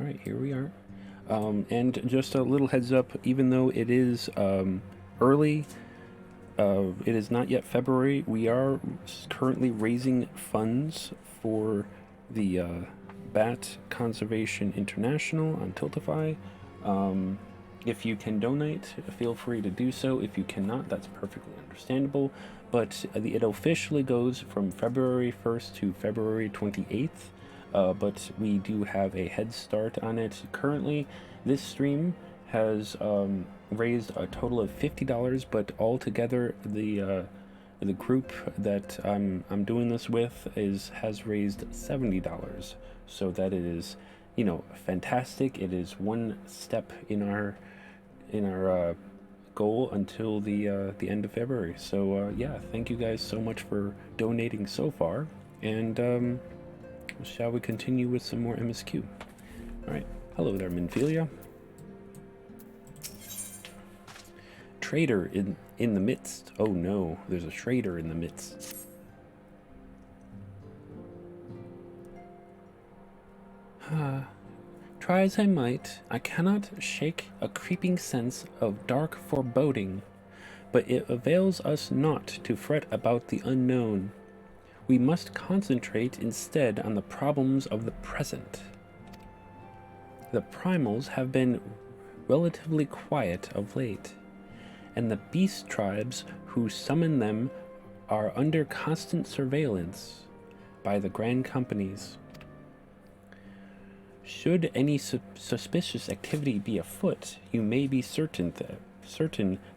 right, here we are. And just a little heads up, even though it is early, it is not yet February, we are currently raising funds for the Bat Conservation International on Tiltify. If you can donate, feel free to do so. If you cannot, that's perfectly understandable. But it officially goes from February 1st to February 28th. But we do have a head start on it currently. This stream has raised a total of $50, but altogether the group that I'm doing this with has raised $70. So that is, fantastic. It is one step in our goal until the end of February. So yeah, thank you guys so much for donating so far, and shall we continue with some more MSQ? All right, hello there, Minfilia. Traitor in the midst. Oh no, there's a traitor in the midst. Try as I might, I cannot shake a creeping sense of dark foreboding, but it avails us not to fret about the unknown. We must concentrate instead on the problems of the present. The primals have been relatively quiet of late, and the beast tribes who summon them are under constant surveillance by the grand companies. Should any suspicious activity be afoot, you may be certain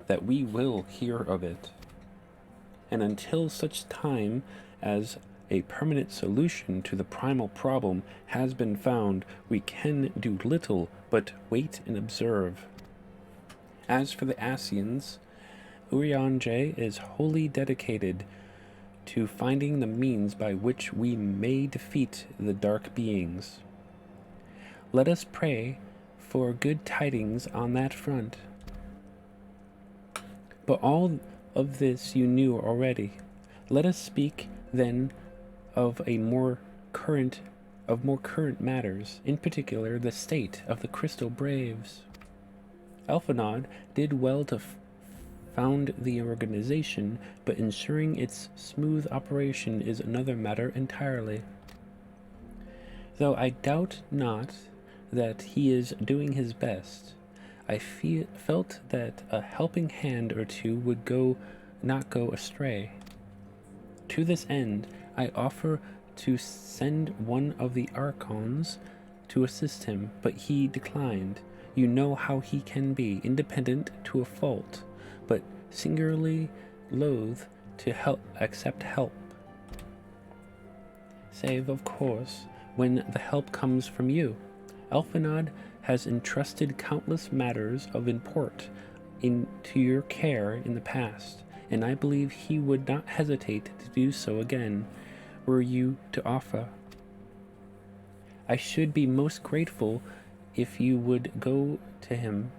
that we will hear of it. And until such time as a permanent solution to the primal problem has been found, we can do little but wait and observe. As for the Asians, Urianger is wholly dedicated to finding the means by which we may defeat the dark beings. Let us pray for good tidings on that front. But all of this you knew already. Let us speak then of more current matters, in particular the state of the Crystal Braves. Alphanod did well to found the organization, but ensuring its smooth operation is another matter entirely. Though I doubt not that he is doing his best, I felt that a helping hand or two would not go astray. To this end, I offer to send one of the Archons to assist him, but he declined. You know how he can be, independent to a fault, but singularly loath to accept help. Save, of course, when the help comes from you. Alphanod has entrusted countless matters of import into your care in the past, and I believe he would not hesitate to do so again, were you to offer. I should be most grateful if you would go to him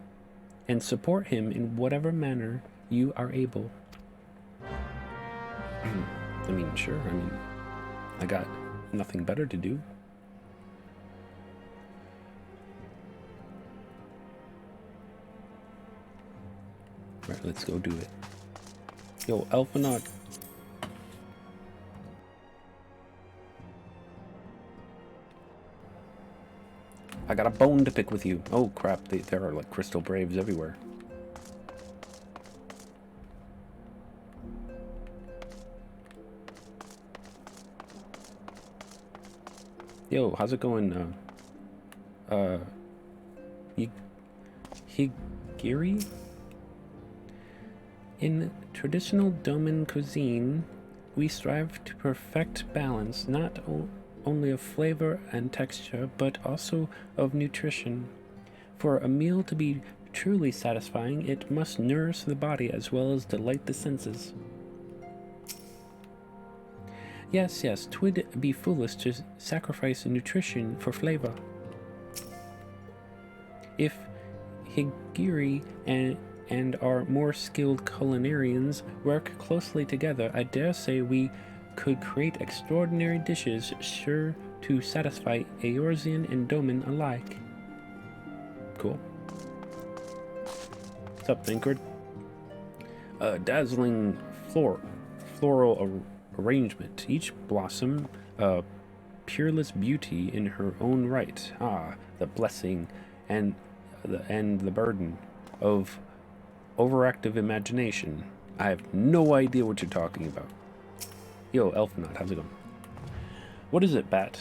and support him in whatever manner you are able. I mean, sure, I got nothing better to do. Right, let's go do it. Yo, Alphanod. I got a bone to pick with you. Oh crap, there are like crystal braves everywhere. Yo, how's it going, Higiri? In traditional Doman cuisine, we strive to perfect balance not only of flavor and texture, but also of nutrition. For a meal to be truly satisfying, it must nourish the body as well as delight the senses. Yes, 'twould be foolish to sacrifice nutrition for flavor. If Higiri and our more skilled culinarians work closely together, I dare say we could create extraordinary dishes sure to satisfy Eorzean and Doman alike. Cool. What's up, Thinkard? A dazzling floral arrangement. Each blossom a peerless beauty in her own right. Ah, the blessing and the burden of overactive imagination. I have no idea what you're talking about. Yo, Elfnaut, how's it going? What is it, Bat?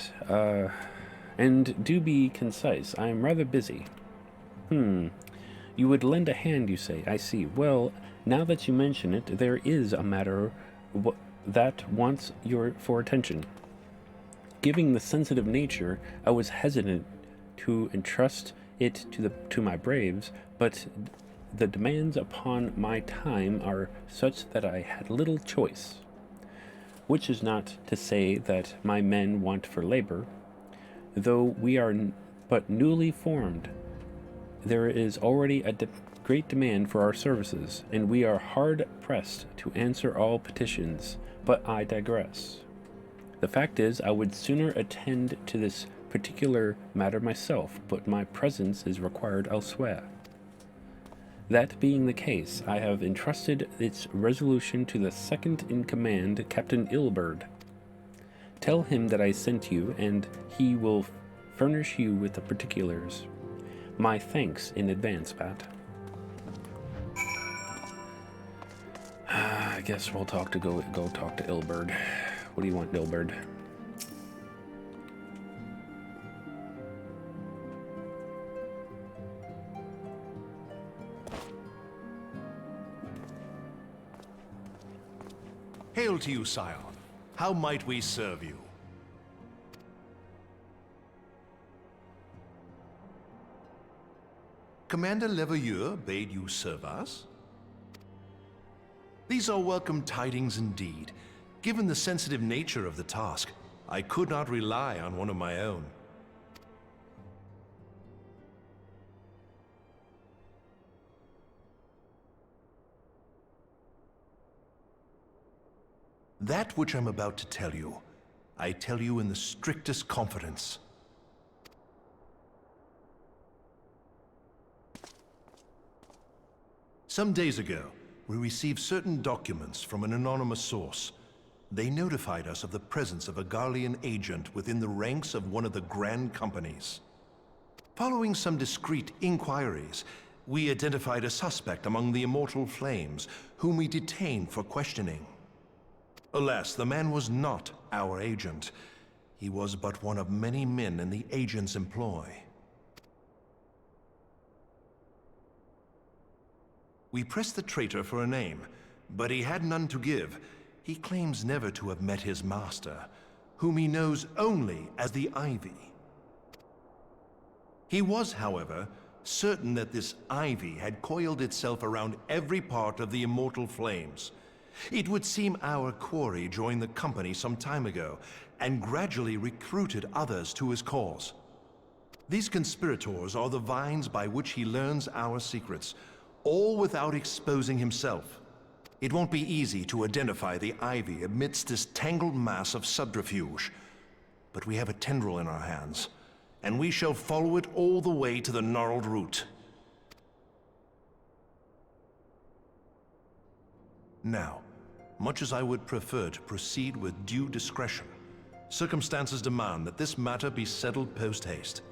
And do be concise. I am rather busy. You would lend a hand, you say. I see. Well, now that you mention it, there is a matter that wants for attention. Given the sensitive nature, I was hesitant to entrust it to my braves, but the demands upon my time are such that I had little choice. Which is not to say that my men want for labor, though we are but newly formed. There is already a great demand for our services, and we are hard pressed to answer all petitions, but I digress. The fact is, I would sooner attend to this particular matter myself, but my presence is required elsewhere. That being the case, I have entrusted its resolution to the second-in-command, Captain Ilberd. Tell him that I sent you, and he will furnish you with the particulars. My thanks in advance, Bat. I guess we'll go talk to Ilberd. What do you want, Ilberd? Hail to you, Scion. How might we serve you? Commander Leveilleur bade you serve us? These are welcome tidings indeed. Given the sensitive nature of the task, I could not rely on one of my own. That which I'm about to tell you, I tell you in the strictest confidence. Some days ago, we received certain documents from an anonymous source. They notified us of the presence of a Garlean agent within the ranks of one of the Grand Companies. Following some discreet inquiries, we identified a suspect among the Immortal Flames, whom we detained for questioning. Alas, the man was not our agent. He was but one of many men in the agent's employ. We pressed the traitor for a name, but he had none to give. He claims never to have met his master, whom he knows only as the Ivy. He was, however, certain that this Ivy had coiled itself around every part of the Immortal Flames. It would seem our quarry joined the company some time ago, and gradually recruited others to his cause. These conspirators are the vines by which he learns our secrets, all without exposing himself. It won't be easy to identify the Ivy amidst this tangled mass of subterfuge, but we have a tendril in our hands, and we shall follow it all the way to the gnarled root. Now, much as I would prefer to proceed with due discretion, circumstances demand that this matter be settled post-haste.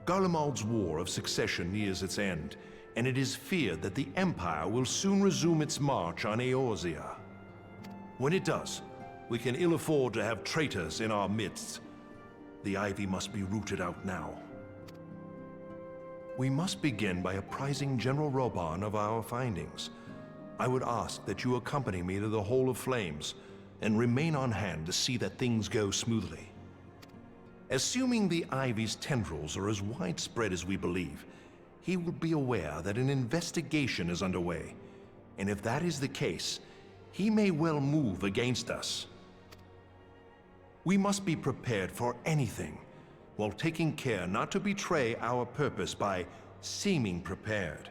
Garlemald's War of Succession nears its end, and it is feared that the Empire will soon resume its march on Eorzea. When it does, we can ill afford to have traitors in our midst. The Ivy must be rooted out now. We must begin by apprising General Roban of our findings. I would ask that you accompany me to the Hall of Flames, and remain on hand to see that things go smoothly. Assuming the Ivy's tendrils are as widespread as we believe, he will be aware that an investigation is underway, and if that is the case, he may well move against us. We must be prepared for anything, while taking care not to betray our purpose by seeming prepared.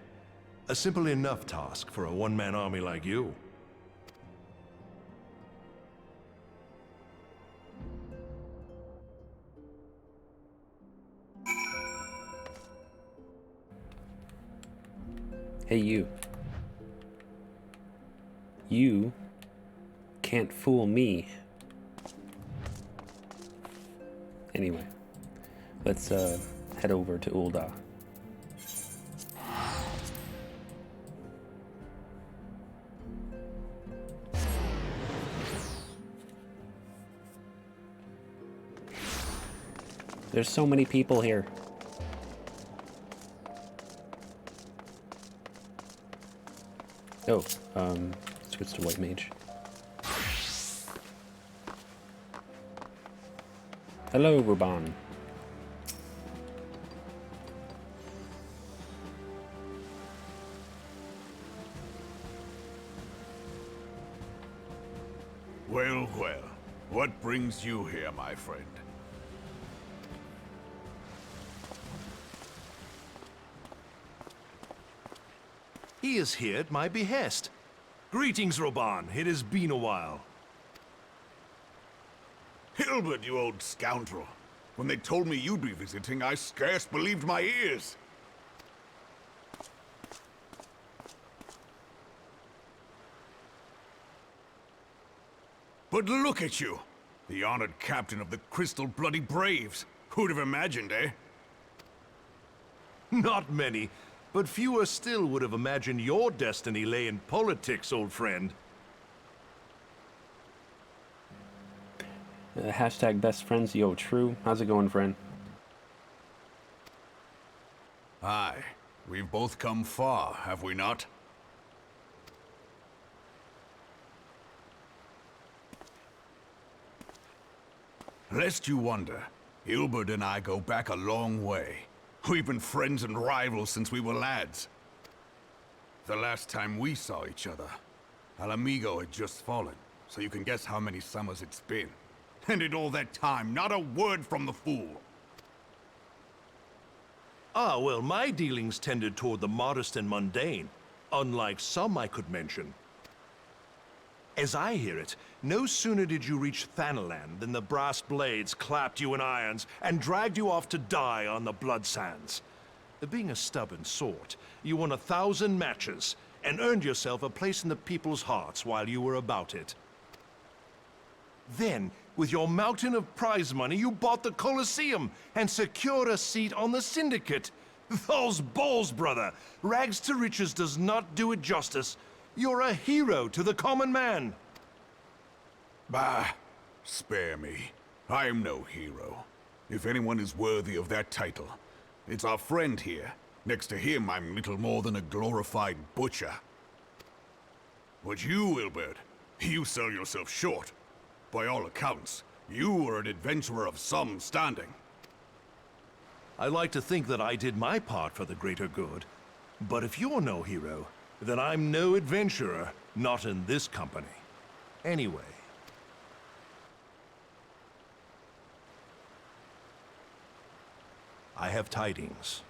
A simple enough task for a one-man army like you. Hey, you. You can't fool me. Anyway, let's head over to Ul'dah. There's so many people here. Oh, switch to white mage. Hello, Ruban. Well, well. What brings you here, my friend? He is here at my behest. Greetings, Roban. It has been a while. Hilbert, you old scoundrel. When they told me you'd be visiting, I scarce believed my ears. But look at you! The honored captain of the Crystal Bloody Braves. Who'd have imagined, eh? Not many, but fewer still would have imagined your destiny lay in politics, old friend. Hashtag best friends, yo, true. How's it going, friend? Aye. We've both come far, have we not? Lest you wonder, Hilbert and I go back a long way. We've been friends and rivals since we were lads. The last time we saw each other, Alamigo had just fallen, so you can guess how many summers it's been. And in all that time, not a word from the fool. Ah, well, my dealings tended toward the modest and mundane, unlike some I could mention. As I hear it, no sooner did you reach Thanalan than the brass blades clapped you in irons and dragged you off to die on the blood sands. Being a stubborn sort, you won 1,000 matches and earned yourself a place in the people's hearts while you were about it. Then, with your mountain of prize money, you bought the Colosseum and secured a seat on the Syndicate. Those balls, brother! Rags to riches does not do it justice. You're a hero to the common man. Bah, spare me. I am no hero. If anyone is worthy of that title, it's our friend here. Next to him, I'm little more than a glorified butcher. But you, Hilbert, you sell yourself short. By all accounts, you are an adventurer of some standing. I like to think that I did my part for the greater good. But if you're no hero, then I'm no adventurer, not in this company. Anyway. I have tidings.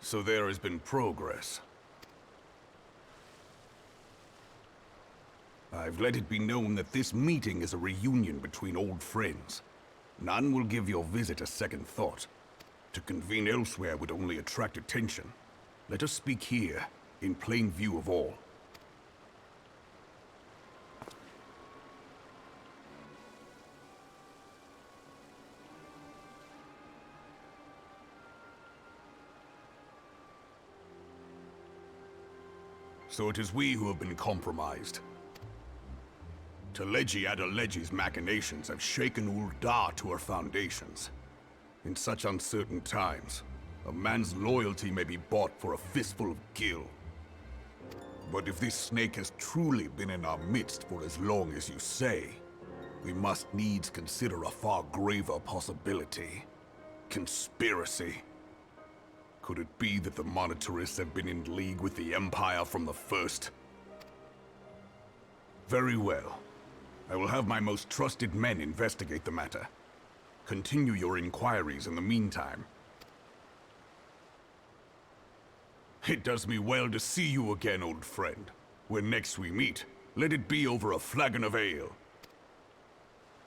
So there has been progress. I've let it be known that this meeting is a reunion between old friends. None will give your visit a second thought. To convene elsewhere would only attract attention. Let us speak here, in plain view of all. So it is we who have been compromised. Teleji Adeleji's machinations have shaken Ul'dah to her foundations. In such uncertain times, a man's loyalty may be bought for a fistful of gil. But if this snake has truly been in our midst for as long as you say, we must needs consider a far graver possibility. Conspiracy. Could it be that the Monetarists have been in league with the Empire from the first? Very well. I will have my most trusted men investigate the matter. Continue your inquiries in the meantime. It does me well to see you again, old friend. When next we meet, let it be over a flagon of ale.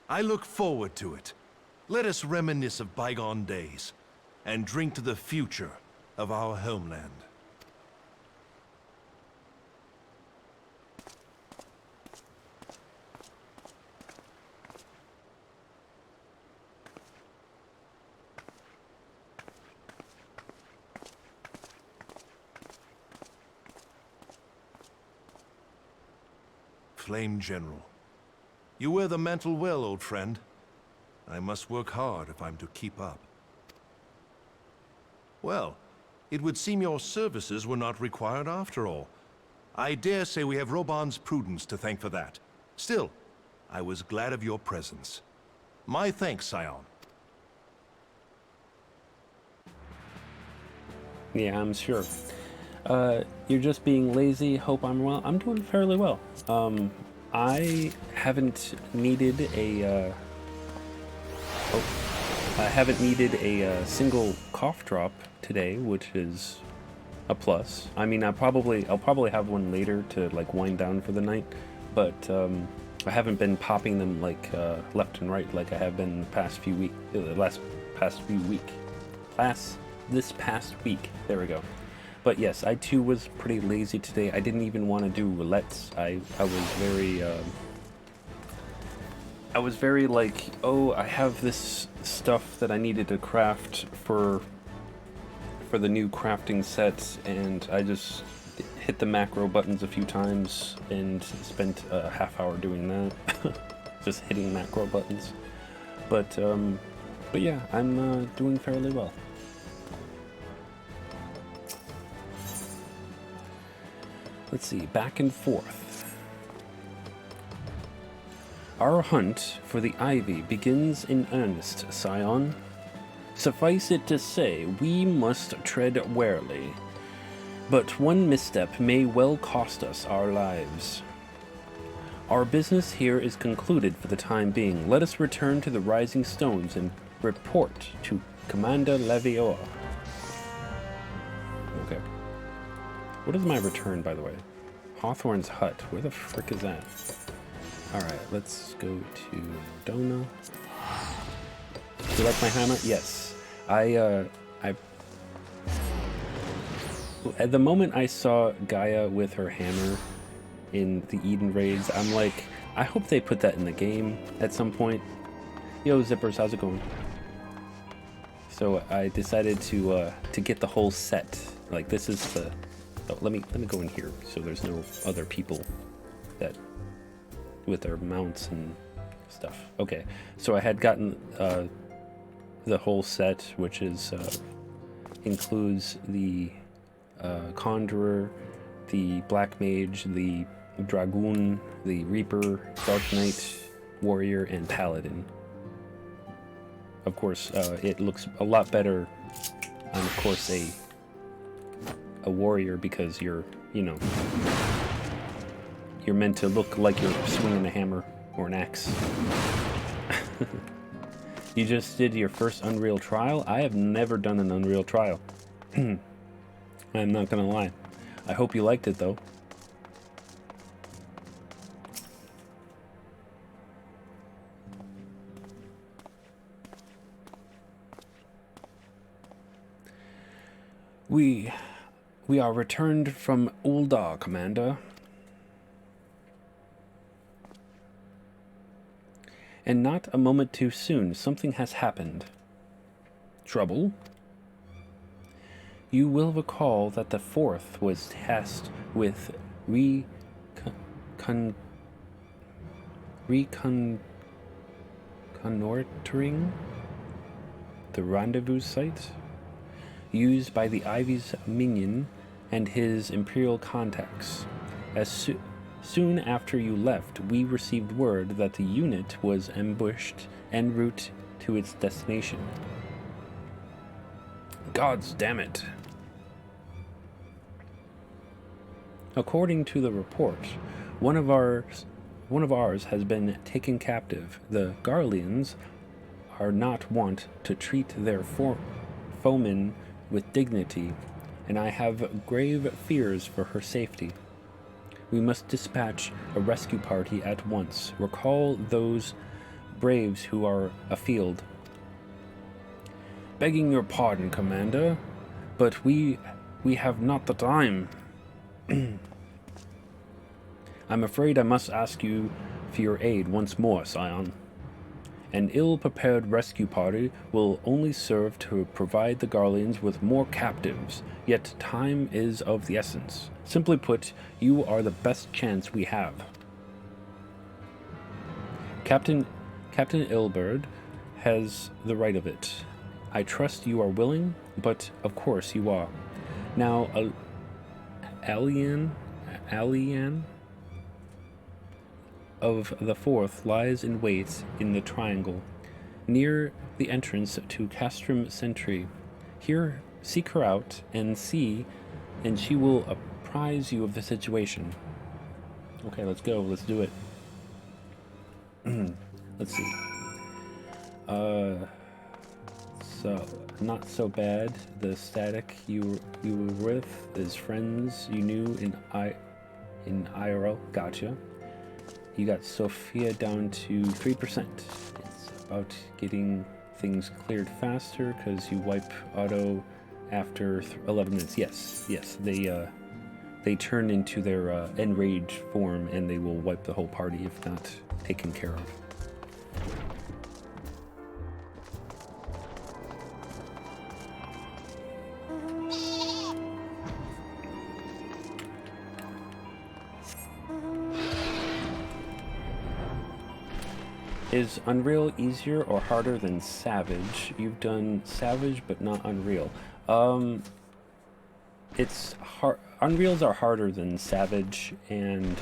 I look forward to it. Let us reminisce of bygone days, and drink to the future of our homeland. Flame General. You wear the mantle well, old friend. I must work hard if I'm to keep up. Well, it would seem your services were not required after all. I dare say we have Roban's prudence to thank for that. Still, I was glad of your presence. My thanks, Scion. Yeah, I'm sure. You're just being lazy. Hope I'm well. I'm doing fairly well. I haven't needed a single cough drop today, which is a plus. I mean, I'll probably have one later to like wind down for the night, but I haven't been popping them like left and right like I have been the past few week. This past week. There we go. But yes, I too was pretty lazy today. I didn't even want to do roulettes. I was very like, oh, I have this stuff that I needed to craft for the new crafting set, and I just hit the macro buttons a few times and spent a half hour doing that, just hitting macro buttons. But yeah, I'm doing fairly well. Let's see, back and forth. Our hunt for the ivy begins in earnest, Scion. Suffice it to say, we must tread warily. But one misstep may well cost us our lives. Our business here is concluded for the time being. Let us return to the Rising Stones and report to Commander Levioa. Okay. What is my return, by the way? Hawthorne's Hut. Where the frick is that? Alright, let's go to Dona. Do you like my hammer? Yes. At the moment I saw Gaia with her hammer in the Eden raids, I'm like, I hope they put that in the game at some point. Yo, Zippers, how's it going? So I decided to get the whole set. Like, this is the... Oh, let me go in here so there's no other people that with their mounts and stuff. Okay, so I had gotten the whole set, which is includes the Conjurer, the Black Mage, the Dragoon, the Reaper, Dark Knight, Warrior, and Paladin. Of course, it looks a lot better. I'm of course a warrior because you're meant to look like you're swinging a hammer or an axe. You just did your first Unreal trial? I have never done an Unreal trial. I'm not gonna lie. I hope you liked it though. We are returned from Ul'dah, Commander. And not a moment too soon. Something has happened. Trouble? You will recall that the Fourth was tasked with reconnoitering the rendezvous site used by the Ivy's minion and his Imperial contacts. As soon after you left, we received word that the unit was ambushed en route to its destination. Gods damn it. According to the report, one of ours has been taken captive. The Garleans are not wont to treat their foemen with dignity, and I have grave fears for her safety. We must dispatch a rescue party at once. Recall those braves who are afield. Begging your pardon, Commander, But we have not the time. I'm afraid I must ask you for your aid once more, Scion. An ill-prepared rescue party will only serve to provide the Garleans with more captives, yet time is of the essence. Simply put, you are the best chance we have. Captain Ilberd has the right of it. I trust you are willing, but of course you are. Now, Alien of the Fourth lies in wait in the Triangle, near the entrance to Castrum Sentry. Here, seek her out and she will apprise you of the situation. Okay, let's go. Let's do it. Let's see. So not so bad. The static you were with is friends you knew in IRL. Gotcha. You got Sophia down to 3%. It's about getting things cleared faster because you wipe auto after 11 minutes. Yes, they turn into their enraged form and they will wipe the whole party if not taken care of. Is Unreal easier or harder than Savage? You've done Savage, but not Unreal. It's hard. Unreals are harder than Savage and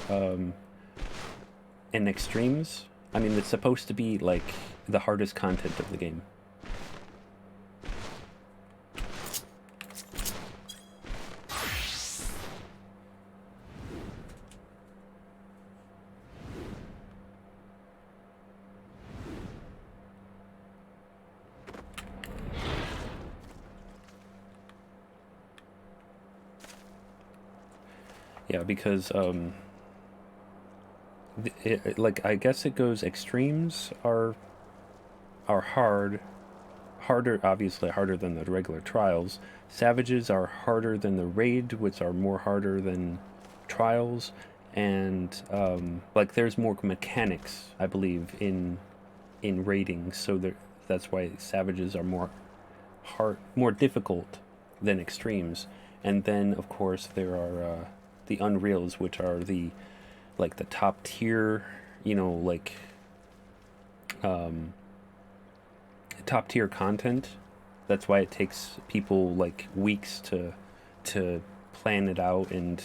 Extremes. I mean, it's supposed to be like the hardest content of the game. Yeah, because like I guess it goes extremes are harder, obviously harder than the regular trials. Savages are harder than the raid, which are more harder than trials, and like there's more mechanics, I believe, in raiding, so that's why savages are more difficult than extremes. And then of course there are the Unreals, which are the top tier, top tier content. That's why it takes people like weeks to plan it out and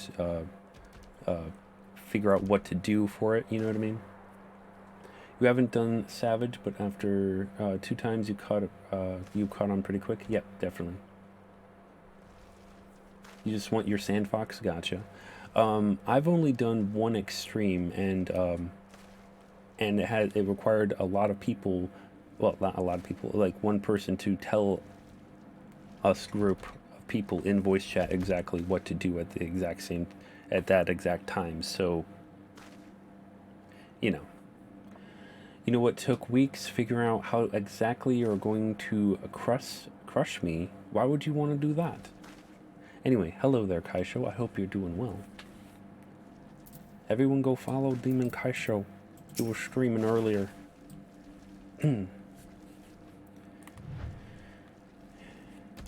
figure out what to do for it. You know what I mean? You haven't done Savage, but after 2 times you caught on pretty quick. Yep, definitely. You just want your Sandfox? Gotcha. I've only done one extreme, and it required a lot of people. Well, not a lot of people. Like one person to tell us group of people in voice chat exactly what to do at that exact time. So, you know what took weeks figuring out how exactly you're going to crush me. Why would you want to do that? Anyway, hello there, Kaisho. I hope you're doing well. Everyone go follow Demon Kaisho. He was streaming earlier. You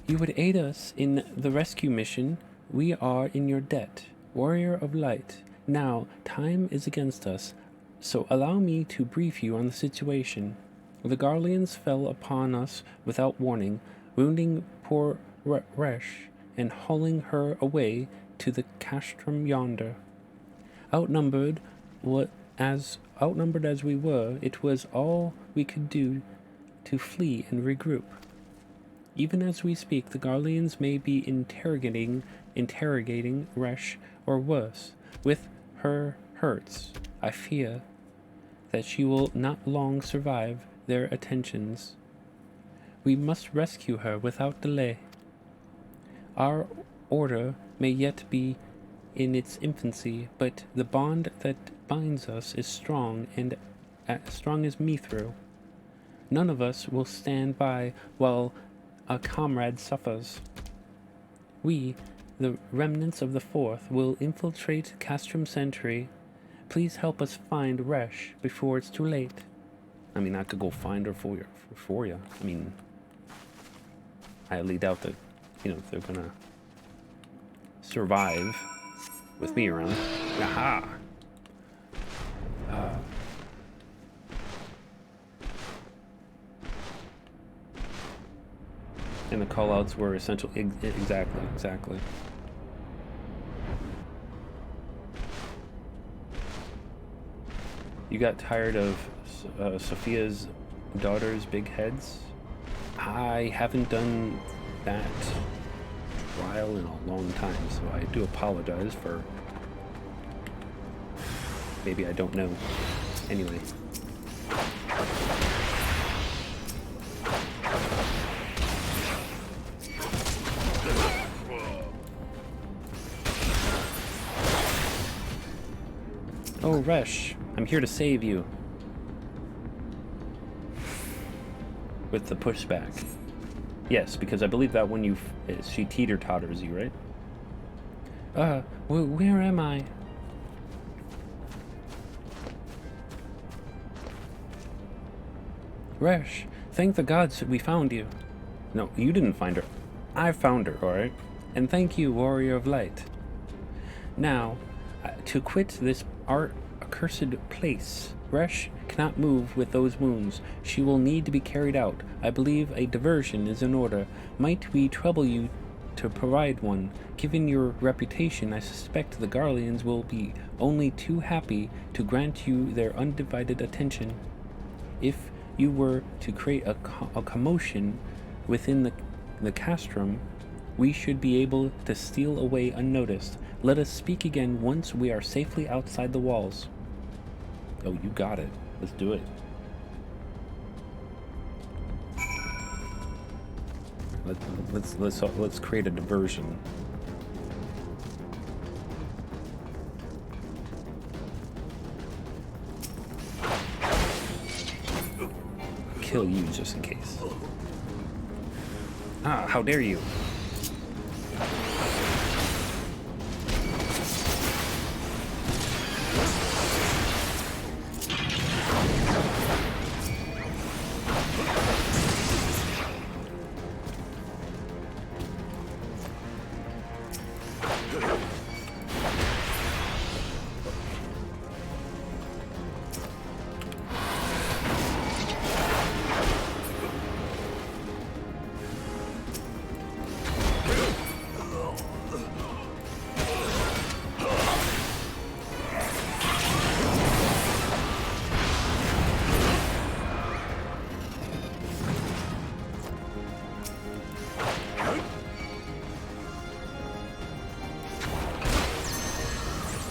would aid us in the rescue mission. We are in your debt. Warrior of Light. Now, time is against us, so allow me to brief you on the situation. The Garleans fell upon us without warning, wounding poor Resh and hauling her away to the castrum yonder. Outnumbered as we were, it was all we could do to flee and regroup. Even as we speak, the Garleans may be interrogating Resh, or worse, with her hurts. I fear that she will not long survive their attentions. We must rescue her without delay. Our order may yet be in its infancy, but the bond that binds us is strong, and as strong as Mithril. None of us will stand by while a comrade suffers. We, the remnants of the Fourth, will infiltrate Castrum Sentry. Please help us find Resh before it's too late. I mean, I could go find her for you. I mean, I highly doubt that, they're gonna survive with me around. Aha! And the callouts were essential. Exactly. You got tired of Sophia's daughter's big heads? I haven't done that trial in a long time, so I do apologize for... Maybe I don't know. Anyway. Oh, Resh, I'm here to save you. With the pushback. Yes, because I believe that when she teeter-totters you, right? Where am I? Resh, thank the gods that we found you. No, you didn't find her. I found her, alright? And thank you, Warrior of Light. Now, to quit this accursed place, Resh cannot move with those wounds. She will need to be carried out. I believe a diversion is in order. Might we trouble you to provide one? Given your reputation, I suspect the Garleans will be only too happy to grant you their undivided attention. If you were to create a commotion within the castrum, we should be able to steal away unnoticed. Let us speak again once we are safely outside the walls. Oh, you got it. Let's do it. Let's create a diversion. Kill you just in case. Ah, how dare you!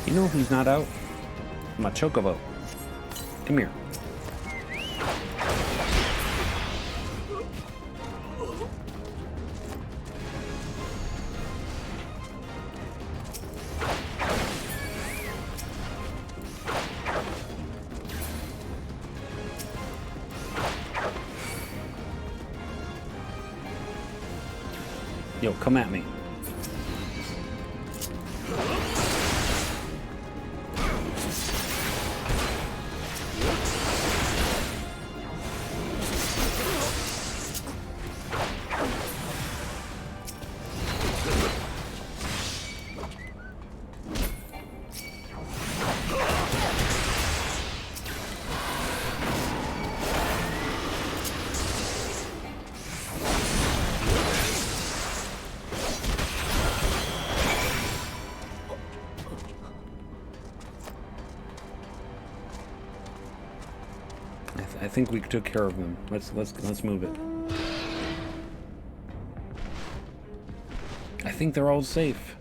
You know who's not out? My Chocobo. Come here. Yo, come at me. I think we took care of them. Let's move it. I think they're all safe.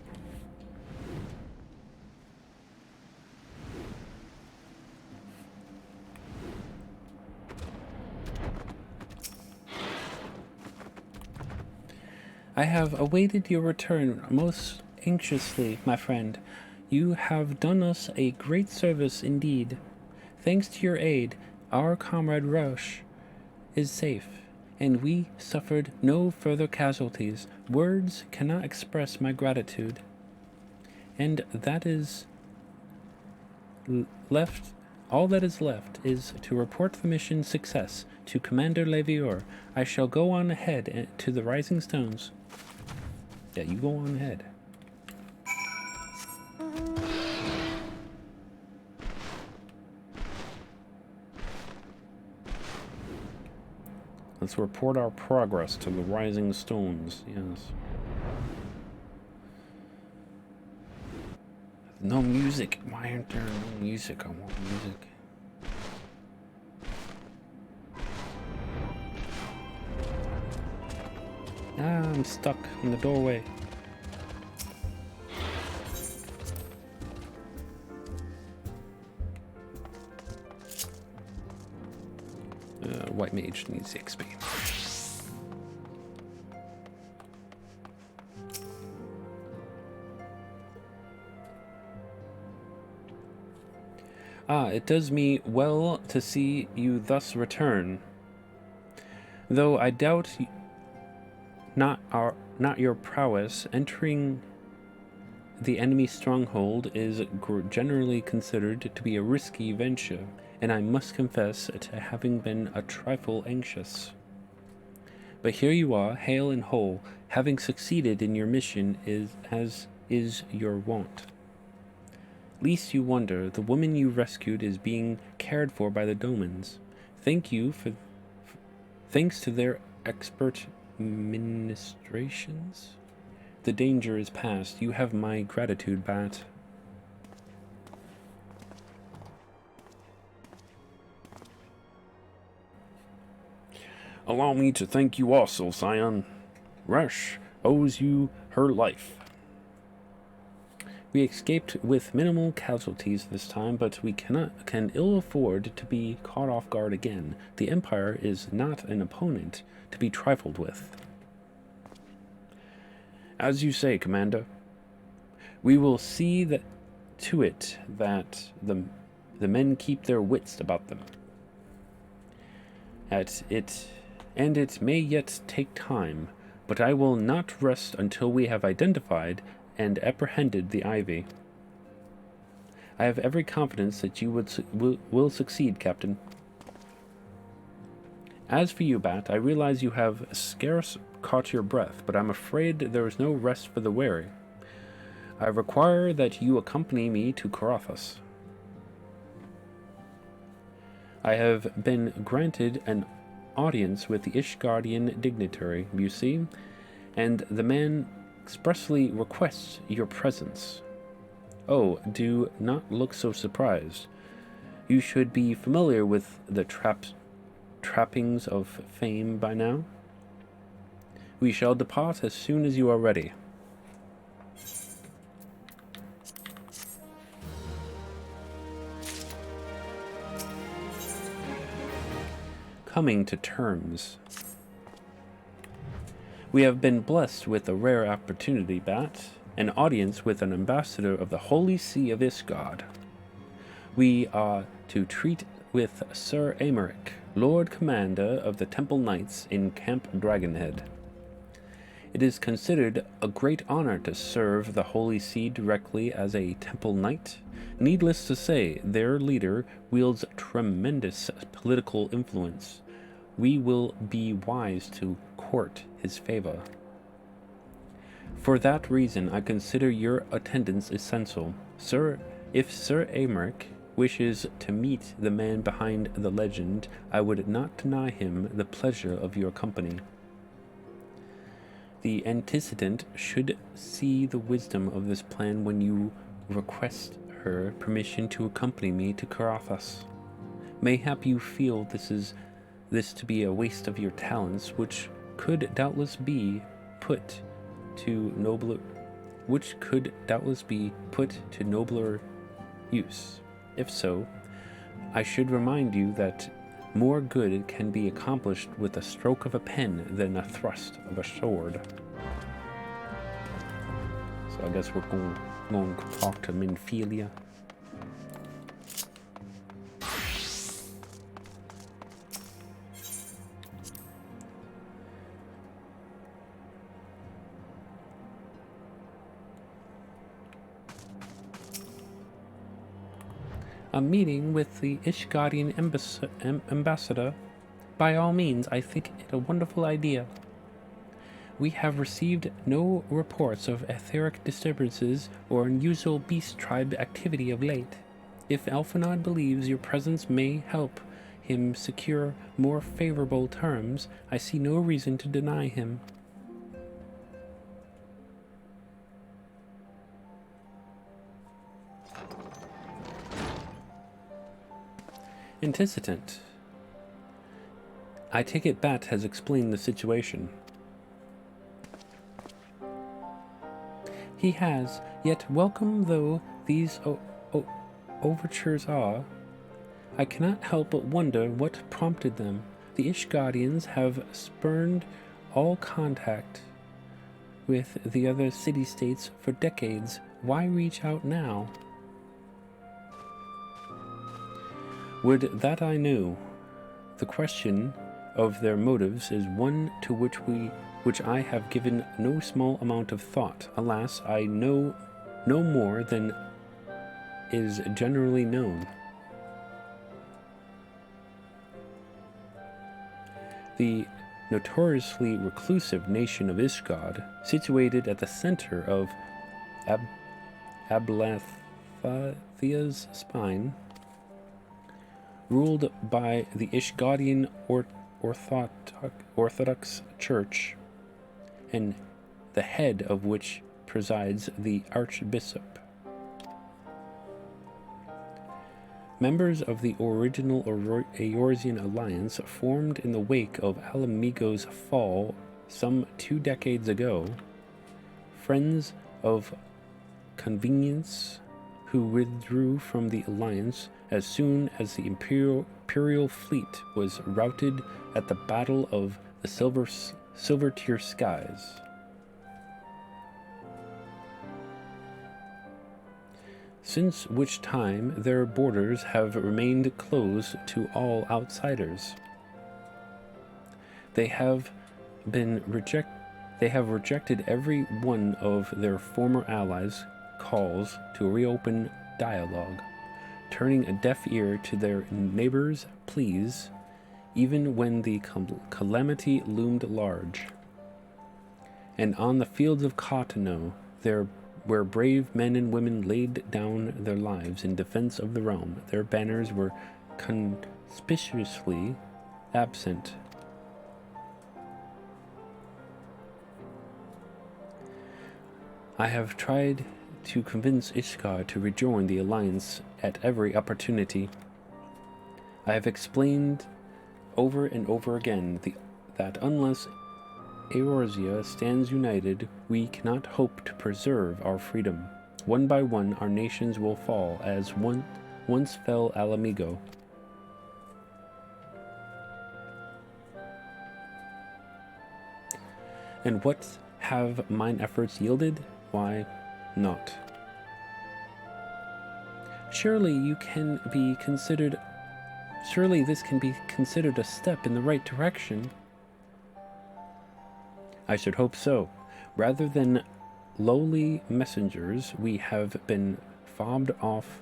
I have awaited your return most anxiously, my friend. You have done us a great service indeed. Thanks to your aid, our comrade Roche is safe. and we suffered no further casualties. Words cannot express my gratitude. And that is left. All that is left is to report the mission success to Commander Levior. I shall go on ahead to the Rising Stones. Yeah, you go on ahead. Let's report our progress to the Rising Stones. Yes. No music. Why aren't there no music? I want music. Ah, I'm stuck in the doorway. White mage needs XP. Ah, it does me well to see you thus return. Though I doubt not your prowess, entering the enemy stronghold is generally considered to be a risky venture, and I must confess to having been a trifle anxious. But here you are, hale and whole, having succeeded in your mission as is your wont. Least you wonder, the woman you rescued is being cared for by the Domans. Thanks to their expert ministrations, the danger is past. You have my gratitude, Bat. Allow me to thank you also, Scion. Rush owes you her life. We escaped with minimal casualties this time, but we can ill afford to be caught off guard again. The Empire is not an opponent to be trifled with. As you say, Commander, we will see to it that the men keep their wits about them. And it may yet take time, but I will not rest until we have identified and apprehended the Ivy. I have every confidence that you will succeed, Captain. As for you, Bat, I realize you have scarce caught your breath, but I'm afraid there is no rest for the weary. I require that you accompany me to Carathas. I have been granted an audience with the Ishgardian dignitary, you see, and the man expressly requests your presence. Oh, do not look so surprised. You should be familiar with the trappings of fame by now. We shall depart as soon as you are ready. Coming to terms. We have been blessed with a rare opportunity, Bat, an audience with an ambassador of the Holy See of Ishgard. We are to treat with Sir Aymeric, Lord Commander of the Temple Knights in Camp Dragonhead. It is considered a great honor to serve the Holy See directly as a Temple Knight. Needless to say, their leader wields tremendous political influence. We will be wise to court his favor. For that reason, I consider your attendance essential. If Sir Aymeric wishes to meet the man behind the legend, I would not deny him the pleasure of your company. The antecedent should see the wisdom of this plan when you request her permission to accompany me to Carathas. Mayhap you feel this to be a waste of your talents, which could doubtless be put to nobler use. If so, I should remind you that more good can be accomplished with a stroke of a pen than a thrust of a sword. So I guess we're going to talk to Minfilia. A meeting with the Ishgadian ambassador? By all means, I think it a wonderful idea. We have received no reports of etheric disturbances or unusual beast tribe activity of late. If Alphinaud believes your presence may help him secure more favorable terms, I see no reason to deny him. Antecedent. I take it Bat has explained the situation. He has, yet welcome though these overtures are, I cannot help but wonder what prompted them. The Ishgadians have spurned all contact with the other city-states for decades. Why reach out now? Would that I knew. The question of their motives is one to which I have given no small amount of thought. Alas, I know no more than is generally known. The notoriously reclusive nation of Ishgard, situated at the center of Ablathia's spine, ruled by the Ishgadian Orthodox Church, and the head of which presides the Archbishop. Members of the original Eorzean alliance formed in the wake of Alamigo's fall some 2 decades ago, friends of convenience who withdrew from the alliance as soon as the Imperial fleet was routed at the Battle of the Silver Tier Skies. Since which time their borders have remained closed to all outsiders. They have rejected every one of their former allies' calls to reopen dialogue, turning a deaf ear to their neighbors' pleas, even when the calamity loomed large. And on the fields of Cotonou, where brave men and women laid down their lives in defense of the realm, their banners were conspicuously absent. I have tried to convince Ishgard to rejoin the alliance at every opportunity. I have explained over and over again that unless Eorzea stands united, we cannot hope to preserve our freedom. One by one, our nations will fall, as once fell Alamigo. And what have mine efforts yielded? Why, naught. Surely this can be considered a step in the right direction. I should hope so. Rather than lowly messengers we have been fobbed off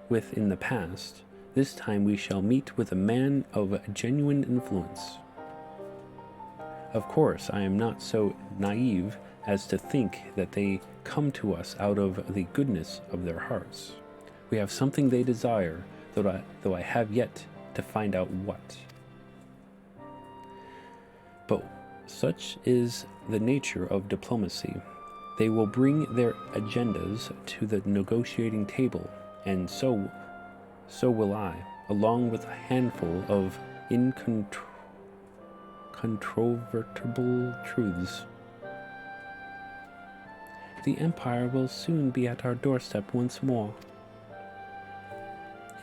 with in the past, this time we shall meet with a man of genuine influence. Of course, I am not so naive as to think that they come to us out of the goodness of their hearts. We have something they desire, though I have yet to find out what. But such is the nature of diplomacy. They will bring their agendas to the negotiating table, and so will I, along with a handful of incontrovertible truths. The Empire will soon be at our doorstep once more.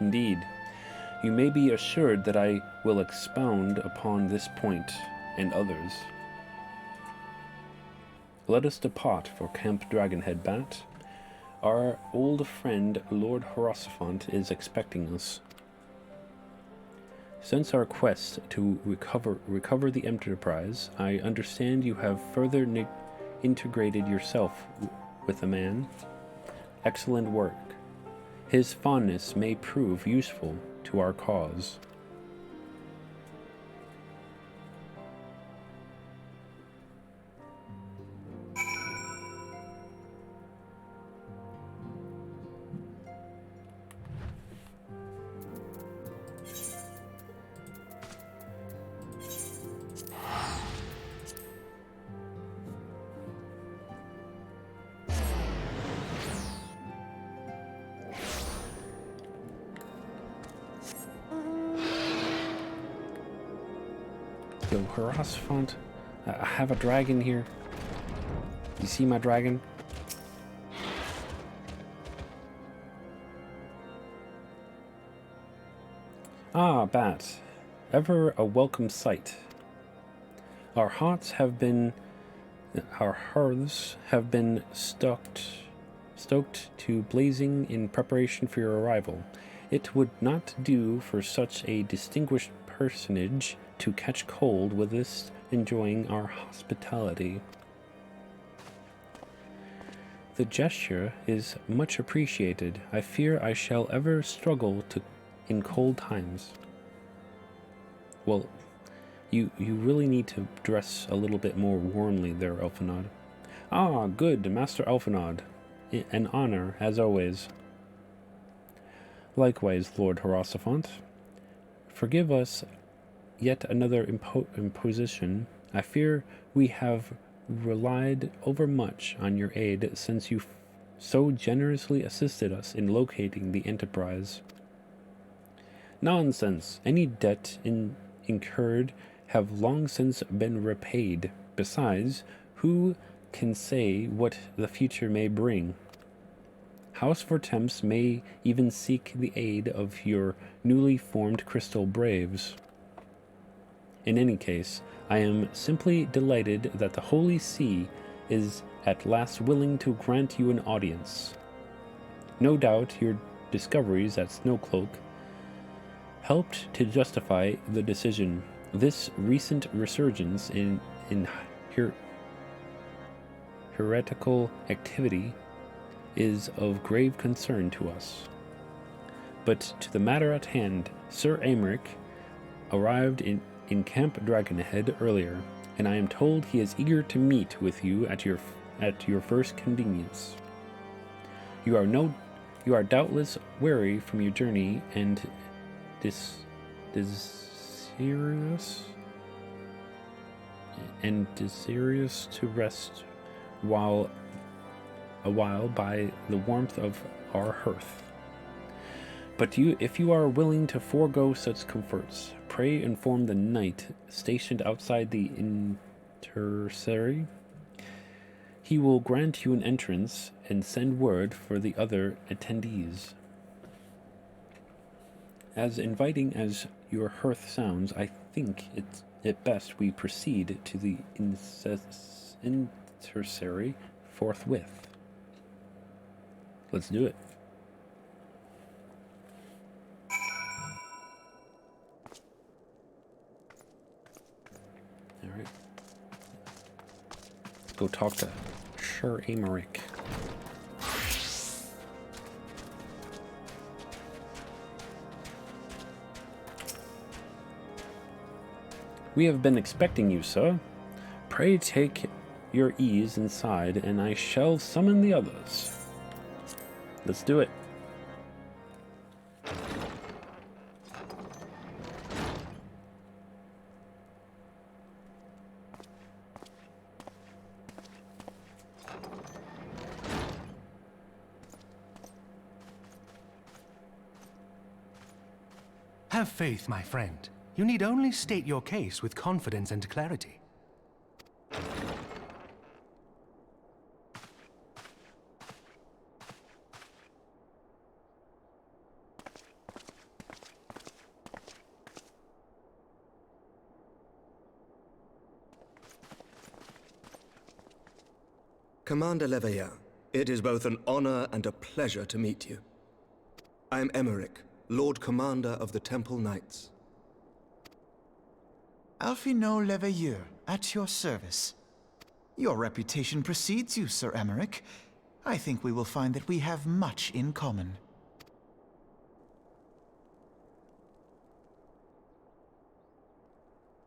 Indeed, you may be assured that I will expound upon this point and others. Let us depart for Camp Dragonhead, Bat. Our old friend Lord Hierophant is expecting us. Since our quest to recover the Enterprise, I understand you have further integrated yourself with the man. Excellent work. His fondness may prove useful to our cause. Yo, Harassfont, I have a dragon here. You see my dragon? Ah, Bat. Ever a welcome sight. Our hearths have been stoked to blazing in preparation for your arrival. It would not do for such a distinguished personage to catch cold with us enjoying our hospitality. The gesture is much appreciated. I fear I shall ever struggle in cold times. Well, you really need to dress a little bit more warmly there, Elfinod. Ah, good, Master Elfinod. An honor, as always. Likewise, Lord Harassfont. Forgive us yet another imposition. I fear we have relied overmuch on your aid since you so generously assisted us in locating the Enterprise. Nonsense! Any debt incurred have long since been repaid. Besides, who can say what the future may bring? House Vortemps may even seek the aid of your newly formed Crystal Braves. In any case, I am simply delighted that the Holy See is at last willing to grant you an audience. No doubt your discoveries at Snowcloak helped to justify the decision. This recent resurgence in heretical activity is of grave concern to us. But to the matter at hand, Sir Aymeric arrived in Camp Dragonhead earlier, and I am told he is eager to meet with you at your first convenience. You are doubtless weary from your journey and desirous to rest a while by the warmth of our hearth. But if you are willing to forego such comforts, pray inform the knight stationed outside the intercessory. He will grant you an entrance and send word for the other attendees. As inviting as your hearth sounds, I think it best we proceed to the intercessory forthwith. Let's do it. Alright. Let's go talk to Sir Aymeric. We have been expecting you, sir. Pray take your ease inside, and I shall summon the others. Let's do it. Have faith, my friend. You need only state your case with confidence and clarity. Commander Leveilleur, it is both an honor and a pleasure to meet you. I am Aymeric, Lord Commander of the Temple Knights. Alphinaud Leveilleur, at your service. Your reputation precedes you, Sir Aymeric. I think we will find that we have much in common.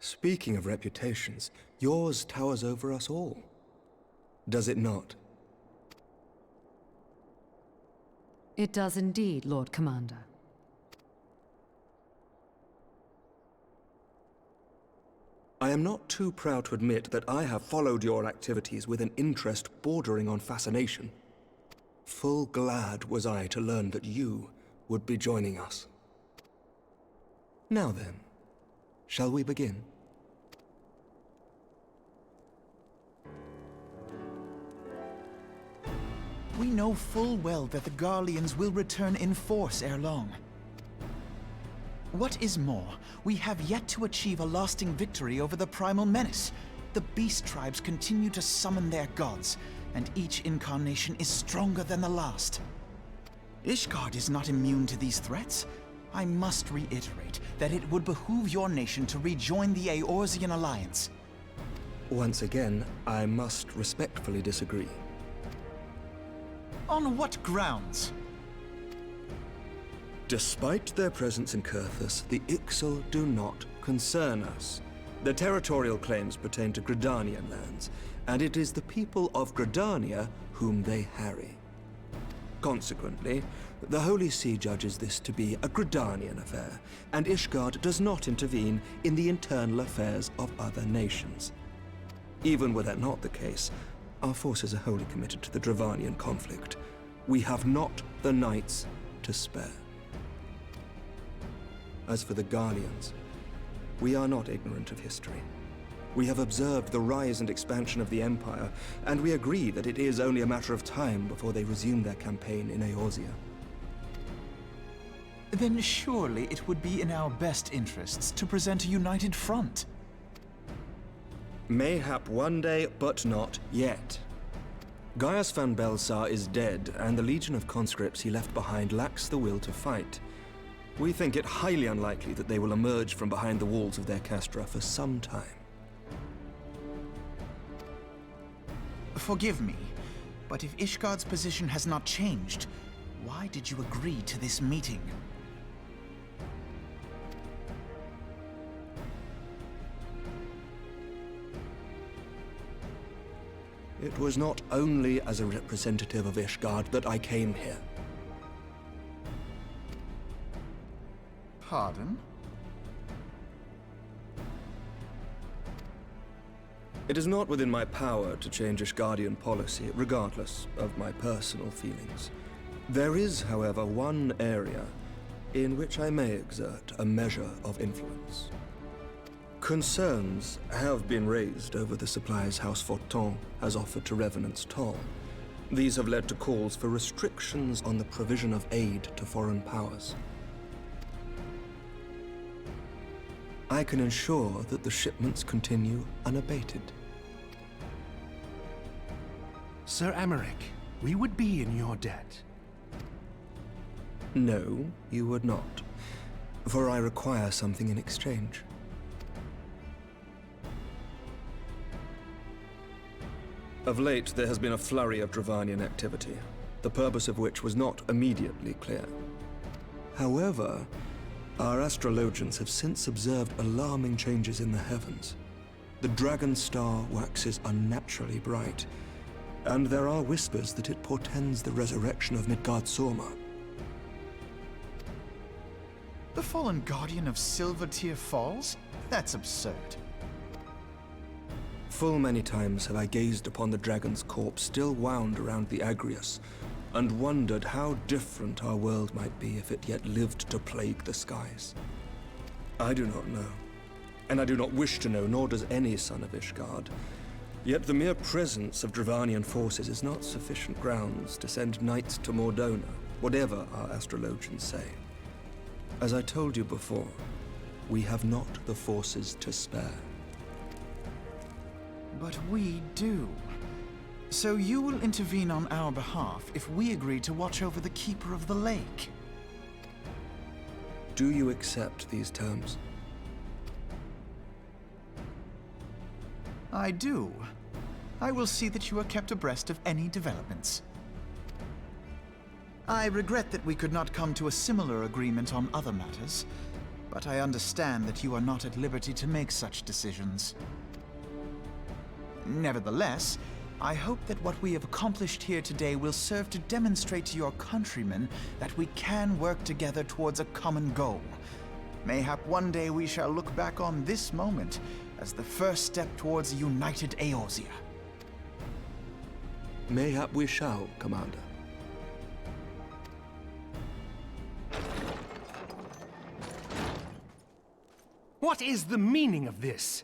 Speaking of reputations, yours towers over us all. Does it not? It does indeed, Lord Commander. I am not too proud to admit that I have followed your activities with an interest bordering on fascination. Full glad was I to learn that you would be joining us. Now then, shall we begin? We know full well that the Garleans will return in force ere long. What is more, we have yet to achieve a lasting victory over the primal menace. The beast tribes continue to summon their gods, and each incarnation is stronger than the last. Ishgard is not immune to these threats. I must reiterate that it would behoove your nation to rejoin the Eorzean Alliance. Once again, I must respectfully disagree. On what grounds? Despite their presence in Kurthus, the Ixal do not concern us. Their territorial claims pertain to Gridanian lands, and it is the people of Gridania whom they harry. Consequently, the Holy See judges this to be a Gridanian affair, and Ishgard does not intervene in the internal affairs of other nations. Even were that not the case, our forces are wholly committed to the Dravanian conflict. We have not the knights to spare. As for the Garleans, we are not ignorant of history. We have observed the rise and expansion of the Empire, and we agree that it is only a matter of time before they resume their campaign in Eorzea. Then surely it would be in our best interests to present a united front. Mayhap one day, but not yet. Gaius van Belsar is dead, and the legion of conscripts he left behind lacks the will to fight. We think it highly unlikely that they will emerge from behind the walls of their castra for some time. Forgive me, but if Ishgard's position has not changed, why did you agree to this meeting? It was not only as a representative of Ishgard that I came here. Pardon? It is not within my power to change Ishgardian policy, regardless of my personal feelings. There is, however, one area in which I may exert a measure of influence. Concerns have been raised over the supplies House Fortin has offered to Revenant's Toll. These have led to calls for restrictions on the provision of aid to foreign powers. I can ensure that the shipments continue unabated. Sir Emmerich, we would be in your debt. No, you would not, for I require something in exchange. Of late, there has been a flurry of Dravanian activity, the purpose of which was not immediately clear. However, our astrologians have since observed alarming changes in the heavens. The dragon star waxes unnaturally bright, and there are whispers that it portends the resurrection of Midgard-Sorma. The fallen guardian of Silvertear Falls? That's absurd. Full many times have I gazed upon the dragon's corpse still wound around the Agrius, and wondered how different our world might be if it yet lived to plague the skies. I do not know, and I do not wish to know, nor does any son of Ishgard. Yet the mere presence of Dravanian forces is not sufficient grounds to send knights to Mordona, whatever our astrologians say. As I told you before, we have not the forces to spare. But we do. So you will intervene on our behalf if we agree to watch over the Keeper of the Lake. Do you accept these terms? I do. I will see that you are kept abreast of any developments. I regret that we could not come to a similar agreement on other matters, but I understand that you are not at liberty to make such decisions. Nevertheless, I hope that what we have accomplished here today will serve to demonstrate to your countrymen that we can work together towards a common goal. Mayhap one day we shall look back on this moment as the first step towards a united Eorzea. Mayhap we shall, Commander. What is the meaning of this?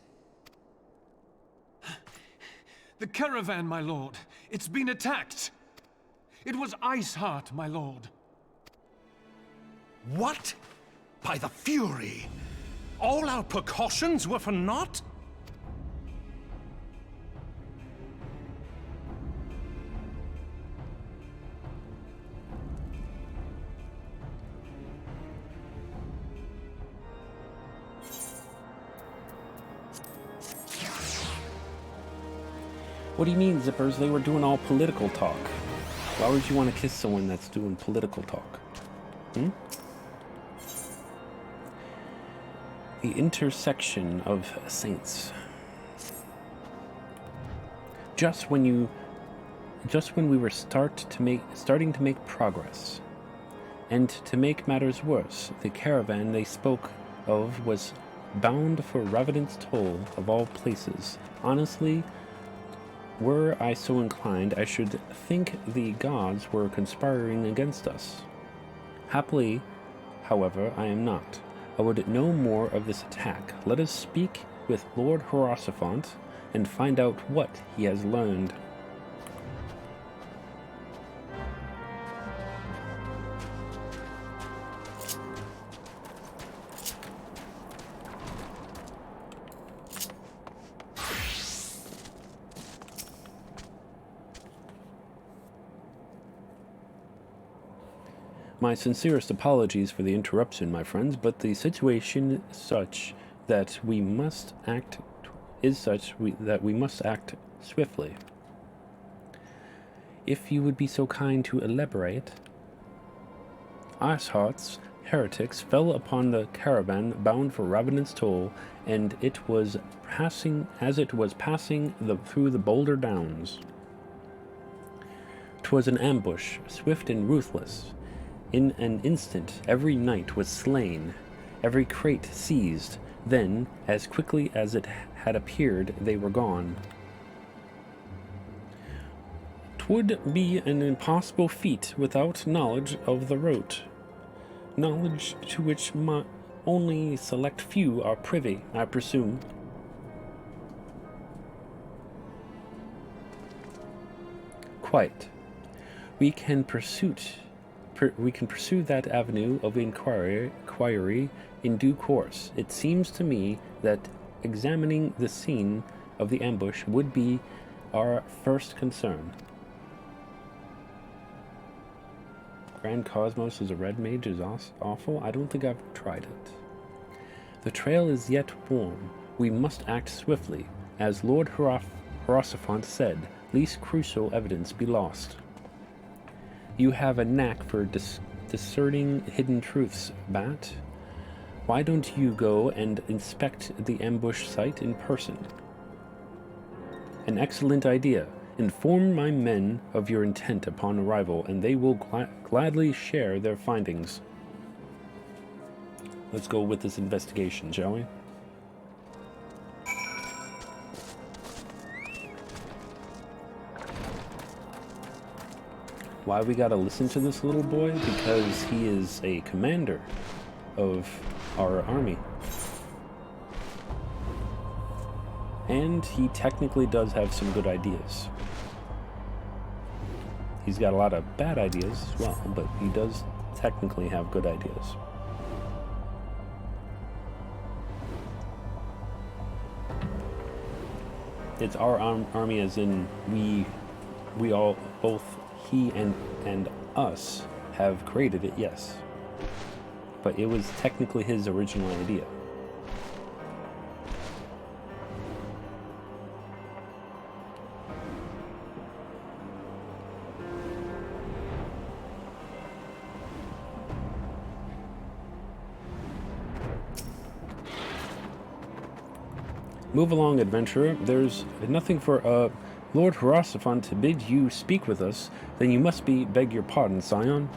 The caravan, my lord. It's been attacked. It was Iceheart, my lord. What? By the Fury! All our precautions were for naught? What do you mean, Zippers? They were doing all political talk. Why would you want to kiss someone that's doing political talk? The intersection of saints. Just when we were starting to make progress. And to make matters worse, the caravan they spoke of was bound for Revenant's Toll of all places. Honestly, were I so inclined, I should think the gods were conspiring against us. Happily, however, I am not. I would know more of this attack. Let us speak with Lord Hierosophant and find out what he has learned. My sincerest apologies for the interruption, my friends, but the situation is such that we must act swiftly. If you would be so kind to elaborate. Iceheart's heretics fell upon the caravan bound for Revenant's Toll, and it was passing through the Boulder Downs. 'Twas an ambush, swift and ruthless. In an instant, every knight was slain, every crate seized. Then, as quickly as it had appeared, they were gone. 'Twould be an impossible feat without knowledge of the route, knowledge to which only select few are privy, I presume. Quite. We can pursue that avenue of inquiry in due course. It seems to me that examining the scene of the ambush would be our first concern. Grand Cosmos as a red mage is awful. I don't think I've tried it. The trail is yet warm. We must act swiftly. As Lord Hierosophant said, lest crucial evidence be lost. You have a knack for discerning hidden truths, Bat. Why don't you go and inspect the ambush site in person? An excellent idea. Inform my men of your intent upon arrival, and they will gladly share their findings. Let's go with this investigation, shall we? Why we gotta listen to this little boy? Because he is a commander of our army. And he technically does have some good ideas. He's got a lot of bad ideas as well, but he does technically have good ideas. It's our army, as in we all, both he and us have created it, yes. But it was technically his original idea. Move along, adventurer. There's nothing for, Lord Hierophant to bid you speak with us. Then you must beg your pardon, Scion.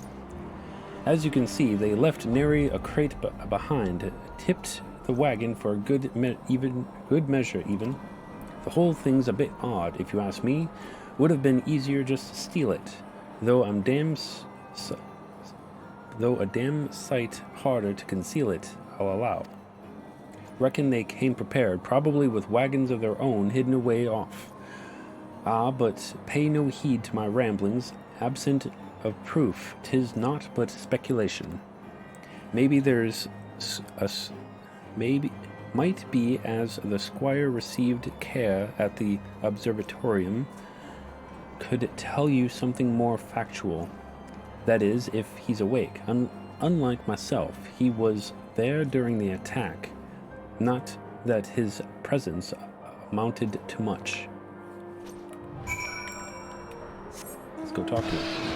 As you can see, they left nary a crate behind, tipped the wagon for a good measure even. The whole thing's a bit odd, if you ask me. Would have been easier just to steal it, though a damn sight harder to conceal it, I'll allow. Reckon they came prepared, probably with wagons of their own hidden away off. Ah, but pay no heed to my ramblings. Absent of proof, 'tis naught but speculation. Maybe might be as the squire received care at the observatorium could tell you something more factual. That is, if he's awake. Unlike myself, he was there during the attack. Not that his presence amounted to much. Let's go talk to him.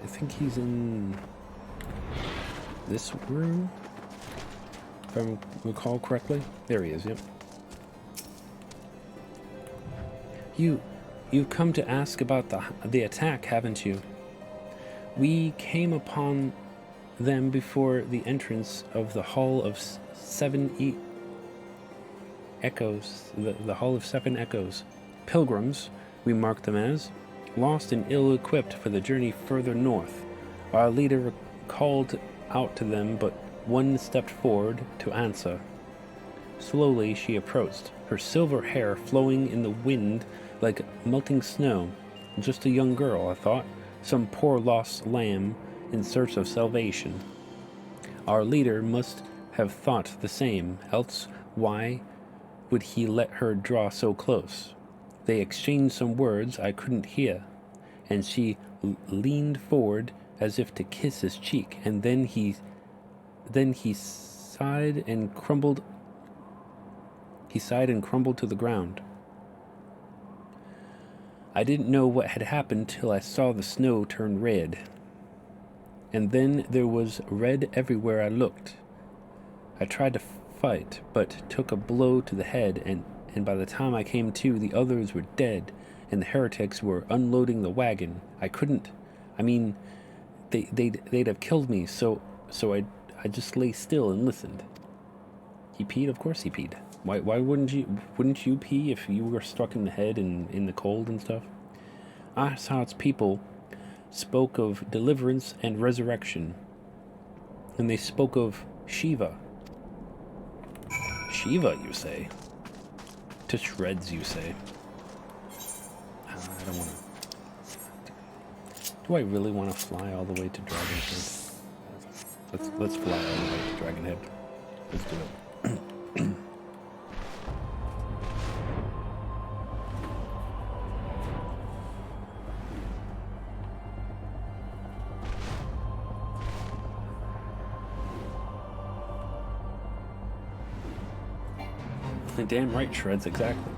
I think he's in this room, if I recall correctly. There he is, yep. You've come to ask about the attack, haven't you? We came upon them before the entrance of the Hall of Seven Echoes, the Hall of Seven Echoes. Pilgrims, we marked them as, lost and ill-equipped for the journey further north. Our leader called out to them, but one stepped forward to answer. Slowly she approached, her silver hair flowing in the wind like melting snow. Just a young girl, I thought, some poor lost lamb in search of salvation. Our leader must have thought the same, else why would he let her draw so close? They exchanged some words I couldn't hear, and she leaned forward as if to kiss his cheek, and then he sighed and crumbled. He sighed and crumbled to the ground. I didn't know what had happened till I saw the snow turn red, and then there was red everywhere I looked. I tried to fight, but took a blow to the head, and by the time I came to, the others were dead, and the heretics were unloading the wagon. I couldn't. I mean, they'd have killed me, so I just lay still and listened. He peed? Of course he peed. Why wouldn't you pee if you were struck in the head and in the cold and stuff? Assad's people spoke of deliverance and resurrection, and they spoke of Shiva. Shiva, you say? To shreds, you say? I don't want to. Do I really want to fly all the way to Dragonhead? Let's fly all the way to Dragonhead. Let's do it. Damn right, shreds, exactly.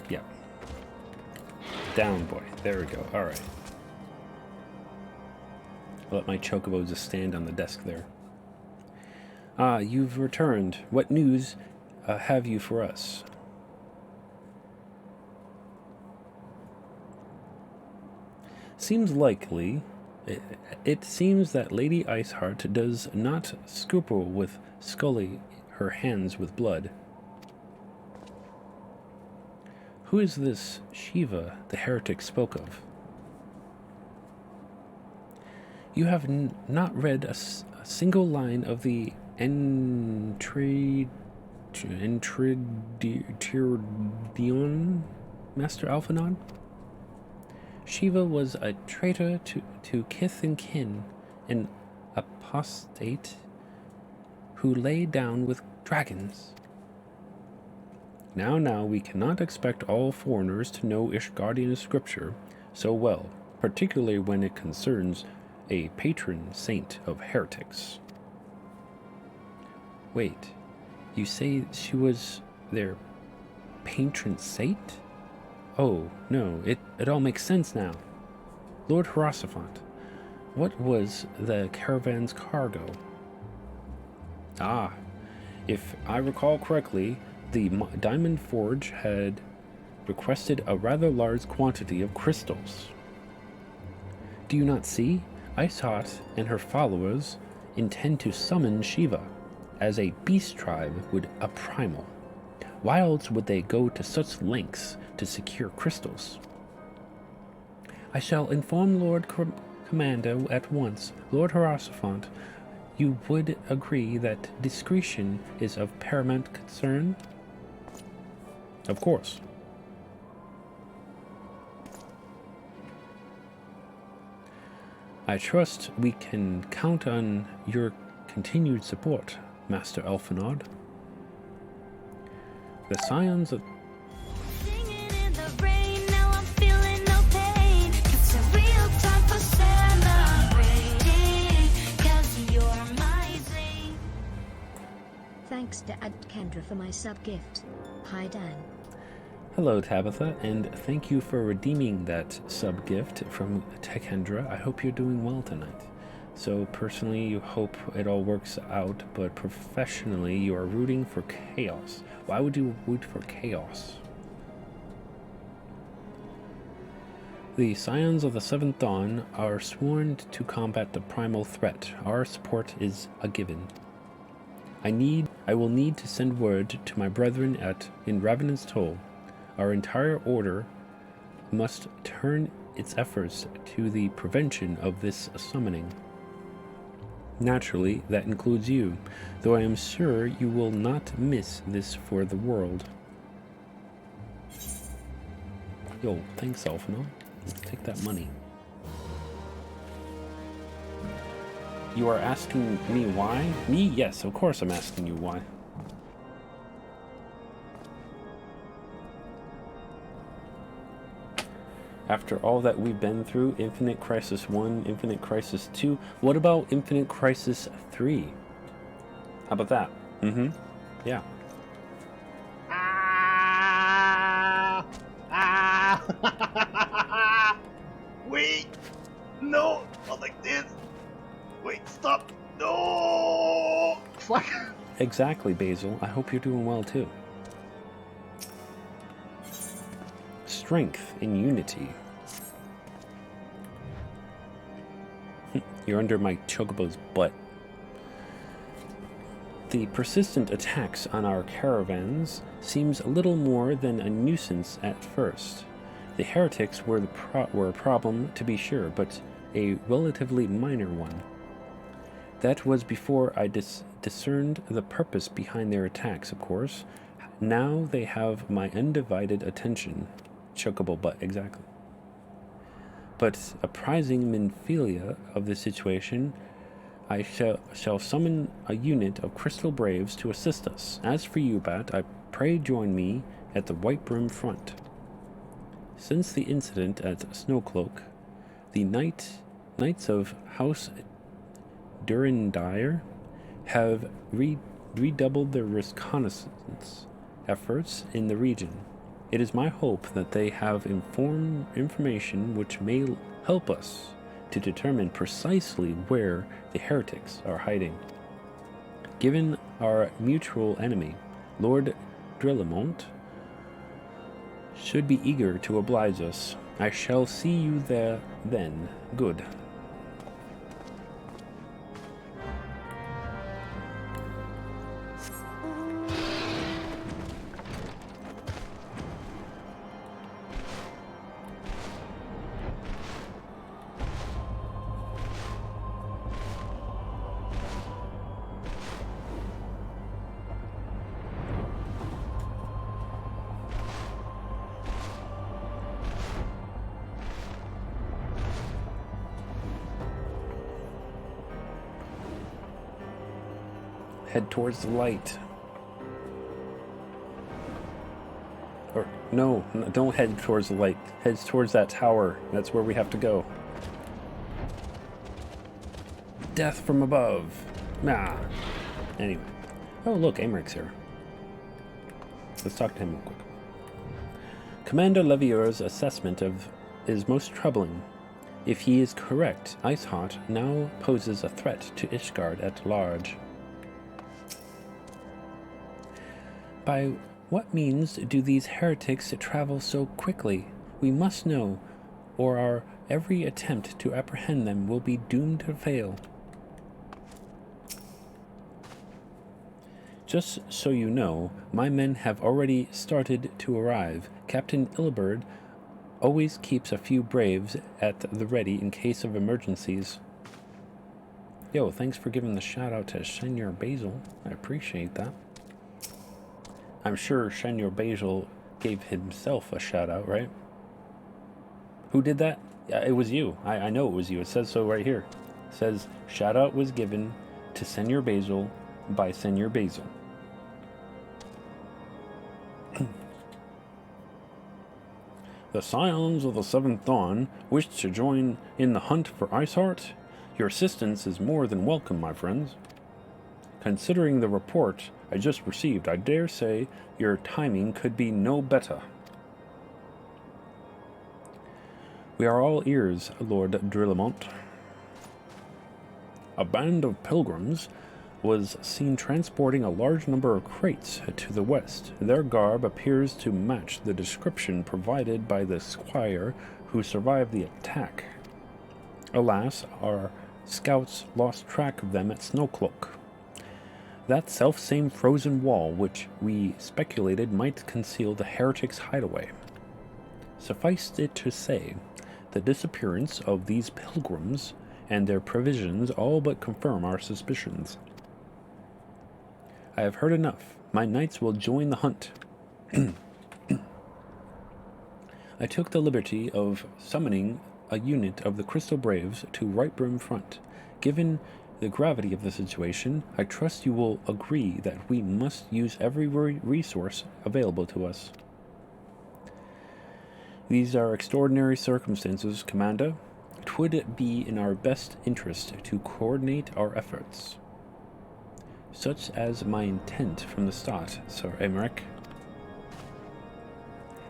Yeah. Down, boy. There we go. All right. I'll let my chocobo just stand on the desk there. You've returned. What news have you for us? Seems likely. It seems that Lady Iceheart does not scruple with scully her hands with blood. Who is this Shiva the heretic spoke of? You have not read a single line of the Entridion, Master Alphanon? Shiva was a traitor to kith and kin, an apostate who lay down with dragons. Now, we cannot expect all foreigners to know Ishgardian scripture so well, particularly when it concerns a patron saint of heretics. Wait, you say she was their patron saint? Oh, no, it all makes sense now. Lord Hierophant, what was the caravan's cargo? Ah, if I recall correctly, the Diamond Forge had requested a rather large quantity of crystals. Do you not see? Iceheart and her followers intend to summon Shiva, as a beast tribe would a primal. Why else would they go to such lengths to secure crystals? I shall inform Lord Commander at once. Lord Hierophant, you would agree that discretion is of paramount concern? Of course. I trust we can count on your continued support, Master Elfinard. The scions of... Singing in the rain, now I'm feeling no pain. It's a real time for celebrating, 'cause you're amazing. Thanks to Kendra for my sub-gift. Hi, Dan. Hello, Tabitha, and thank you for redeeming that sub-gift from Tekendra. I hope you're doing well tonight. So, personally, you hope it all works out, but professionally, you are rooting for chaos. Why would you root for chaos? The Scions of the Seventh Dawn are sworn to combat the primal threat. Our support is a given. I will need to send word to my brethren in Ravenous Toll. Our entire order must turn its efforts to the prevention of this summoning. Naturally, that includes you, though I am sure you will not miss this for the world. Yo, thanks, Elfino. Let's take that money. You are asking me why? Me? Yes, of course I'm asking you why. After all that we've been through, Infinite Crisis 1, Infinite Crisis 2, what about Infinite Crisis 3? How about that? Yeah. Wait! No! Not like this! Wait, stop! No! Fuck! Exactly, Basil. I hope you're doing well too. Strength in unity. You're under my chocobo's butt. The persistent attacks on our caravans seems a little more than a nuisance at first. The heretics were a problem, to be sure, but a relatively minor one. That was before I discerned the purpose behind their attacks, of course. Now they have my undivided attention. Chocobo butt, exactly. But apprising Minfilia of the situation, I shall summon a unit of Crystal Braves to assist us. As for you, Bat, I pray join me at the White Brim front. Since the incident at Snowcloak, the Knights of House Durandire have redoubled their reconnaissance efforts in the region. It is my hope that they have information which may help us to determine precisely where the heretics are hiding. Given our mutual enemy, Lord Drillamont should be eager to oblige us. I shall see you there then. Good. Head towards the light. Or, no, don't head towards the light. Head towards that tower. That's where we have to go. Death from above. Nah. Anyway. Oh, look, Americ's here. Let's talk to him real quick. Commander Levieur's assessment is most troubling. If he is correct, Iceheart now poses a threat to Ishgard at large. By what means do these heretics travel so quickly? We must know, or our every attempt to apprehend them will be doomed to fail. Just so you know, my men have already started to arrive. Captain Ilberd always keeps a few braves at the ready in case of emergencies. Yo, thanks for giving the shout out to Senor Basil. I appreciate that. I'm sure Senor Basil gave himself a shout out, right? Who did that? Yeah, it was you. I know it was you. It says so right here. It says, shout out was given to Senor Basil by Senor Basil. The Scions of the Seventh Dawn wish to join in the hunt for Iceheart. Your assistance is more than welcome, my friends. Considering the report I just received, I dare say your timing could be no better. We are all ears, Lord Drillamont. A band of pilgrims was seen transporting a large number of crates to the west. Their garb appears to match the description provided by the squire who survived the attack. Alas, our scouts lost track of them at Snowcloak. That self-same frozen wall which we speculated might conceal the heretics' hideaway. Suffice it to say, the disappearance of these pilgrims and their provisions all but confirm our suspicions. I have heard enough. My knights will join the hunt. I took the liberty of summoning a unit of the Crystal Braves to Right Brim Front. Given the gravity of the situation, I trust you will agree that we must use every resource available to us. These are extraordinary circumstances, Commander. It would be in our best interest to coordinate our efforts. Such as my intent from the start, Sir Aymeric.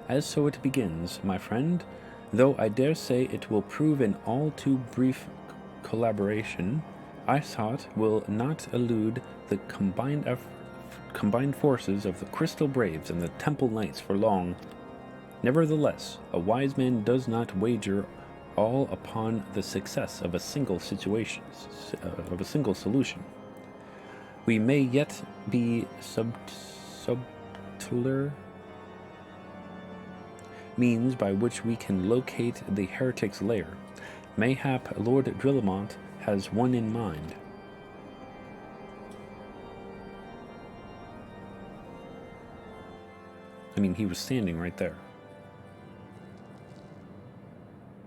As so it begins, my friend, though I dare say it will prove an all too brief collaboration, Iceheart will not elude the combined forces of the Crystal Braves and the Temple Knights for long. Nevertheless, a wise man does not wager all upon the success of a single solution. We may yet be subtler means by which we can locate the heretic's lair. Mayhap Lord Drillamont has one in mind. I mean, he was standing right there.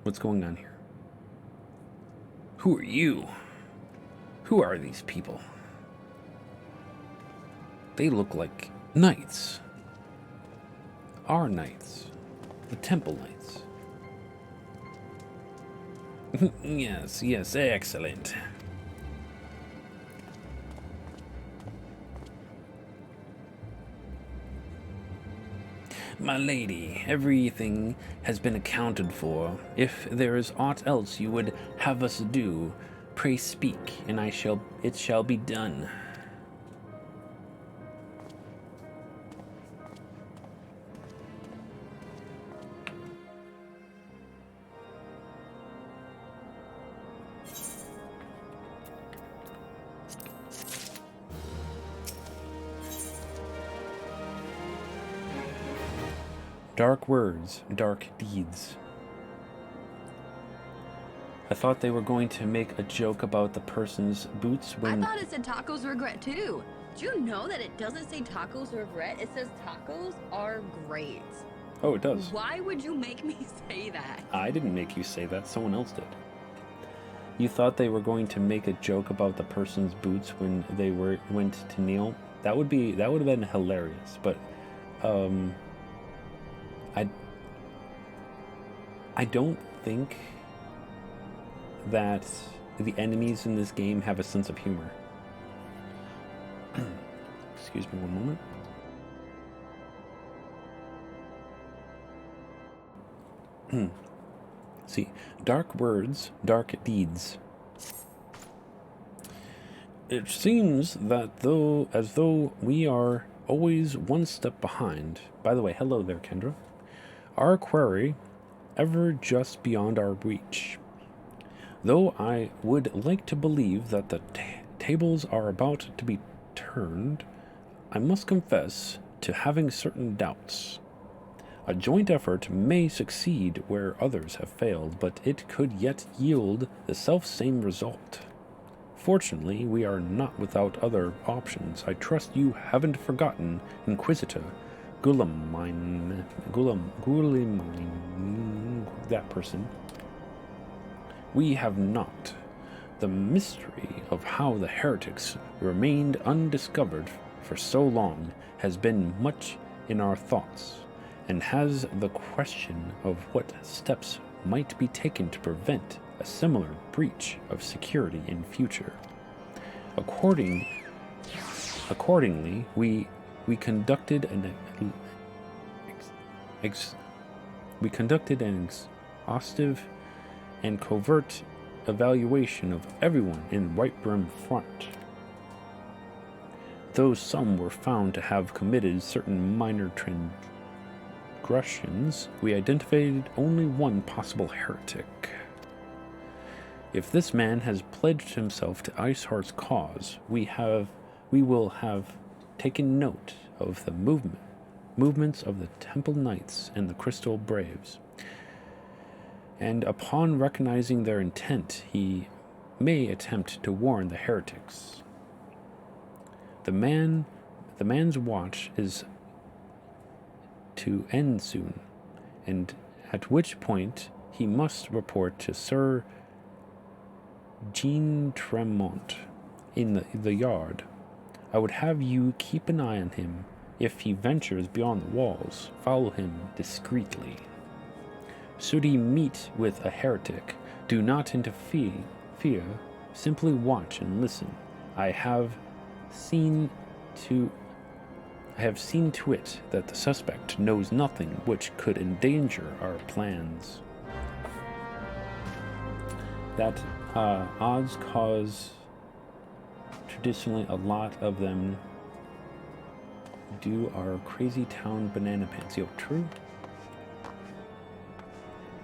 What's going on here? Who are you? Who are these people? They look like knights. Our knights. The Temple Knights. Yes, excellent. My lady, everything has been accounted for. If there is aught else you would have us do, pray speak, and it shall be done. Dark words, dark deeds. I thought they were going to make a joke about the person's boots when... I thought it said tacos regret too. Do you know that it doesn't say tacos regret? It says tacos are great. Oh, it does. Why would you make me say that? I didn't make you say that. Someone else did. You thought they were going to make a joke about the person's boots when they went to kneel? That would have been hilarious, but I don't think that the enemies in this game have a sense of humor. Excuse me one moment. See, dark words, dark deeds. It seems that as though we are always one step behind. By the way, hello there, Kendra. Our quarry ever just beyond our reach. Though I would like to believe that the tables are about to be turned, I must confess to having certain doubts. A joint effort may succeed where others have failed, but it could yet yield the self-same result. Fortunately, we are not without other options. I trust you haven't forgotten Inquisitor Guillemine, that person. We have not. The mystery of how the heretics remained undiscovered for so long has been much in our thoughts, and has the question of what steps might be taken to prevent a similar breach of security in future. Accordingly, we conducted an exhaustive and covert evaluation of everyone in Whitebrim Front. Though some were found to have committed certain minor transgressions, we identified only one possible heretic. If this man has pledged himself to Iceheart's cause, we will have taken note of the movements of the Temple Knights and the Crystal Braves, and upon recognizing their intent, he may attempt to warn the heretics. The man's watch is to end soon, and at which point he must report to Sir Jean Tremont in the yard. I would have you keep an eye on him. If he ventures beyond the walls, follow him discreetly. Should he meet with a heretic, do not interfere, simply watch and listen. I have seen to it that the suspect knows nothing which could endanger our plans. That odds cause traditionally a lot of them do our crazy town banana pants. Yo, true?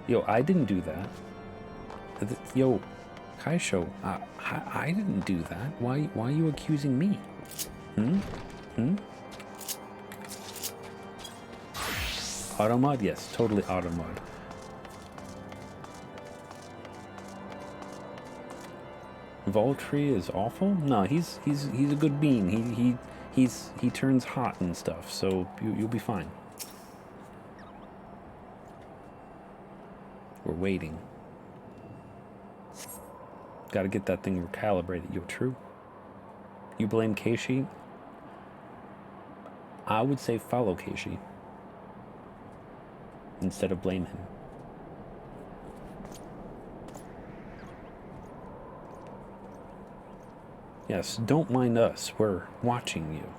Yo, I didn't do that. Yo, Kaisho, I didn't do that. Why are you accusing me? Automod? Yes, totally automod. Voltry is awful? No, he's a good bean. He turns hot and stuff, so you'll be fine. We're waiting. Gotta get that thing recalibrated. Yo, true? You blame Keishi? I would say follow Keishi instead of blame him. Yes, don't mind us. We're watching you.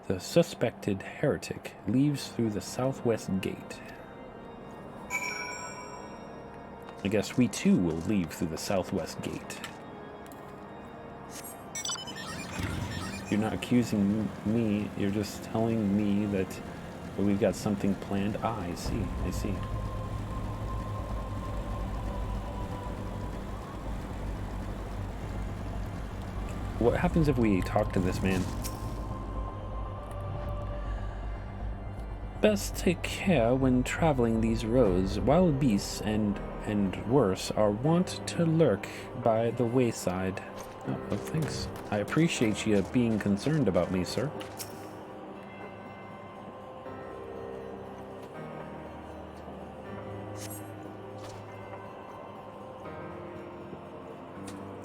The suspected heretic leaves through the southwest gate. I guess we too will leave through the southwest gate. You're not accusing me, you're just telling me that we've got something planned. Ah, I see. What happens if we talk to this man? Best take care when traveling these roads. Wild beasts and worse are wont to lurk by the wayside. Oh, thanks. I appreciate you being concerned about me, sir.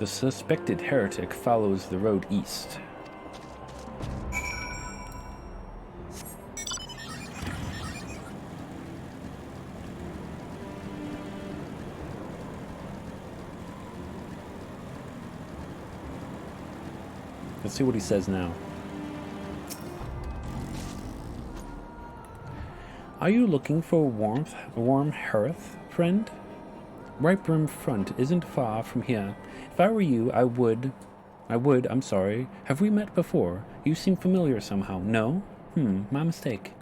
The suspected heretic follows the road east. Let's see what he says now. Are you looking for warm hearth, friend? Whitebrim Front isn't far from here. If I were you, I'm sorry. Have we met before? You seem familiar somehow. No? My mistake.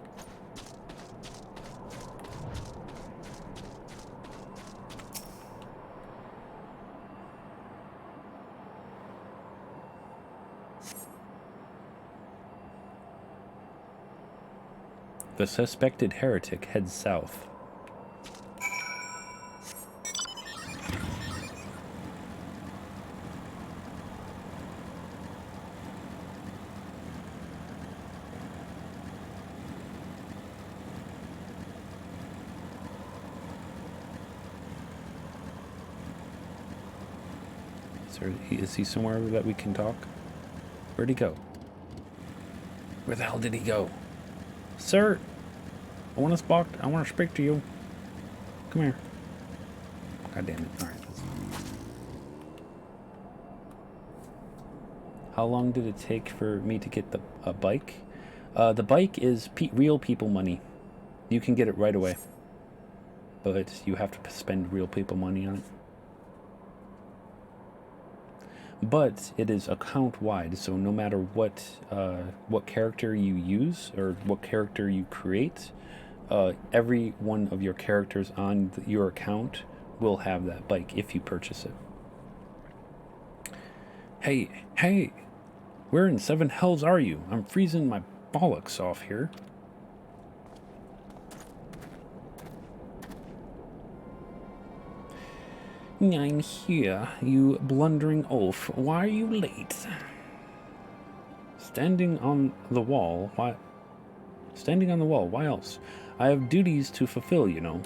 The suspected heretic heads south. Is he somewhere that we can talk? Where'd he go? Where the hell did he go? Sir, I want to speak to you. Come here. God damn it. All right. How long did it take for me to get a bike? The bike is real people money. You can get it right away. But you have to spend real people money on it. But it is account-wide, so no matter what character you use or what character you create, every one of your characters on your account will have that bike if you purchase it. Hey! Where in seven hells are you? I'm freezing my bollocks off here. I'm here, you blundering oaf. Why are you late? Standing on the wall, why else? I have duties to fulfill, you know.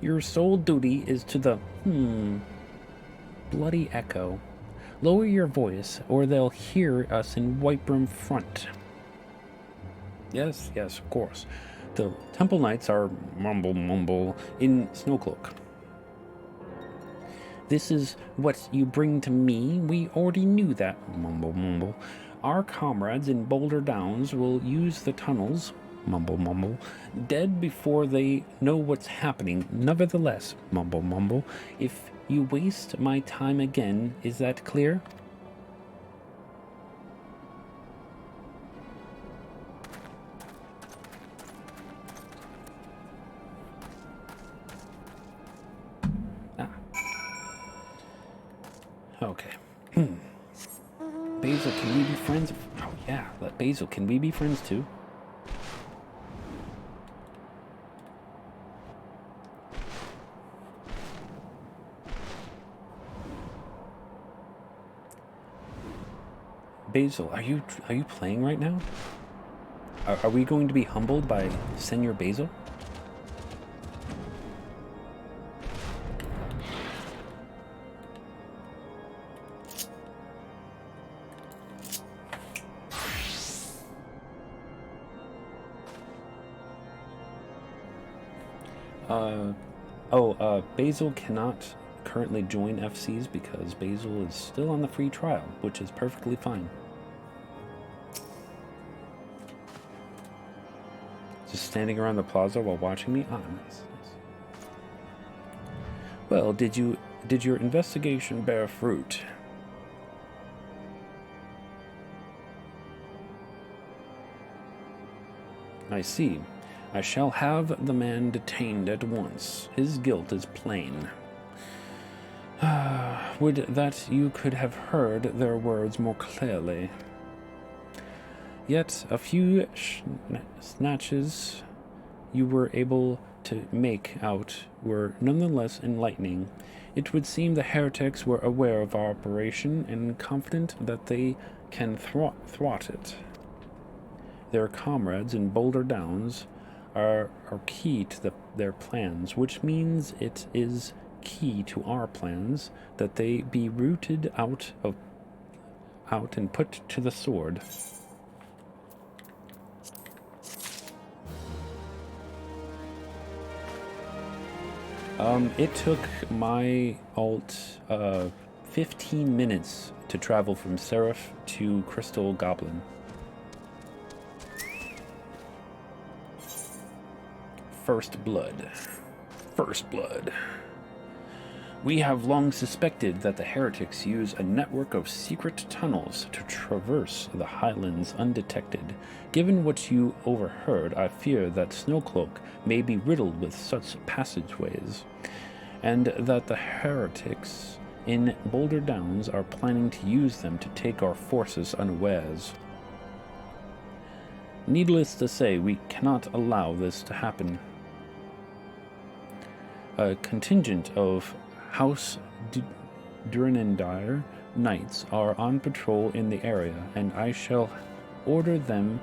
Your sole duty is to the, bloody echo. Lower your voice, or they'll hear us in Whitebrim Front. Yes, of course. The Temple Knights are mumble in Snowcloak. This is what you bring to me? We already knew that. Mumble. Our comrades in Boulder Downs will use the tunnels. Mumble. Dead before they know what's happening. Nevertheless, mumble. If you waste my time again, is that clear? Okay. Basil, can we be friends? Oh yeah, Basil, can we be friends too? Basil, are you playing right now? Are we going to be humbled by Senor Basil? Basil cannot currently join FCs because Basil is still on the free trial, which is perfectly fine. Just standing around the plaza while watching me? Ah, nice. Well, did your investigation bear fruit? I see. I shall have the man detained at once. His guilt is plain. Would that you could have heard their words more clearly. Yet a few snatches you were able to make out were nonetheless enlightening. It would seem the heretics were aware of our operation and confident that they can thwart it. Their comrades in Boulder Downs are key to their plans, which means it is key to our plans, that they be rooted out and put to the sword. It took my alt 15 minutes to travel from Seraph to Crystal Goblin. First blood. First blood. We have long suspected that the heretics use a network of secret tunnels to traverse the highlands undetected. Given what you overheard, I fear that Snowcloak may be riddled with such passageways, and that the heretics in Boulder Downs are planning to use them to take our forces unawares. Needless to say, we cannot allow this to happen. A contingent of House Durnendire knights are on patrol in the area, and I shall order them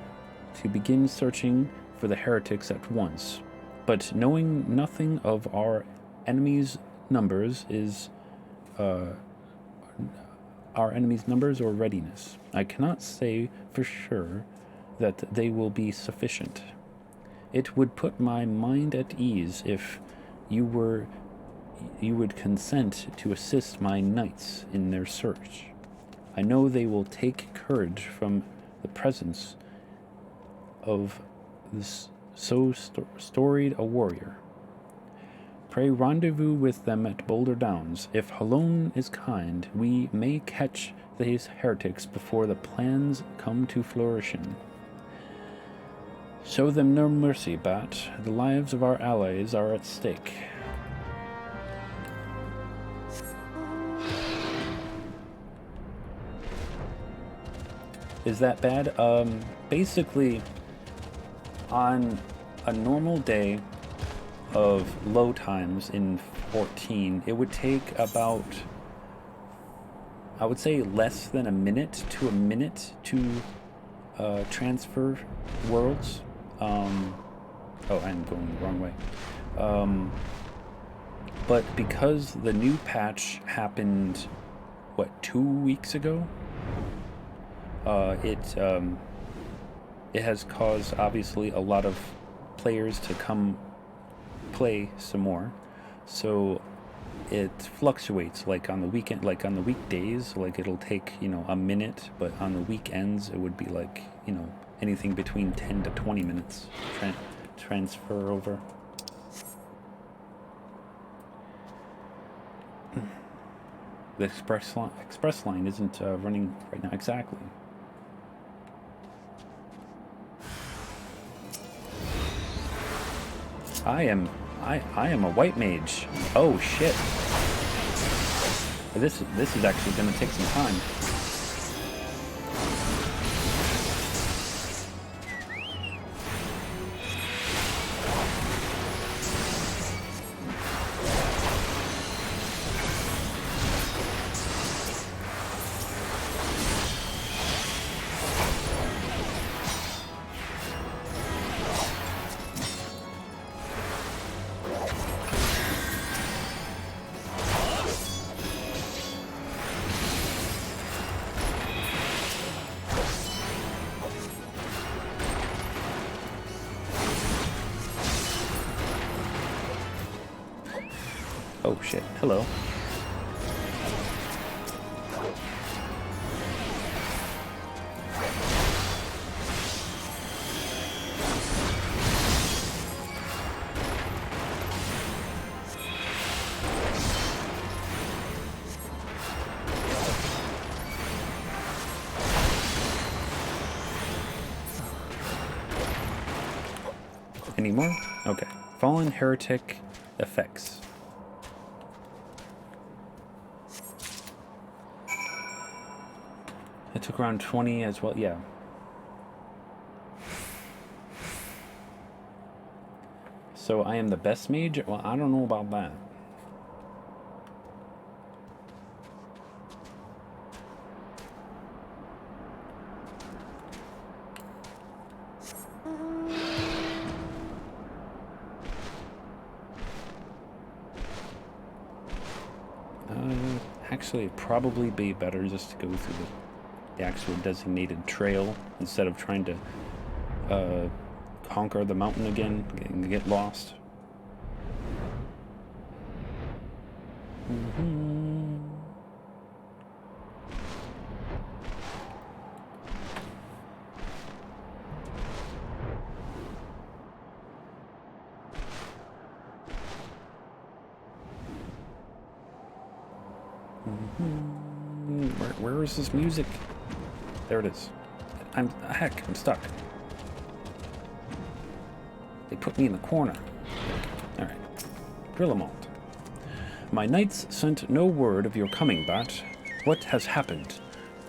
to begin searching for the heretics at once. But knowing nothing of our enemies' numbers or readiness, I cannot say for sure that they will be sufficient. It would put my mind at ease if you would consent to assist my knights in their search. I know they will take courage from the presence of this so storied a warrior. Pray rendezvous with them at Boulder Downs. If Halone is kind, we may catch these heretics before the plans come to fruition. Show them no mercy, Bat. The lives of our allies are at stake. Is that bad? Basically, on a normal day of low times in 14, it would take about, I would say, less than a minute to transfer worlds. Oh, I'm going the wrong way. But because the new patch happened, 2 weeks ago? It has caused, obviously, a lot of players to come play some more. So it fluctuates, like on the weekend, like on the weekdays, like it'll take, a minute, but on the weekends it would be like, anything between 10 to 20 minutes transfer over. The express line isn't running right now. Exactly. I am a white mage. Oh shit. This is actually going to take some time. Oh shit, hello. Any more? Okay. Fallen Heretic effects. It took around 20 as well, yeah. So I am the best mage? Well, I don't know about that. Actually, it'd probably be better just to go through the actual designated trail instead of trying to conquer the mountain again and get lost. Where is this music? There it is. I'm stuck. They put me in the corner. Alright. Grillamont. My knights sent no word of your coming, Bat. What has happened?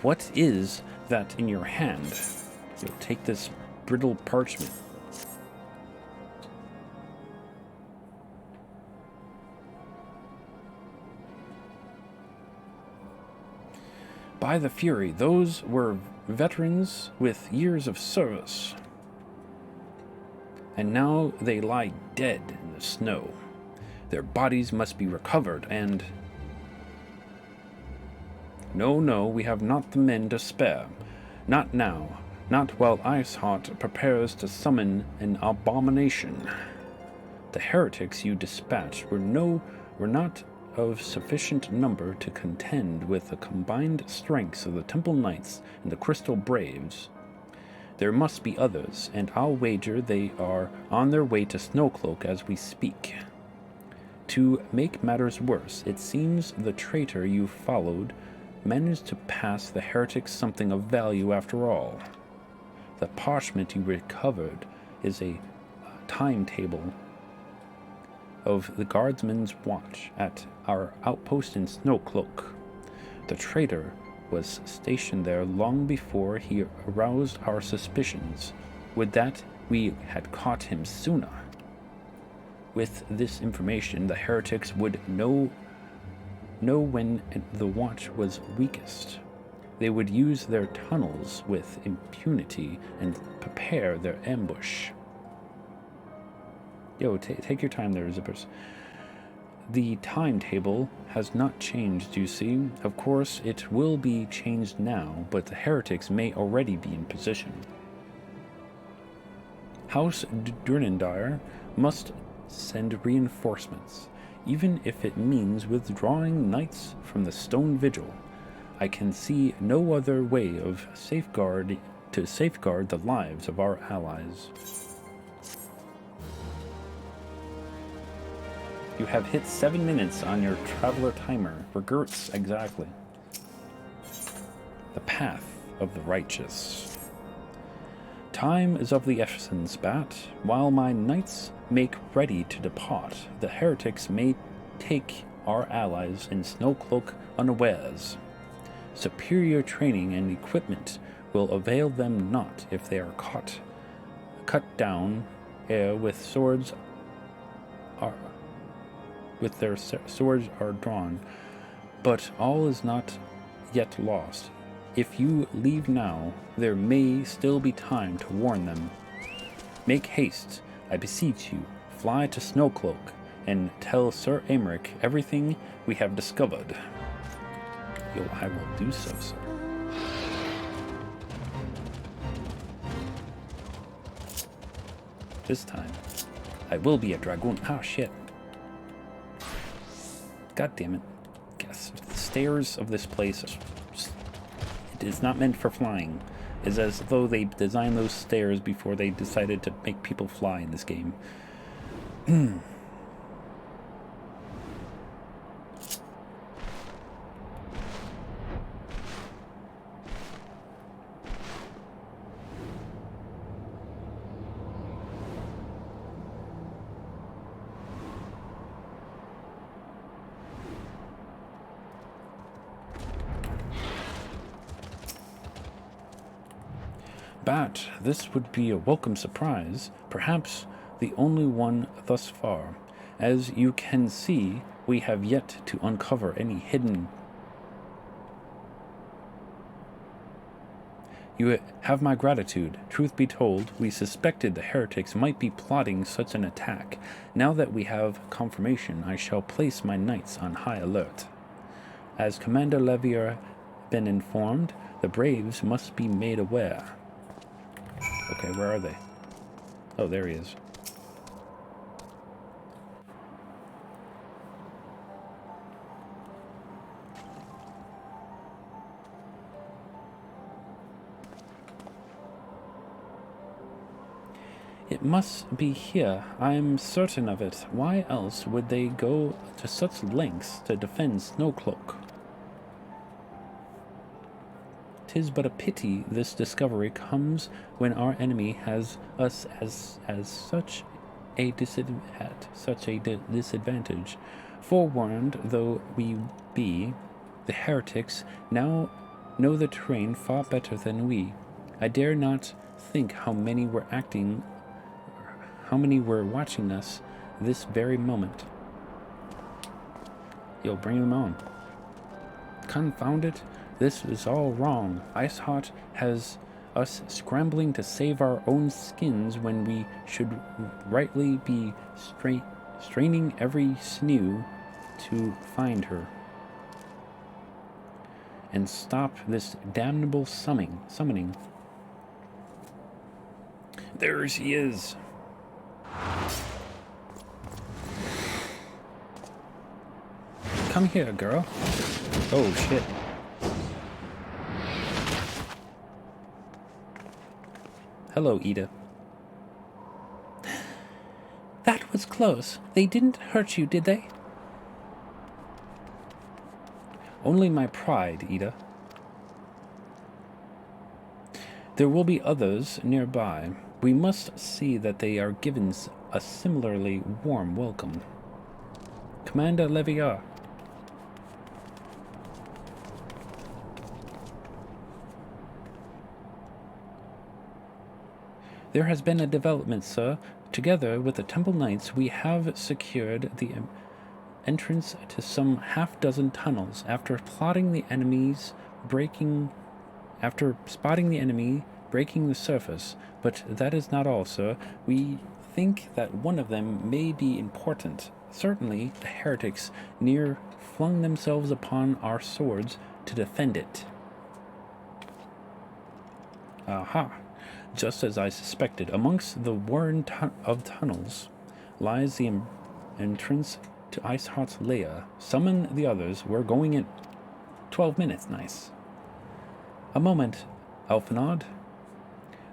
What is that in your hand? You'll take this brittle parchment. By the Fury, those were veterans with years of service. And now they lie dead in the snow. Their bodies must be recovered, and... No, we have not the men to spare. Not now. Not while Iceheart prepares to summon an abomination. The heretics you dispatched were not of sufficient number to contend with the combined strengths of the Temple Knights and the Crystal Braves. There must be others, and I'll wager they are on their way to Snowcloak as we speak. To make matters worse, it seems the traitor you followed managed to pass the heretics something of value after all. The parchment you recovered is a timetable of the guardsman's watch at our outpost in Snowcloak. The traitor was stationed there long before he aroused our suspicions. Would that we had caught him sooner. With this information, the heretics would know when the watch was weakest. They would use their tunnels with impunity and prepare their ambush. Yo, take your time there, Zippers. The timetable has not changed, you see. Of course, it will be changed now, but the heretics may already be in position. House Durnendire must send reinforcements, even if it means withdrawing knights from the Stone Vigil. I can see no other way of safeguard the lives of our allies. You have hit 7 minutes on your traveler timer. Regrets, exactly. The path of the righteous. Time is of the essence, Bat. While my knights make ready to depart, the heretics may take our allies in Snowcloak unawares. Superior training and equipment will avail them not if they are cut down with swords their swords are drawn. But all is not yet lost. If you leave now, there may still be time to warn them. Make haste, I beseech you. Fly to Snowcloak and tell Sir Aymeric everything we have discovered. Yo, I will do so, sir. This time, I will be a dragoon. Oh, shit. God damn it. Guess the stairs of this place, it is not meant for flying. It's as though they designed those stairs before they decided to make people fly in this game. Bat, this would be a welcome surprise, perhaps the only one thus far. As you can see, we have yet to uncover any hidden... You have my gratitude. Truth be told, we suspected the heretics might be plotting such an attack. Now that we have confirmation, I shall place my knights on high alert. As Commander Levier been informed, the Braves must be made aware. Okay, where are they? Oh, there he is. It must be here. I'm certain of it. Why else would they go to such lengths to defend Snowcloak? 'Tis but a pity this discovery comes when our enemy has us as such a disadvantage. Forewarned though we be, the heretics now know the terrain far better than we. I dare not think how many were watching us this very moment. Yo, bring them on. Confound it, this is all wrong. Iceheart has us scrambling to save our own skins when we should rightly be straining every sinew to find her and stop this damnable summoning. There she is. Come here, girl. Oh, shit. Hello, Ida. That was close. They didn't hurt you, did they? Only my pride, Ida. There will be others nearby. We must see that they are given a similarly warm welcome. Commander Levier. There has been a development, sir. Together with the Temple Knights, we have secured the entrance to some half-dozen tunnels. After spotting the enemy breaking the surface. But that is not all, sir. We think that one of them may be important. Certainly, the heretics near flung themselves upon our swords to defend it. Aha! Just as I suspected, amongst the warren of tunnels lies the entrance to Iceheart's lair. Summon the others. We're going in 12 minutes. Nice. A moment, Alphanod.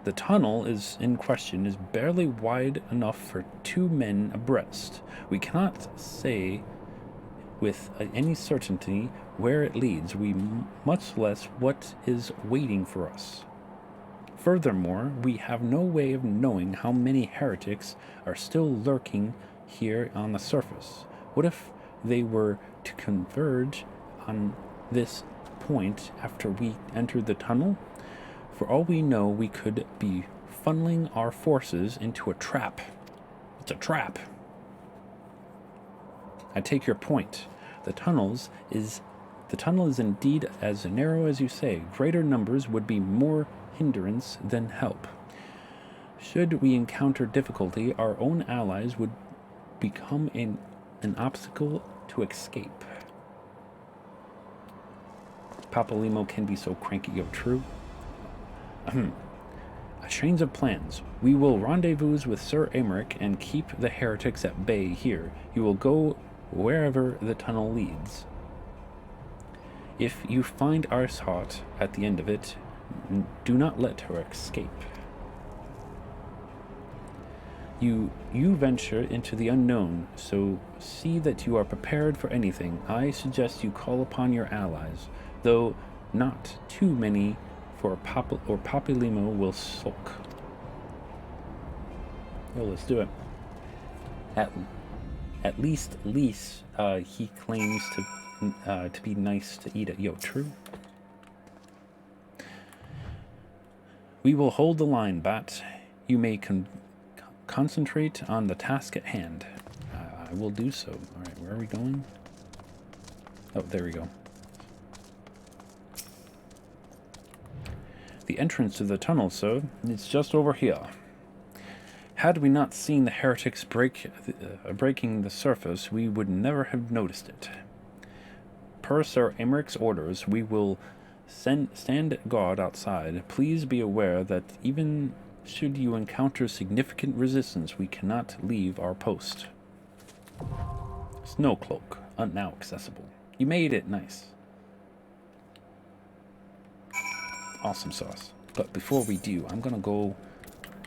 The tunnel in question is barely wide enough for 2 men abreast. We cannot say with any certainty where it leads, much less what is waiting for us. Furthermore, we have no way of knowing how many heretics are still lurking here on the surface. What if they were to converge on this point after we entered the tunnel? For all we know, we could be funneling our forces into a trap. It's a trap. I take your point. The tunnel is indeed as narrow as you say. Greater numbers would be more hindrance than help. Should we encounter difficulty, our own allies would become an obstacle to escape. Papalimo can be so cranky. Yo, true. A change of plans. We will rendezvous with Sir Aymeric and keep the heretics at bay here. You will go wherever the tunnel leads. If you find Iceheart at the end of it, do not let her escape. You venture into the unknown, so see that you are prepared for anything. I suggest you call upon your allies, though not too many, for Papalimo will sulk. Well, let's do it. At least, he claims to be nice to Ida. Yo, true. We will hold the line, Bat. You may concentrate on the task at hand. I will do so. All right, where are we going? Oh, there we go. The entrance to the tunnel, sir. It's just over here. Had we not seen the heretics breaking the surface, we would never have noticed it. Per Sir Emmerich's orders, we will stand guard outside. Please be aware that even should you encounter significant resistance, we cannot leave our post. Snow cloak, now accessible. You made it, nice. Awesome sauce. But before we do, I'm gonna go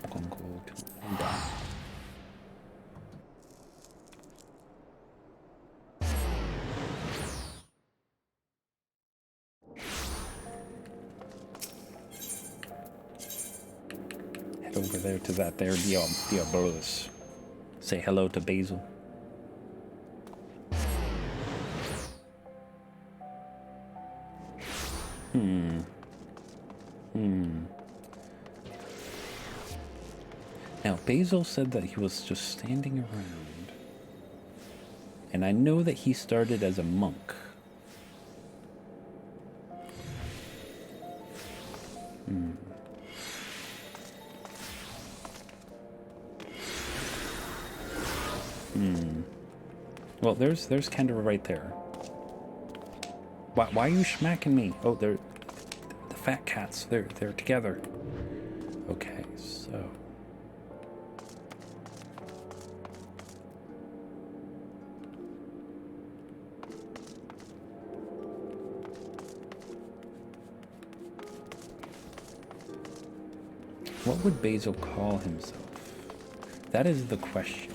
to down. Head over there to that there Diabolus. Say hello to Basil. Now, Basil said that he was just standing around. And I know that he started as a monk. Well, there's Kendra right there. Why are you smacking me? Oh, they're the fat cats. They're together. Okay, so what would Basil call himself? That is the question.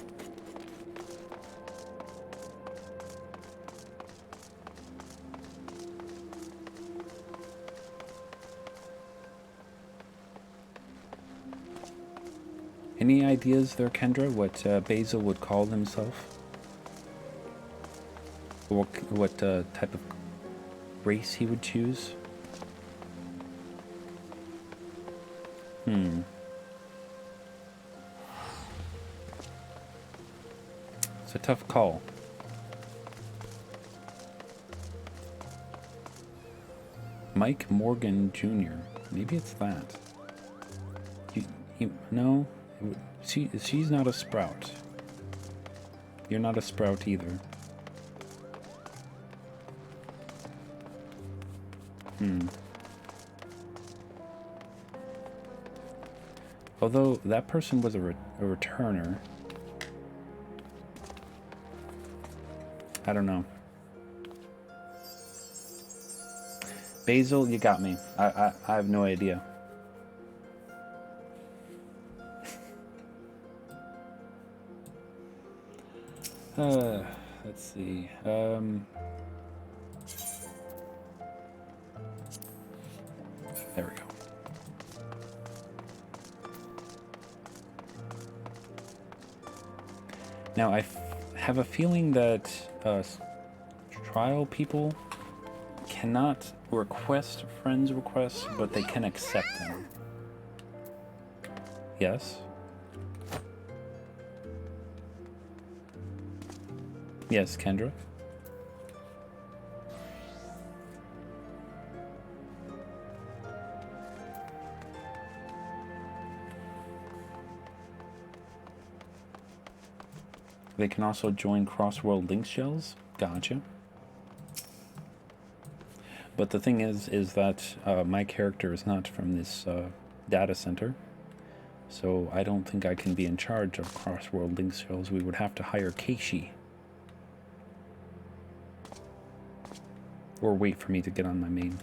Any ideas there, Kendra, what Basil would call himself? Or what type of race he would choose? It's a tough call. Mike Morgan Jr. Maybe it's that. No? She's not a sprout. You're not a sprout either. Although that person was a returner. I don't know. Basil, you got me. I have no idea. Let's see. There we go. Now, I have a feeling that trial people cannot request friends requests, but they can accept them. Yes? Yes, Kendra? They can also join cross-world link shells. Gotcha. But the thing is that my character is not from this data center. So I don't think I can be in charge of cross-world link shells. We would have to hire Keishi. Or wait for me to get on my main.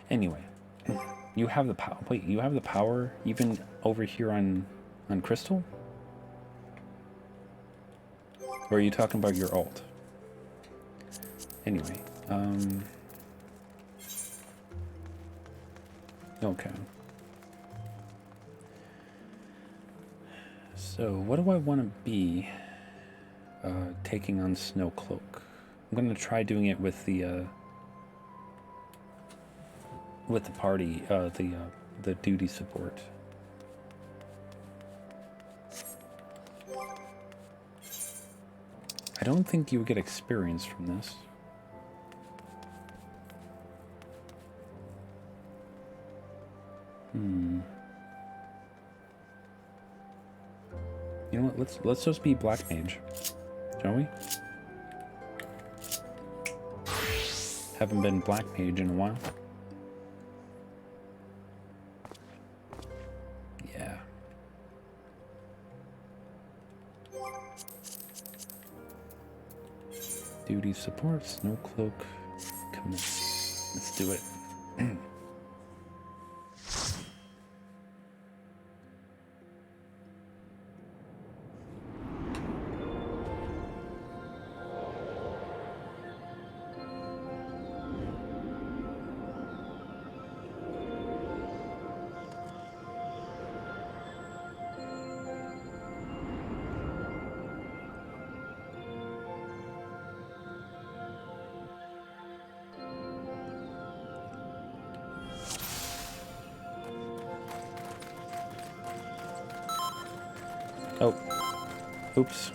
Anyway, you have the power. Wait, you have the power even over here on Crystal? Or are you talking about your alt? Anyway, okay. So, what do I want to be taking on Snow Cloak? I'm going to try doing it with the party, the duty support. I don't think you would get experience from this. You know what? Let's just be Black Mage, shall we? Haven't been Black Mage in a while. Yeah. Duty support, snow cloak, commit. Let's do it. Oh, oops.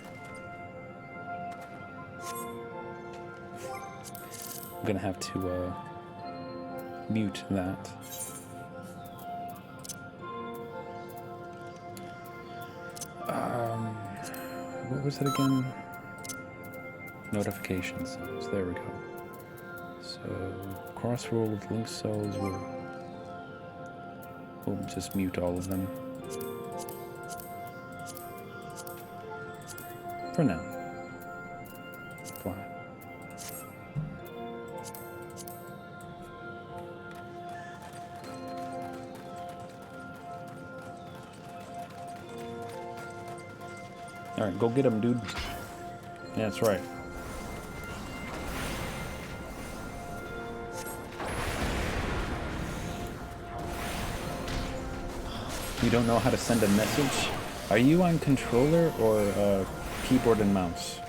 I'm gonna have to mute that. What was it again? Notification sounds. There we go. So, crossroad link cells will. We'll just mute all of them. For now. Fly. Alright, go get him, dude. Yeah, that's right. You don't know how to send a message? Are you on controller or keyboard and mouse?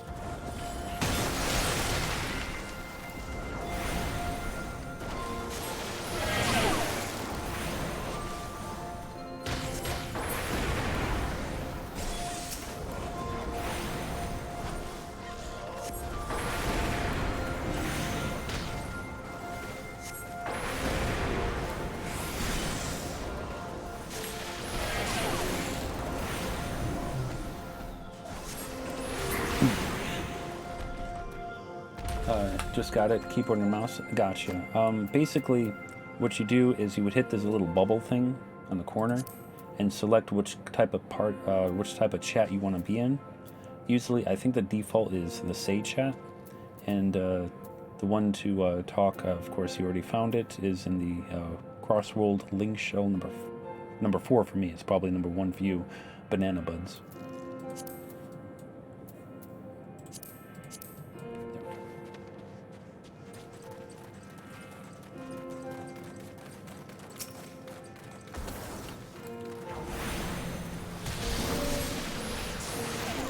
Just got it. Keyboard and mouse. Gotcha. Basically, what you do is you would hit this little bubble thing on the corner and select which type of chat you want to be in. Usually, I think the default is the Say chat, and the one to talk. Of course, you already found it. Is in the Crossworld Link Show number 4 for me. It's probably number 1 for you, Banana Buds.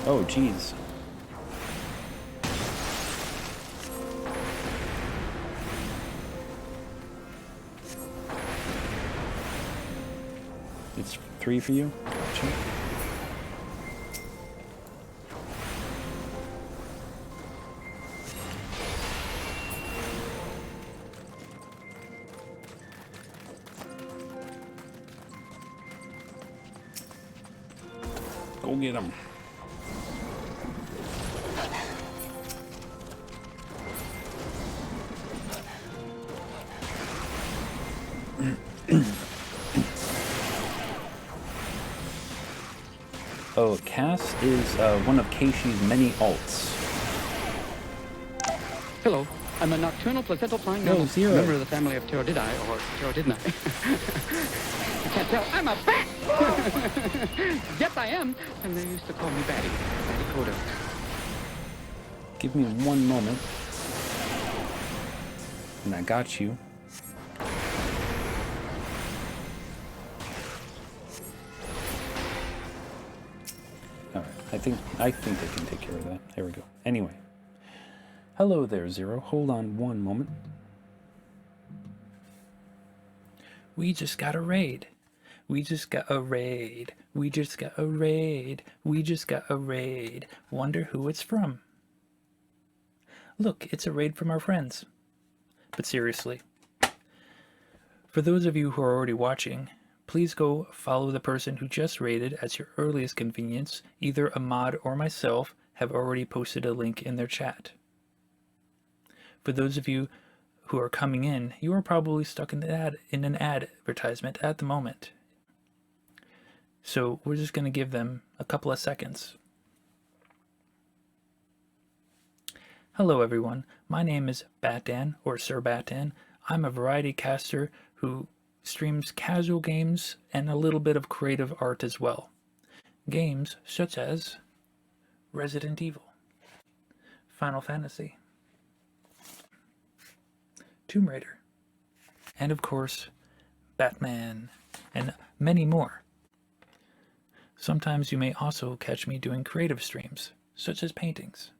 Oh, geez. It's 3 for you? Gotcha. Go get him. Oh, Cass is one of Keishi's many alts. Hello, I'm a nocturnal placental flying mammal, member of the family of Pterodiddae, or Pterodidnae. You can't tell, I'm a bat! Yes, I am, and they used to call me Batty. Batty Kodo. Give me one moment. And I got you. I think I can take care of that. There we go. Anyway. Hello there, Zero. Hold on one moment. We just got a raid. We just got a raid. We just got a raid. We just got a raid. Wonder who it's from. Look, it's a raid from our friends. But seriously, for those of you who are already watching, please go follow the person who just raided at your earliest convenience. Either a mod or myself have already posted a link in their chat. For those of you who are coming in, you are probably stuck in an advertisement at the moment. So we're just going to give them a couple of seconds. Hello everyone, my name is BatDan, or Sir BatDan. I'm a variety caster who streams casual games and a little bit of creative art as well. Games such as Resident Evil, Final Fantasy, Tomb Raider, and of course, Batman, and many more. Sometimes you may also catch me doing creative streams, such as paintings.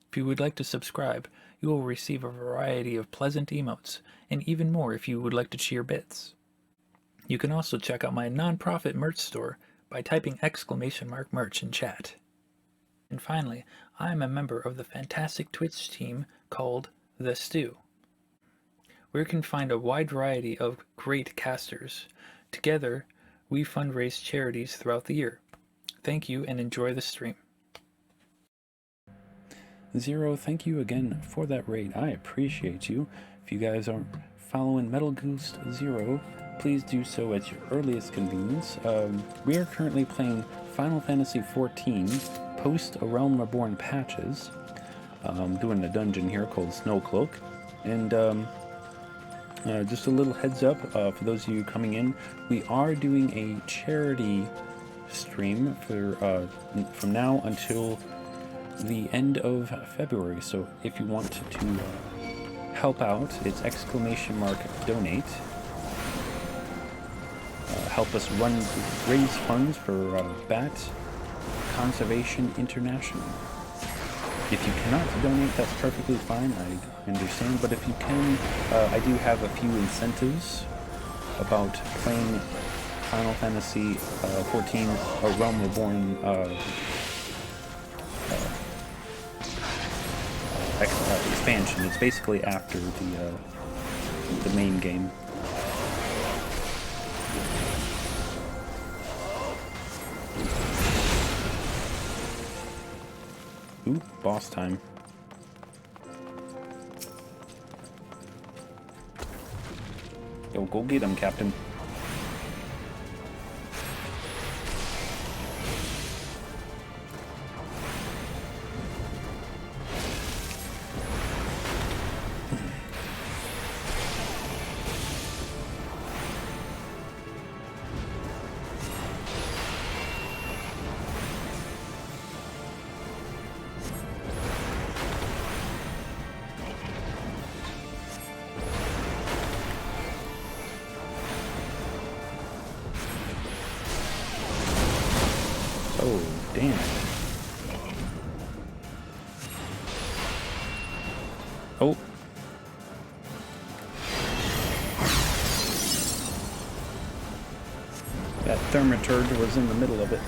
If you would like to subscribe, you will receive a variety of pleasant emotes, and even more if you would like to cheer bits. You can also check out my non-profit merch store by typing !merch in chat. And finally, I am a member of the fantastic Twitch team called The Stew, where you can find a wide variety of great casters. Together, we fundraise charities throughout the year. Thank you and enjoy the stream. Zero, thank you again for that raid. I appreciate you. If you guys aren't following Metal Goose Zero, please do so at your earliest convenience. We are currently playing Final Fantasy XIV post A Realm Reborn patches. Doing a dungeon here called Snowcloak. And just a little heads up for those of you coming in, we are doing a charity stream for from now until the end of February. So if you want to help out, it's !donate. Help us raise funds for Bat Conservation International. If you cannot donate, that's perfectly fine, I understand, but if you can, I do have a few incentives about playing Final Fantasy XIV, A Realm Reborn expansion. It's basically after the main game. Ooh, boss time. Yo, go get him, Captain. Oh, damn. Oh. That Thermaturge was in the middle of it.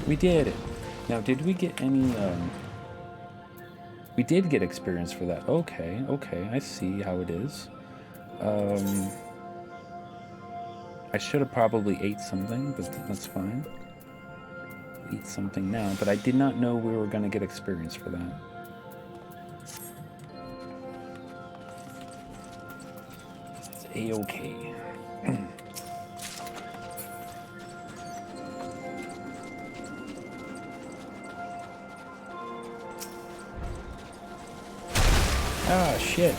We did it. Now, did we get any, we did get experience for that. Okay, okay, I see how it is. I should have probably ate something, but that's fine. Eat something now, but I did not know we were going to get experience for that. It's A-okay. Ah, shit.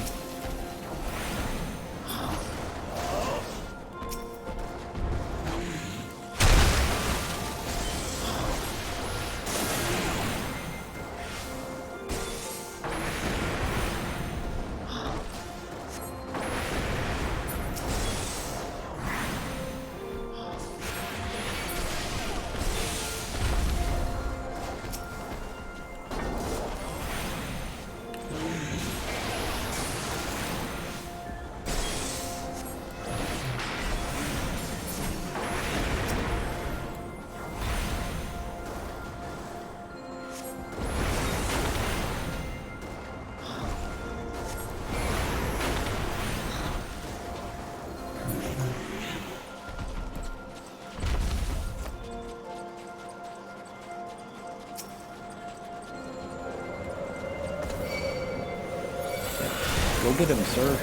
Go get him, sir.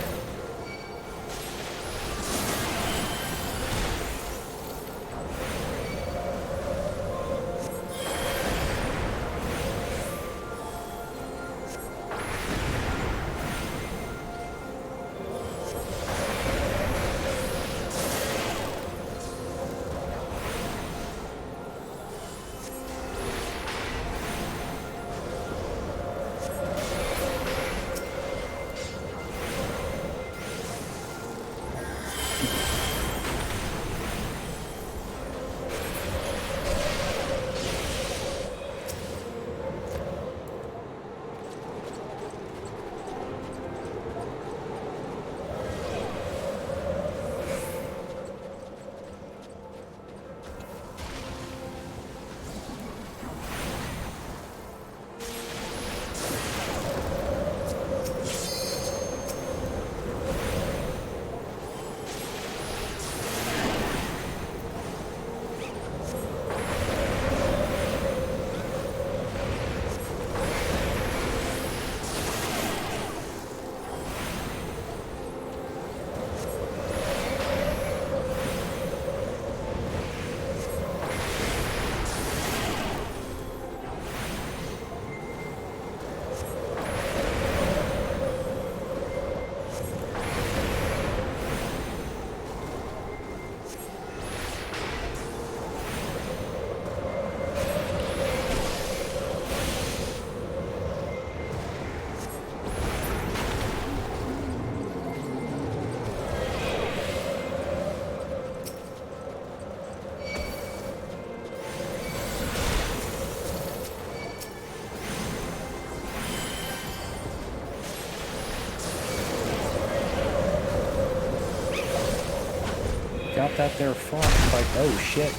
Got that there fought like, oh shit.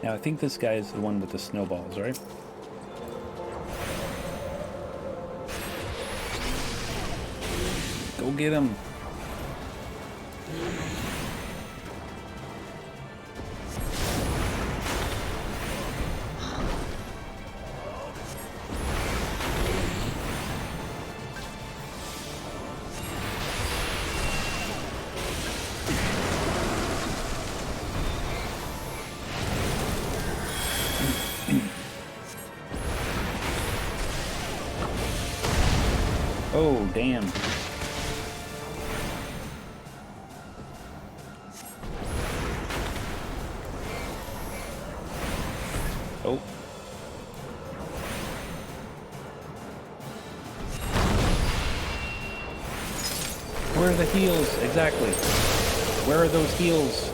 Now I think this guy is the one with the snowballs, right? Go get him. Oh, damn. Oh. Where are the heals? Exactly. Where are those heals?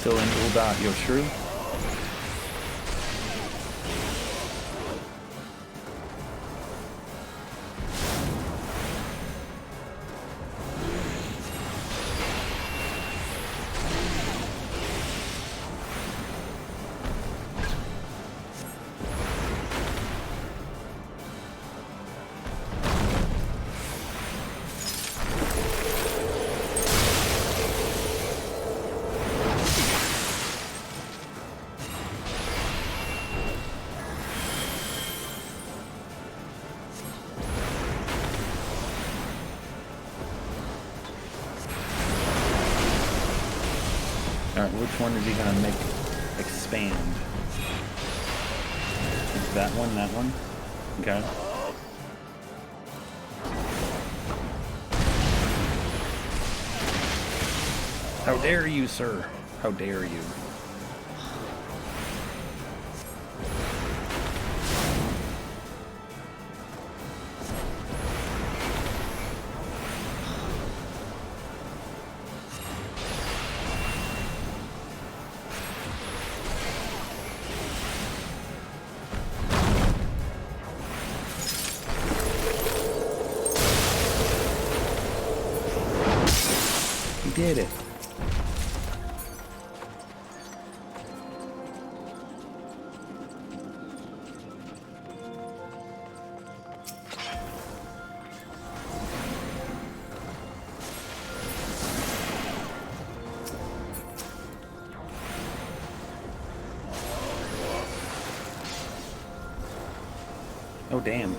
Still in Ul'dah, you're sure? Alright, which one is he gonna make expand? Is that one, that one? Okay. How dare you, sir? How dare you? Did it. Oh, damn.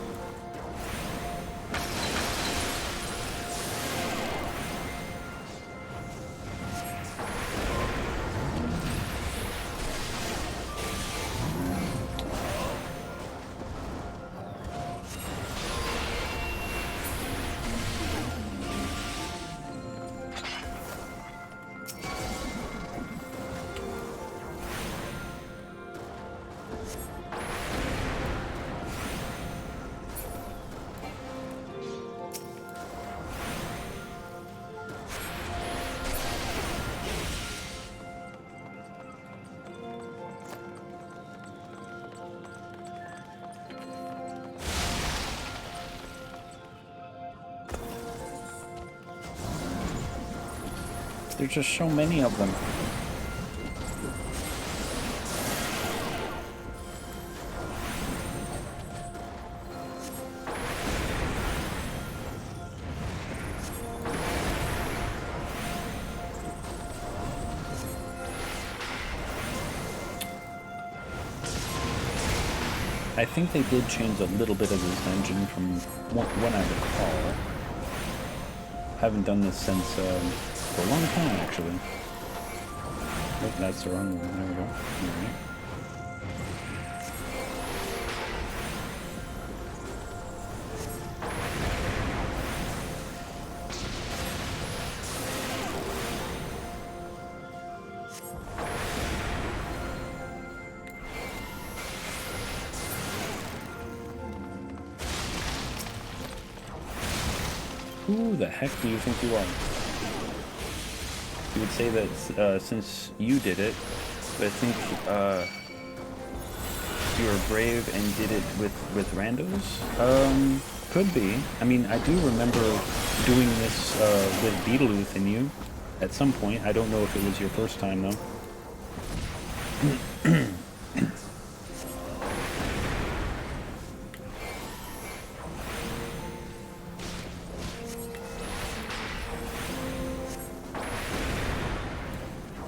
There's just so many of them. I think they did change a little bit of this dungeon from what I recall. I haven't done this since for a long time, actually. Oh, that's the wrong one. There we go. All right. Who the heck do you think you are? You would say that since you did it, but I think you were brave and did it with randos? Could be. I mean, I do remember doing this with Beetlejuice and you at some point. I don't know if it was your first time, though.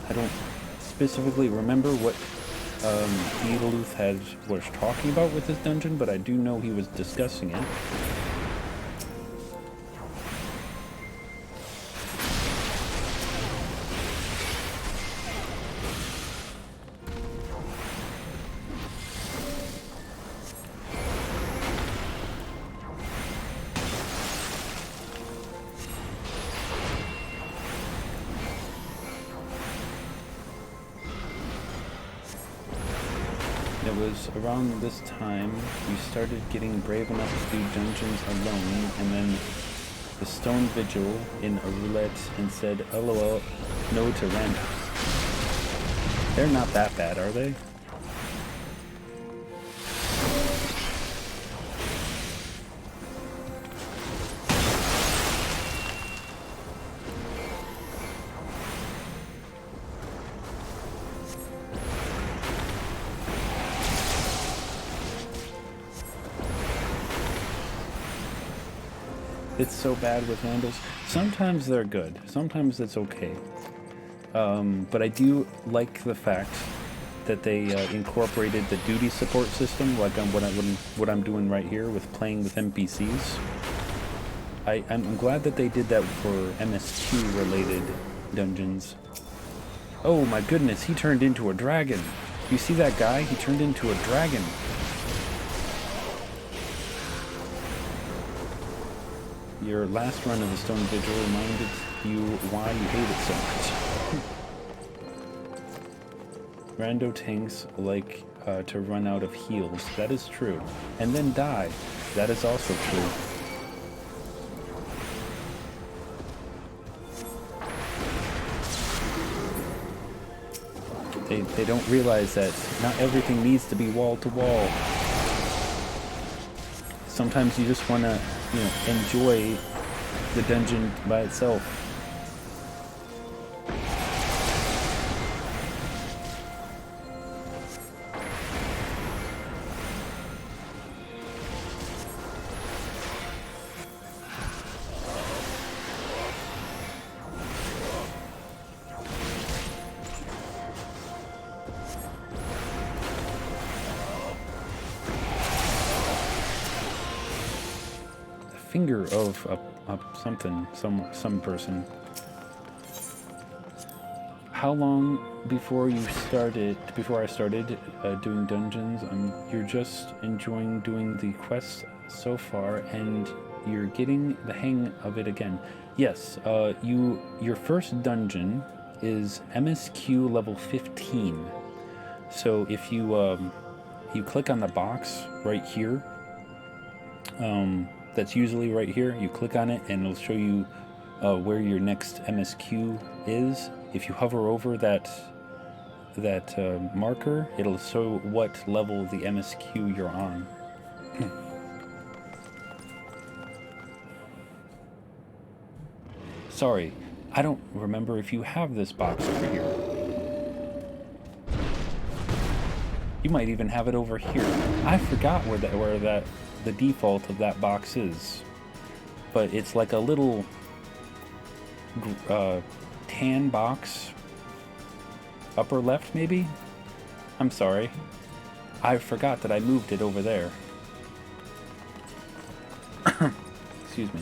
I don't specifically remember what Beetlejuice was talking about with this dungeon, but I do know he was discussing it. It was around this time you started getting brave enough to do dungeons alone, and then the Stone Vigil in a roulette and said LOL no to randos. They're not that bad, are they? It's so bad with Vandals. Sometimes they're good. Sometimes it's okay. But I do like the fact that they incorporated the duty support system, like what I'm doing right here with playing with NPCs. I'm glad that they did that for MSQ related dungeons. Oh my goodness, he turned into a dragon. You see that guy? He turned into a dragon. Your last run of the Stone Vigil reminded you why you hate it so much. Rando tanks like to run out of heals. That is true. And then die. That is also true. They don't realize that not everything needs to be wall to wall. Sometimes you just want to, you know, enjoy the dungeon by itself. Finger of some person. How long before I started doing dungeons? You're just enjoying doing the quests so far, and you're getting the hang of it again. Yes, your first dungeon is MSQ level 15. So if you click on the box right here, that's usually right here. You click on it and it'll show you where your next MSQ is. If you hover over that marker, it'll show what level the MSQ you're on. Sorry, I don't remember if you have this box over here. You might even have it over here. I forgot where the default of that box is, but it's like a little tan box, upper left maybe. I'm sorry, I forgot that I moved it over there. Excuse me.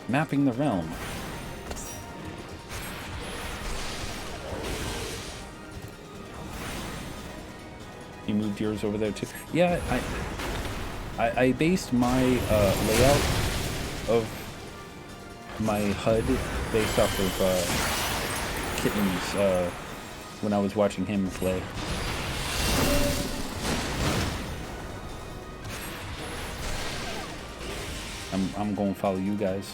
Mapping the realm. You moved yours over there too. Yeah, I based my layout of my HUD based off of Kitten's when I was watching him play. I'm gonna follow you guys.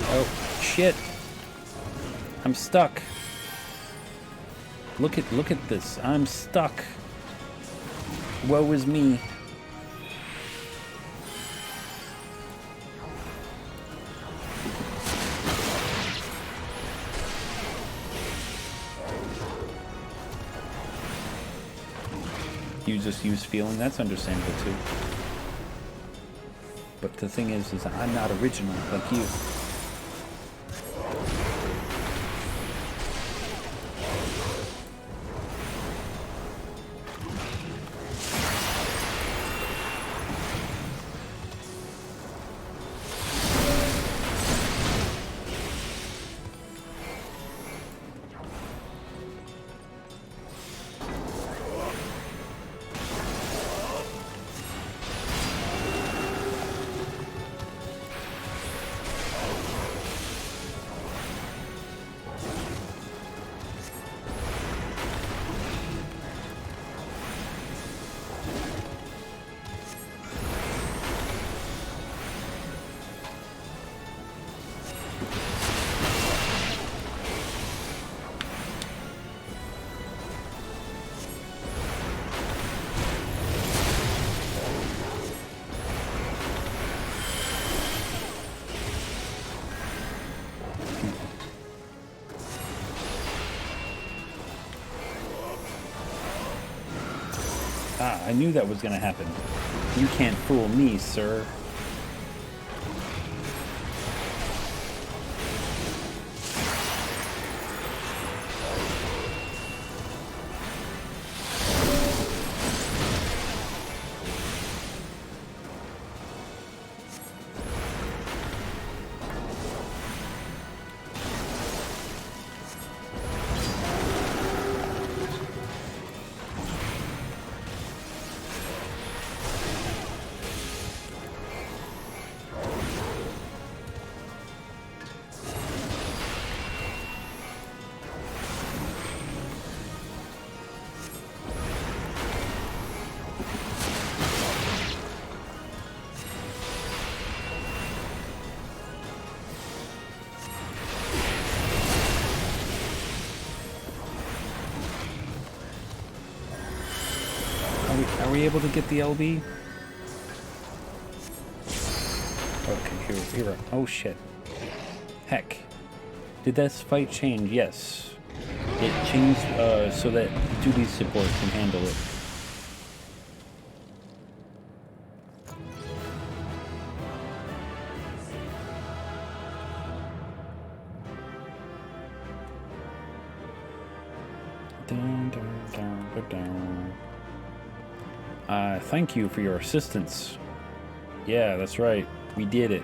Oh, shit. I'm stuck. Look at this. I'm stuck. Woe is me. You just use feeling. That's understandable too. But the thing is I'm not original like you. I knew that was gonna happen. You can't fool me, sir. Are we able to get the LB? Okay, here. Oh shit. Heck. Did this fight change? Yes. It changed so that duty support can handle it. Thank you for your assistance. Yeah, that's right. We did it.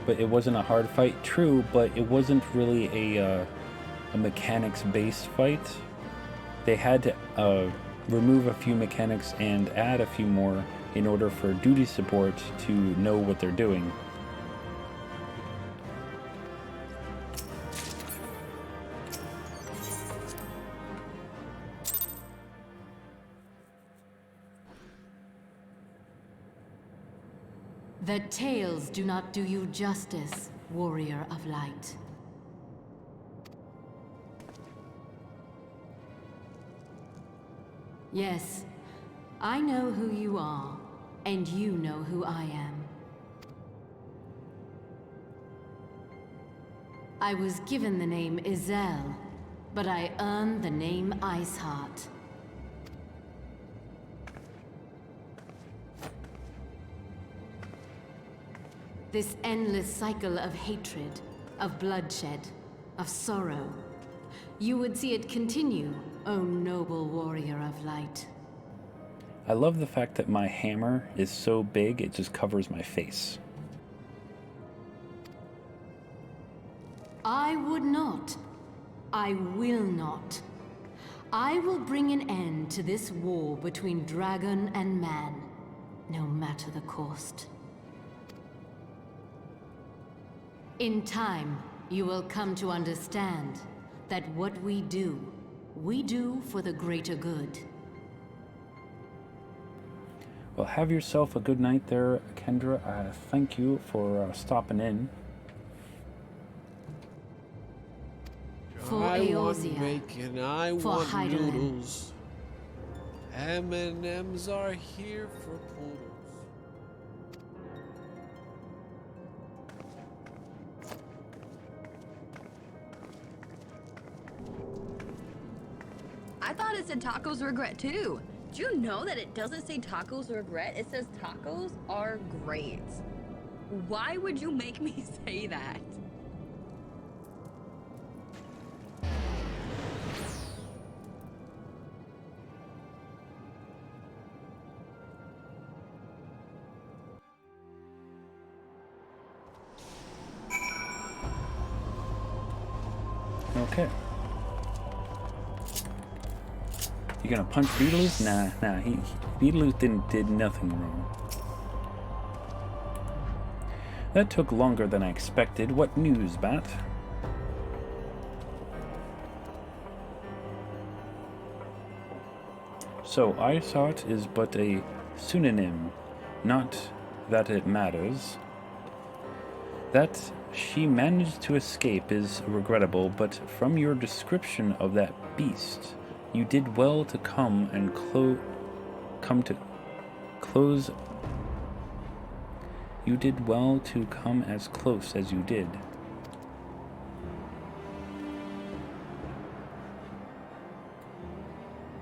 But it wasn't a hard fight, true, but it wasn't really a mechanics-based fight. They had to remove a few mechanics and add a few more in order for duty support to know what they're doing. The tales do not do you justice, warrior of light. Yes, I know who you are, and you know who I am. I was given the name Izel, but I earned the name Iceheart. This endless cycle of hatred, of bloodshed, of sorrow. You would see it continue, O noble warrior of light. I love the fact that my hammer is so big it just covers my face. I would not. I will not. I will bring an end to this war between dragon and man, no matter the cost. In time, you will come to understand that what we do for the greater good. Well, have yourself a good night there, Kendra. Thank you for stopping in. For I want Eorzea. bacon, I For want Heidelin. noodles. M&M's are here for poodles. I thought it said tacos regret too. Do you know that it doesn't say tacos regret? It says tacos are great. Why would you make me say that? Okay. You gonna punch Beetlejuice? Nah. Beetlejuice did nothing wrong. That took longer than I expected. What news, Bat? So, Iceheart is but a pseudonym, not that it matters. That she managed to escape is regrettable, but from your description of that beast, you did well to come as close as you did.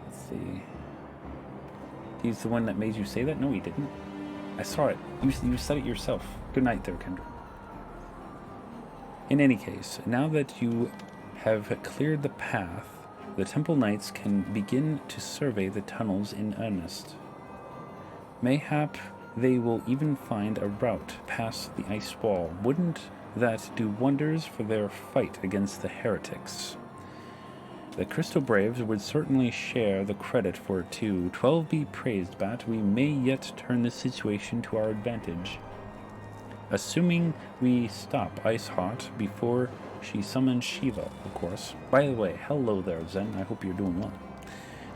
Let's see. He's the one that made you say that? No, he didn't. I saw it. You said it yourself. Good night there, Kendra. In any case, now that you have cleared the path, the Temple Knights can begin to survey the tunnels in earnest. Mayhap they will even find a route past the ice wall. Wouldn't that do wonders for their fight against the heretics? The Crystal Braves would certainly share the credit for it too. 12 be praised, Bat. We may yet turn this situation to our advantage. Assuming we stop Ice Hot before she summons Shiva, of course. By the way, hello there, Zen. I hope you're doing well.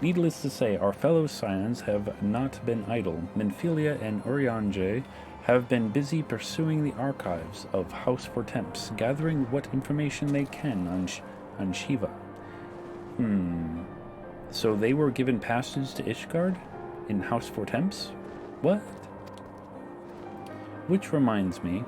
Needless to say, our fellow Scions have not been idle. Minfilia and Urianger have been busy pursuing the archives of House Fortemps, gathering what information they can on Shiva. So they were given passage to Ishgard in House Fortemps? What? Which reminds me,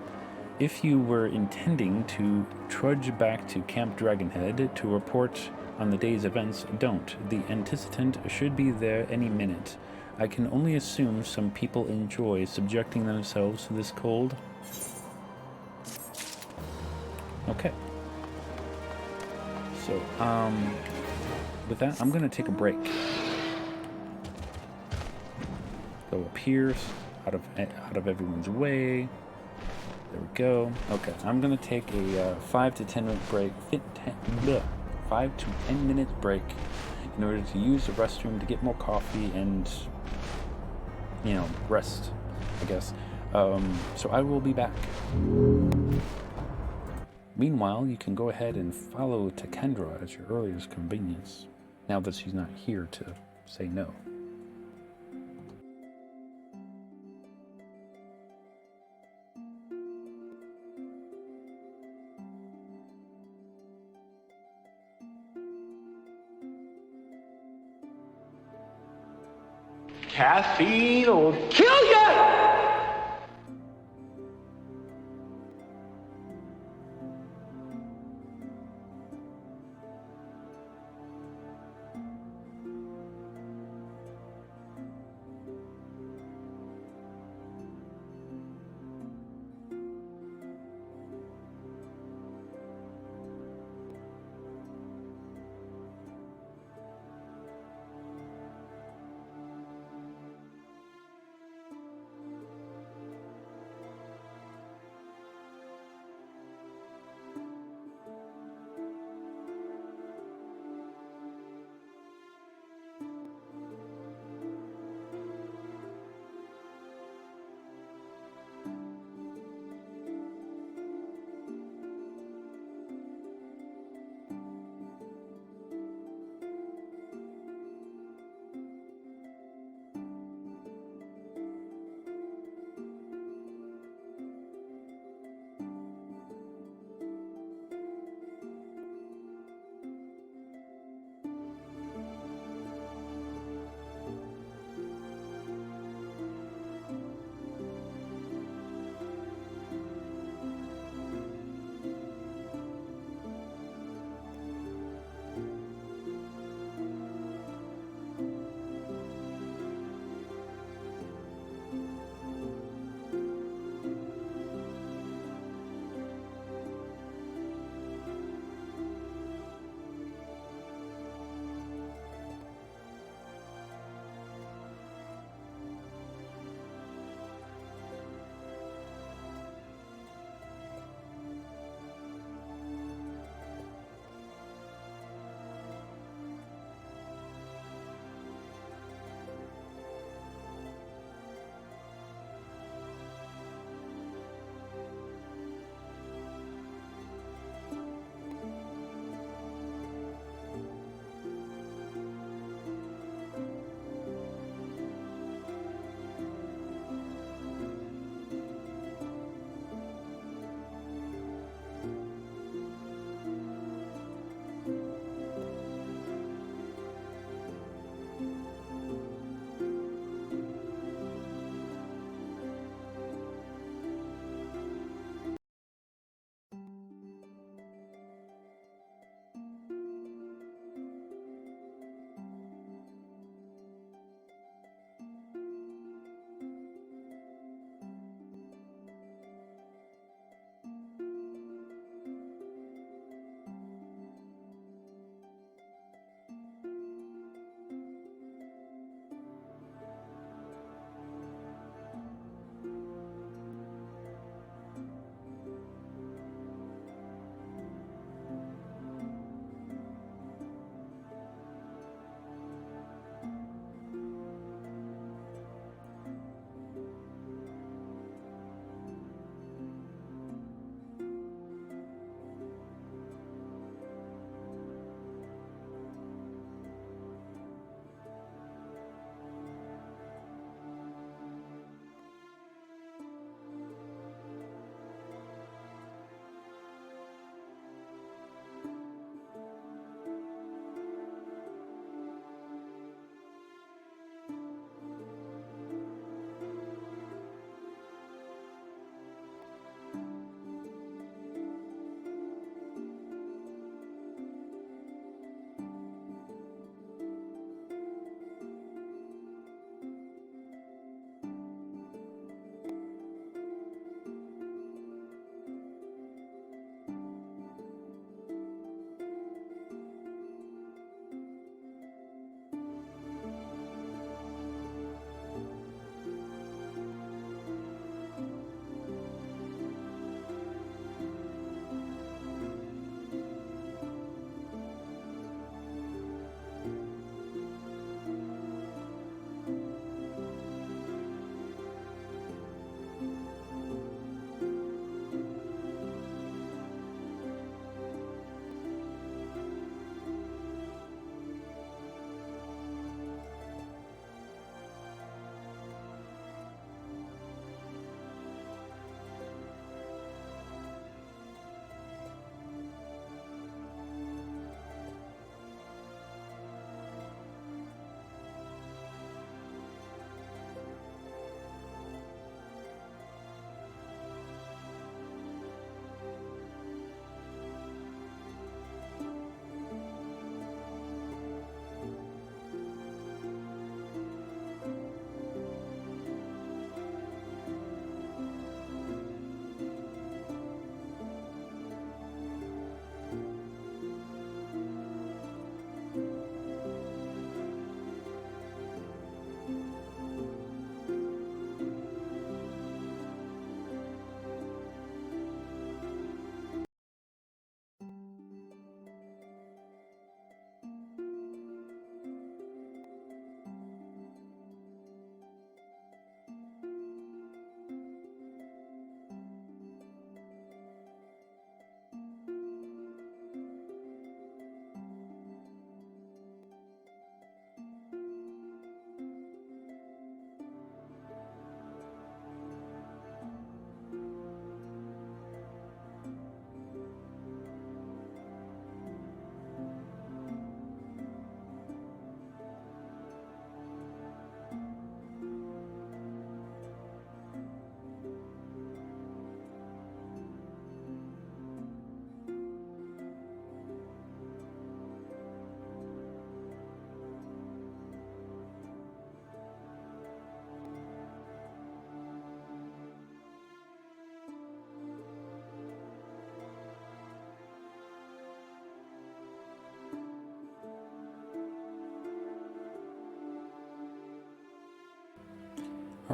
if you were intending to trudge back to Camp Dragonhead to report on the day's events, don't. The anticitant should be there any minute. I can only assume some people enjoy subjecting themselves to this cold. Okay. So, with that, I'm gonna take a break. Go up here, out of everyone's way. There we go. Okay, I'm gonna take a 5 to 10 minute break. 5 to 10 minutes break in order to use the restroom to get more coffee and, you know, rest, I guess. So I will be back. Meanwhile, you can go ahead and follow Takendra at your earliest convenience, now that she's not here to say no. Caffeine will kill you!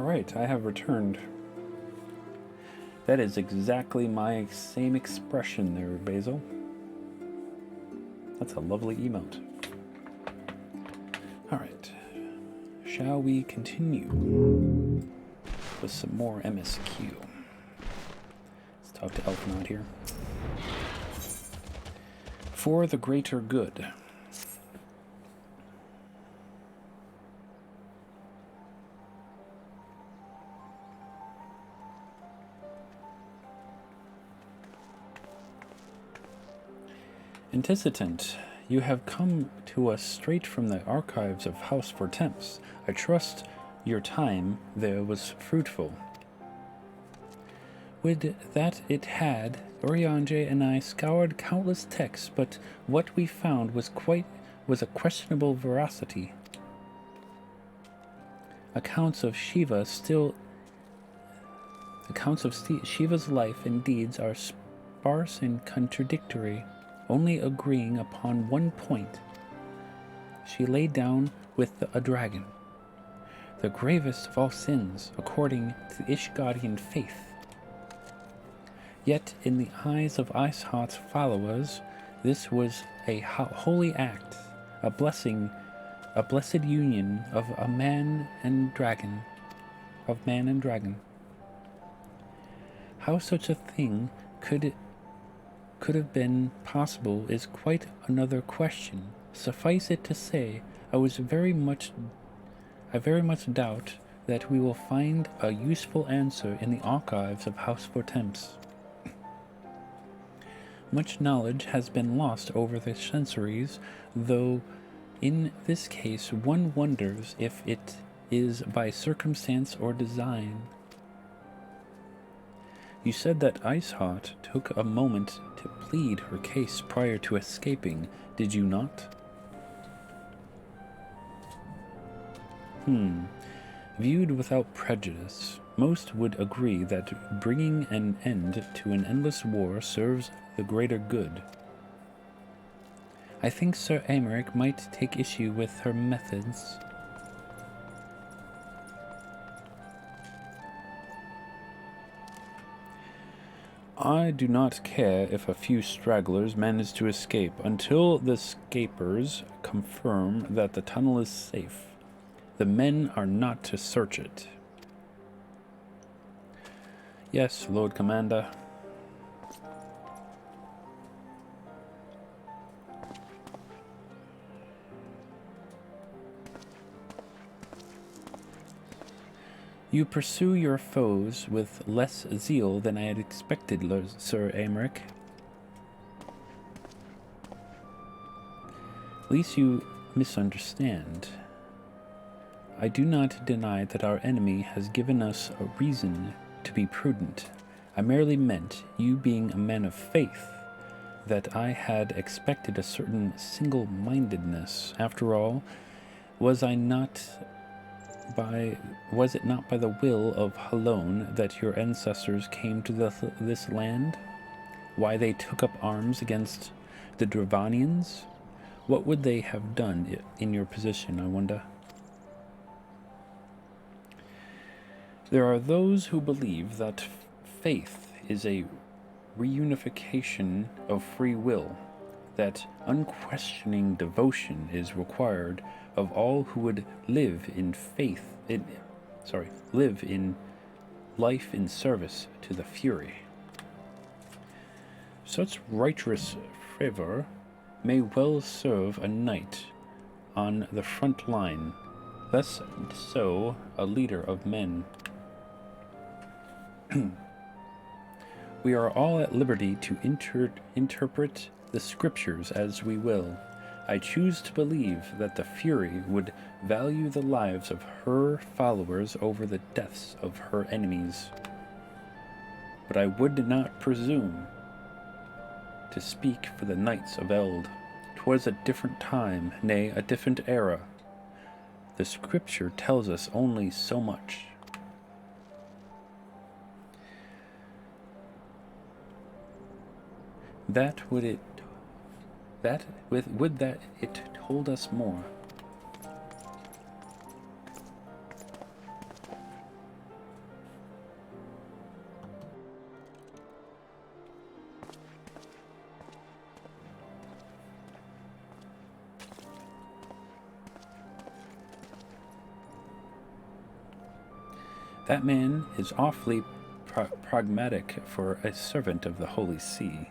Alright, I have returned. That is exactly my same expression there, Basil. That's a lovely emote. Alright. Shall we continue with some more MSQ? Let's talk to Elfnod here. For the greater good. Anticitant, you have come to us straight from the archives of House Vortemps. I trust your time there was fruitful. Would that it had, Oriange and I scoured countless texts, but what we found was a questionable veracity. Accounts of Shiva's life and deeds are sparse and contradictory, only agreeing upon one point. She lay down with a dragon, the gravest of all sins, according to the Ishgadian faith. Yet, in the eyes of Iceheart's followers, this was a holy act, a blessed union of man and dragon. How such a thing could have been possible is quite another question. Suffice it to say, I very much doubt that we will find a useful answer in the archives of House Vortemps. Much knowledge has been lost over the centuries, though in this case one wonders if it is by circumstance or design. You said that Iceheart took a moment to plead her case prior to escaping, did you not? Viewed without prejudice, most would agree that bringing an end to an endless war serves the greater good. I think Sir Aymeric might take issue with her methods. I do not care if a few stragglers manage to escape, until the escapers confirm that the tunnel is safe. The men are not to search it. Yes, Lord Commander. You pursue your foes with less zeal than I had expected, Sir Aymeric. Least you misunderstand. I do not deny that our enemy has given us a reason to be prudent. I merely meant, you being a man of faith, that I had expected a certain single-mindedness. After all, was it not by the will of Halone that your ancestors came to this land? Why they took up arms against the Dravanians? What would they have done in your position, I wonder? There are those who believe that faith is a reunification of free will, that unquestioning devotion is required of all who would live in life in service to the Fury. Such righteous fervor may well serve a knight on the front line, less so a leader of men. We are all at liberty to interpret the scriptures as we will. I choose to believe that the Fury would value the lives of her followers over the deaths of her enemies. But I would not presume to speak for the Knights of Eld. 'Twas a different time, nay, a different era. The scripture tells us only so much. Would that it told us more. That man is awfully pragmatic for a servant of the Holy See.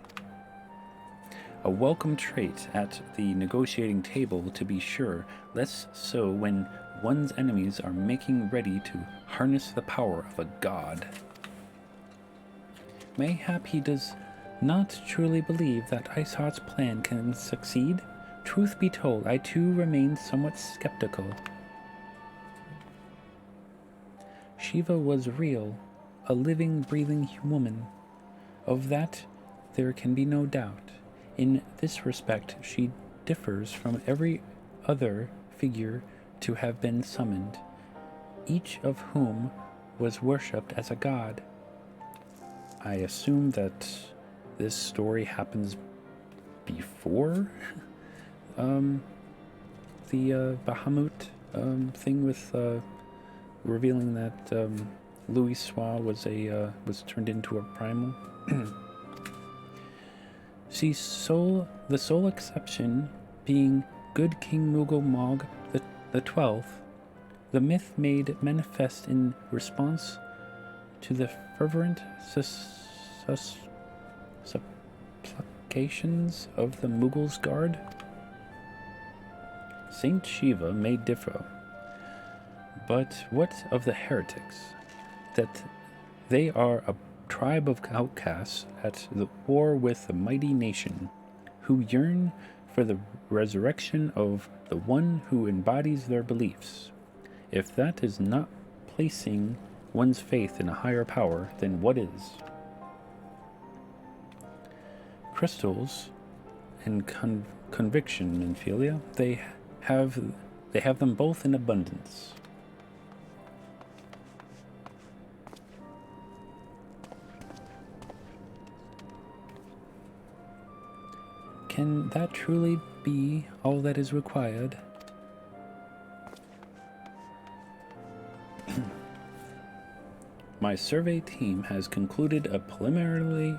A welcome trait at the negotiating table, to be sure, less so when one's enemies are making ready to harness the power of a god. Mayhap he does not truly believe that Iceheart's plan can succeed? Truth be told, I too remain somewhat skeptical. Shiva was real, a living, breathing woman. Of that there can be no doubt. In this respect, she differs from every other figure to have been summoned, each of whom was worshipped as a god. I assume that this story happens before the Bahamut thing with revealing that Louis Swa was turned into a primal. See, the sole exception being good King Mughal Mog the 12th, the myth made manifest in response to the fervent supplications of the Mughals' guard. Saint Shiva may differ, but what of the heretics? That they are a tribe of outcasts at the war with the mighty nation, who yearn for the resurrection of the one who embodies their beliefs. If that is not placing one's faith in a higher power, then what is? Crystals and conviction, Ophelia, they have them both in abundance. Can that truly be all that is required? My survey team has concluded a preliminary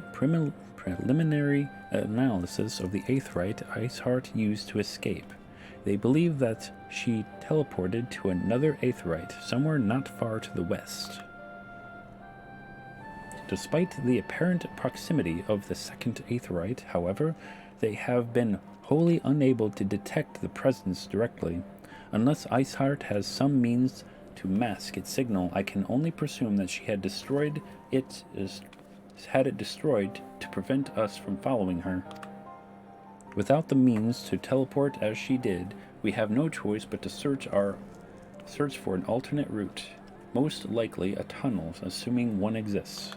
analysis of the Aetheryte Iceheart used to escape. They believe that she teleported to another Aetheryte somewhere not far to the west. Despite the apparent proximity of the second Aetheryte, however, they have been wholly unable to detect the presence directly. Unless Iceheart has some means to mask its signal, I can only presume that she had destroyed it to prevent us from following her. Without the means to teleport as she did, we have no choice but to search for an alternate route, most likely a tunnel, assuming one exists.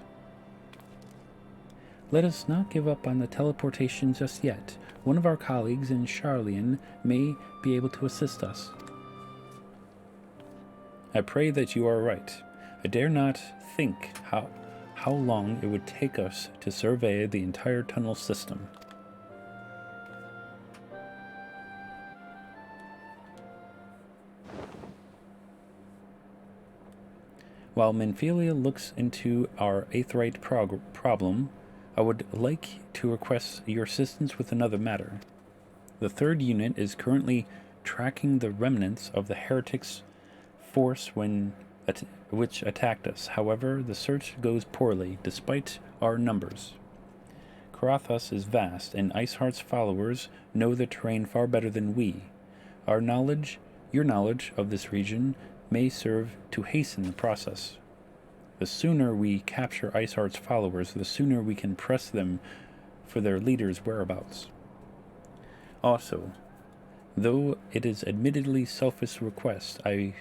Let us not give up on the teleportation just yet. One of our colleagues in Charlian may be able to assist us. I pray that you are right. I dare not think how long it would take us to survey the entire tunnel system. While Menphelia looks into our Aetheryte problem, I would like to request your assistance with another matter. The third unit is currently tracking the remnants of the heretics' force which attacked us. However, the search goes poorly, despite our numbers. Karathos is vast, and Iceheart's followers know the terrain far better than we. Your knowledge of this region may serve to hasten the process. The sooner we capture Iceheart's followers, the sooner we can press them for their leader's whereabouts. Also, though it is admittedly selfish request, I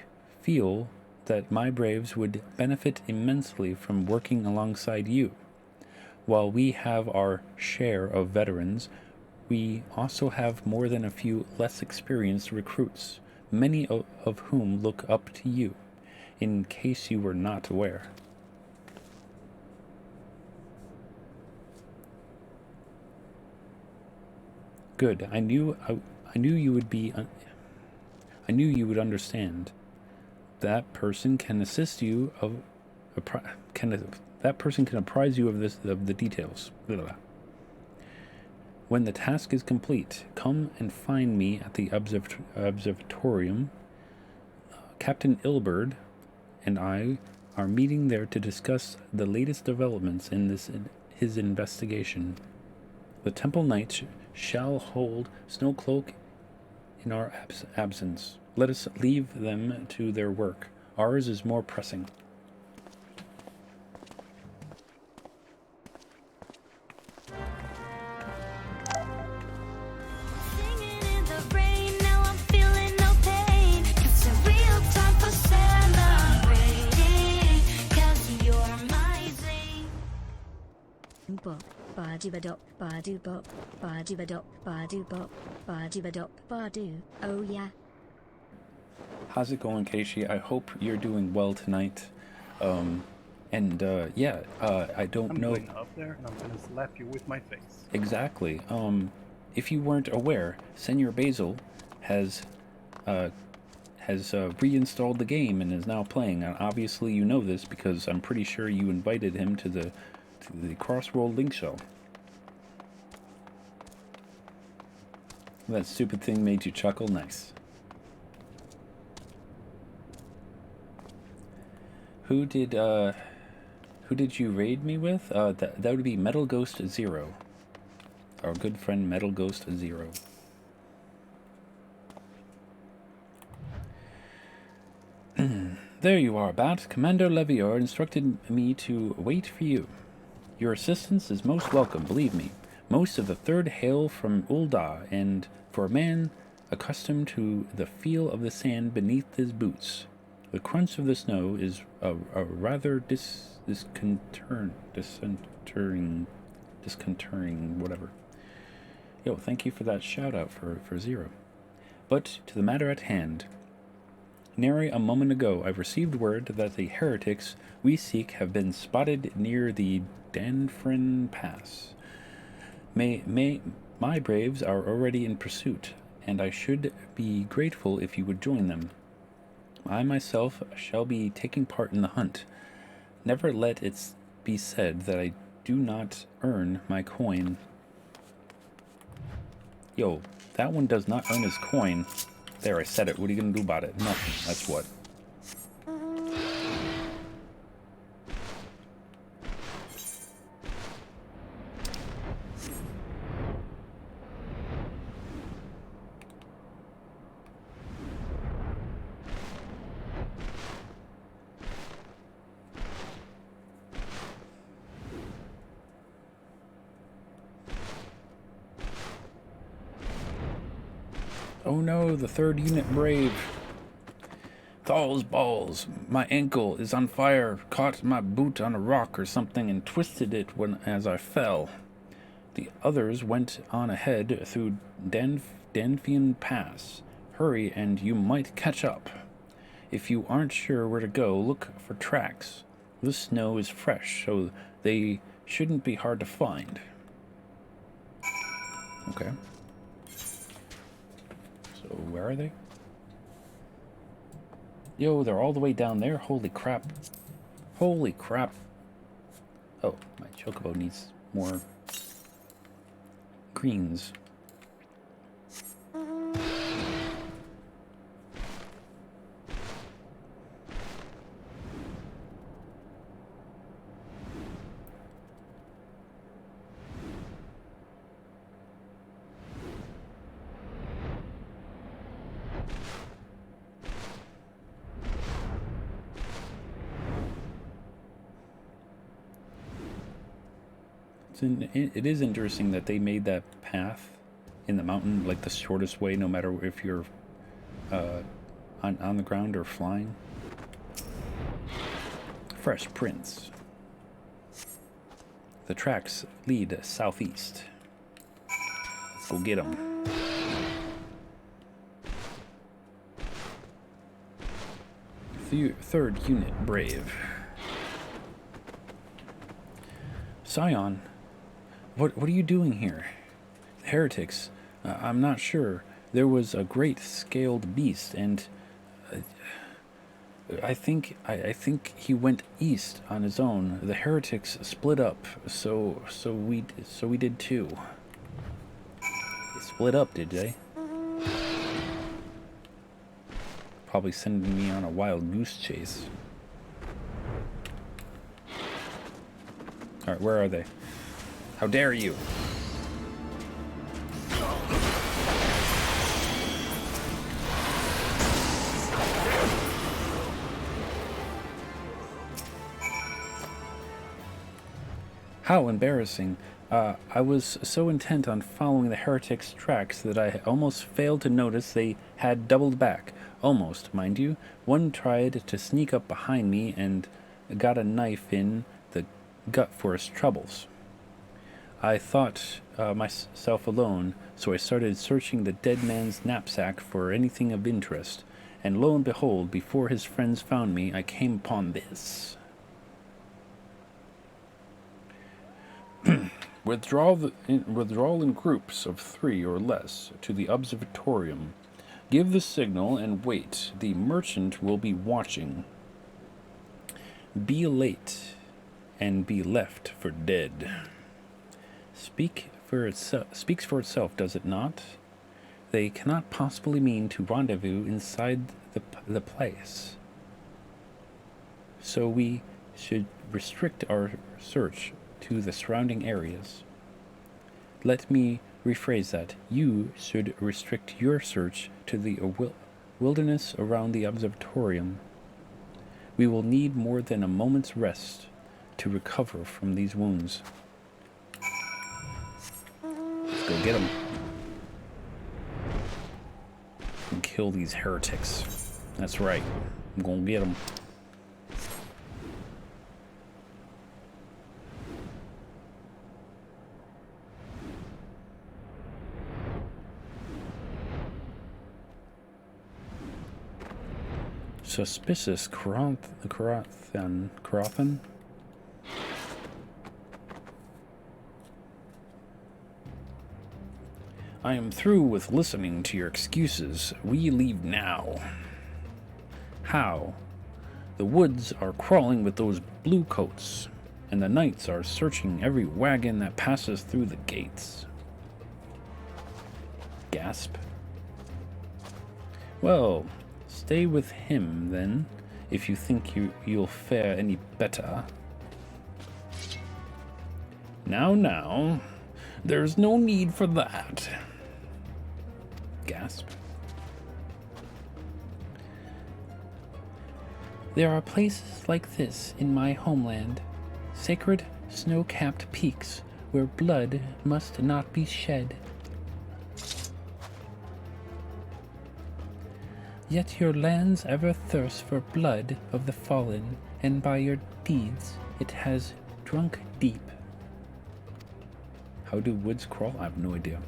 feel that my braves would benefit immensely from working alongside you. While we have our share of veterans, we also have more than a few less experienced recruits, many of whom look up to you, in case you were not aware. Good. I knew you would understand. That person can assist you that person can apprise you of the details. Blah. When the task is complete, come and find me at the observatorium. Captain Ilberd and I are meeting there to discuss the latest developments in his investigation. The Temple Knights shall hold Snowcloak in our absence. Let us leave them to their work. Ours is more pressing. Bop, ba-do-ba-dop, ba-do-bop, ba-do-ba-dop, ba-do-bop, ba-do-ba-dop, ba-do. Oh yeah. How's it going, Keishi? I hope you're doing well tonight. Yeah, I don't know. I'm going up there and I'm gonna slap you with my face. Exactly. If you weren't aware, Senor Basil has reinstalled the game and is now playing. And obviously you know this because I'm pretty sure you invited him to the Crossworld Link Show. That stupid thing made you chuckle? Nice. Who did you raid me with? That would be Metal Ghost Zero. Our good friend Metal Ghost Zero. There you are, Bat. Commander Levior instructed me to wait for you. Your assistance is most welcome, believe me. Most of the Third hail from Ul'dah, and for a man accustomed to the feel of the sand beneath his boots, the crunch of the snow is a rather disconcerting, whatever. Yo, thank you for that shout out for Zero. But to the matter at hand. Nary a moment ago, I received word that the heretics we seek have been spotted near the Danfrin Pass. My braves are already in pursuit, and I should be grateful if you would join them. I myself shall be taking part in the hunt. Never let it be said that I do not earn my coin. Yo, that one does not earn his coin. There, I said it. What are you gonna do about it? Nothing. That's what. Oh no, the third unit brave. Thal's balls. My ankle is on fire. Caught my boot on a rock or something and twisted it as I fell. The others went on ahead through Danfian Pass. Hurry and you might catch up. If you aren't sure where to go, look for tracks. The snow is fresh, so they shouldn't be hard to find. Okay. So where are they? Yo, they're all the way down there. Holy crap. Holy crap. Oh, my chocobo needs more greens. It is interesting that they made that path in the mountain like the shortest way, no matter if you're on the ground or flying. Fresh prints. The tracks lead southeast. Let's go get them. Third unit brave. Scion. What are you doing here? Heretics. I'm not sure. There was a great scaled beast, and I think he went east on his own. The heretics split up, so we did too. They split up, did they? Probably sending me on a wild goose chase. Alright, where are they? How dare you? How embarrassing. I was so intent on following the heretics' tracks that I almost failed to notice they had doubled back. Almost, mind you. One tried to sneak up behind me and got a knife in the gut for his troubles. I thought myself alone, so I started searching the dead man's knapsack for anything of interest. And lo and behold, before his friends found me, I came upon this. Withdrawal in groups of 3 or less to the observatorium. Give the signal and wait. The merchant will be watching. Be late and be left for dead. Speaks for itself, does it not? They cannot possibly mean to rendezvous inside the place. So we should restrict our search to the surrounding areas. Let me rephrase that. You should restrict your search to the wilderness around the observatorium. We will need more than a moment's rest to recover from these wounds. Let's go get them. And kill these heretics. That's right. I'm gonna get them. Suspicious Crothan. I am through with listening to your excuses. We leave now. How? The woods are crawling with those blue coats, and the knights are searching every wagon that passes through the gates. Gasp. Well, stay with him, then, if you think you'll fare any better. Now, there's no need for that. Gasp. There are places like this in my homeland, sacred snow-capped peaks where blood must not be shed. Yet your lands ever thirst for blood of the fallen, and by your deeds it has drunk deep. How do woods crawl? I have no idea.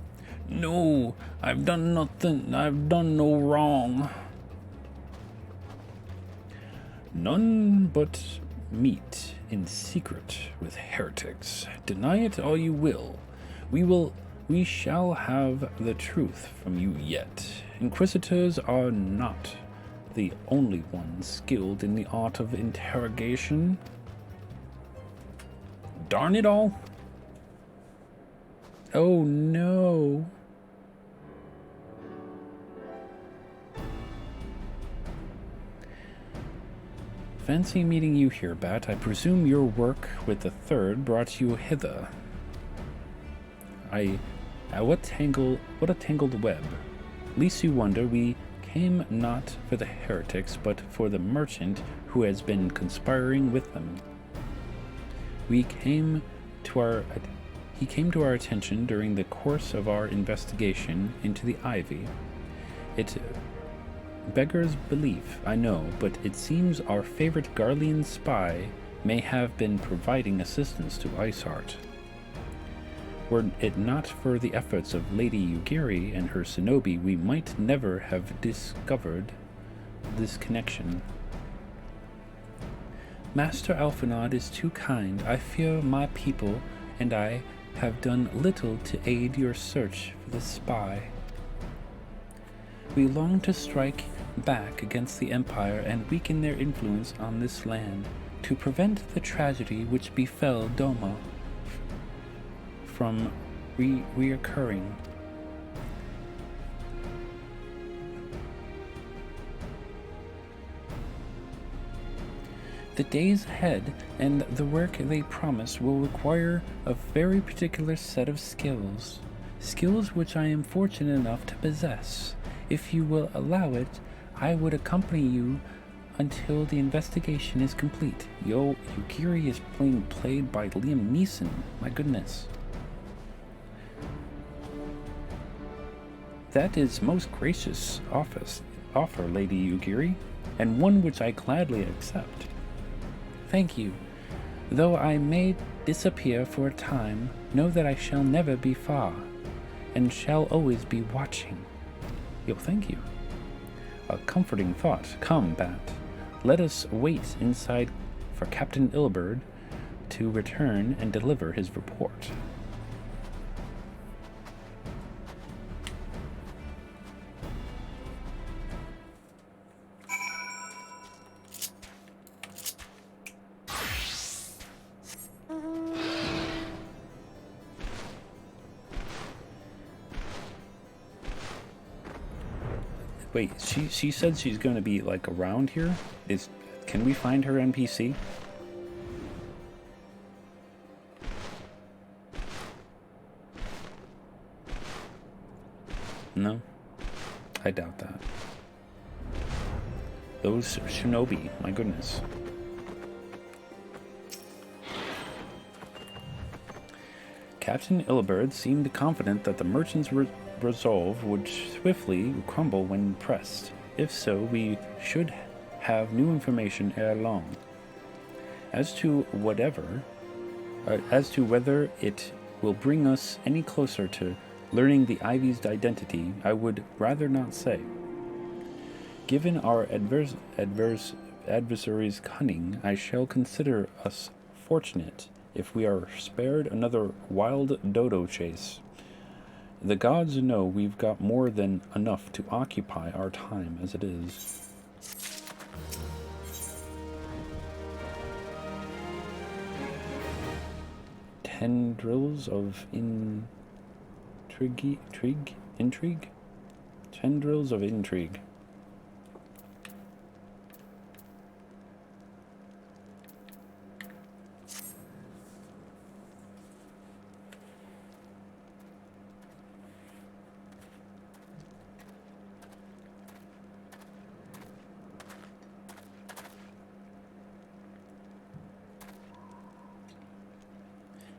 No, I've done nothing. I've done no wrong. None but meet in secret with heretics. Deny it all you will. We shall have the truth from you yet. Inquisitors are not the only ones skilled in the art of interrogation. Darn it all. Oh no. Fancy meeting you here, Bat. I presume your work with the Third brought you hither. What a tangled web. Least you wonder we came not for the heretics, but for the merchant who has been conspiring with them. He came to our attention during the course of our investigation into the Ivy. It beggars belief, I know, but it seems our favorite Garlean spy may have been providing assistance to Iceheart. Were it not for the efforts of Lady Yugiri and her shinobi, we might never have discovered this connection. Master Alphinaud is too kind. I fear my people and I have done little to aid your search for the spy. We long to strike back against the Empire and weaken their influence on this land, to prevent the tragedy which befell Doma from reoccurring. The days ahead and the work they promise will require a very particular set of skills. Skills which I am fortunate enough to possess. If you will allow it, I would accompany you until the investigation is complete. Yo, Yugiri is being played by Liam Neeson. My goodness. That is most gracious offer, Lady Yugiri, and one which I gladly accept. Thank you. Though I may disappear for a time, know that I shall never be far, and shall always be watching. Yo, thank you. A comforting thought. Come, Bat. Let us wait inside for Captain Ilberd to return and deliver his report. Wait, she said she's going to be like around here? Can we find her NPC? No? I doubt that. Those shinobi, my goodness. Captain Ilberd seemed confident that the merchant's resolve would swiftly crumble when pressed. If so, we should have new information ere long. As to whether it will bring us any closer to learning the Ivy's identity, I would rather not say. Given our adversary's cunning, I shall consider us fortunate if we are spared another wild dodo chase. The gods know we've got more than enough to occupy our time as it is. Tendrils of intrigue? Tendrils of intrigue.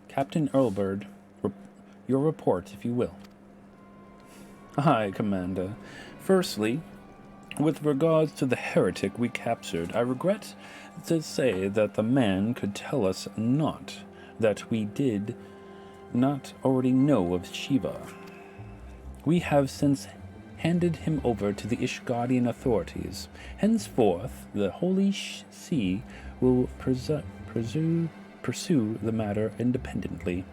Captain Ilberd, your report, if you will. Aye, Commander. Firstly, with regards to the heretic we captured, I regret to say that the man could tell us naught that we did not already know of Shiva. We have since handed him over to the Ishgardian authorities. Henceforth, the Holy See will pursue the matter independently.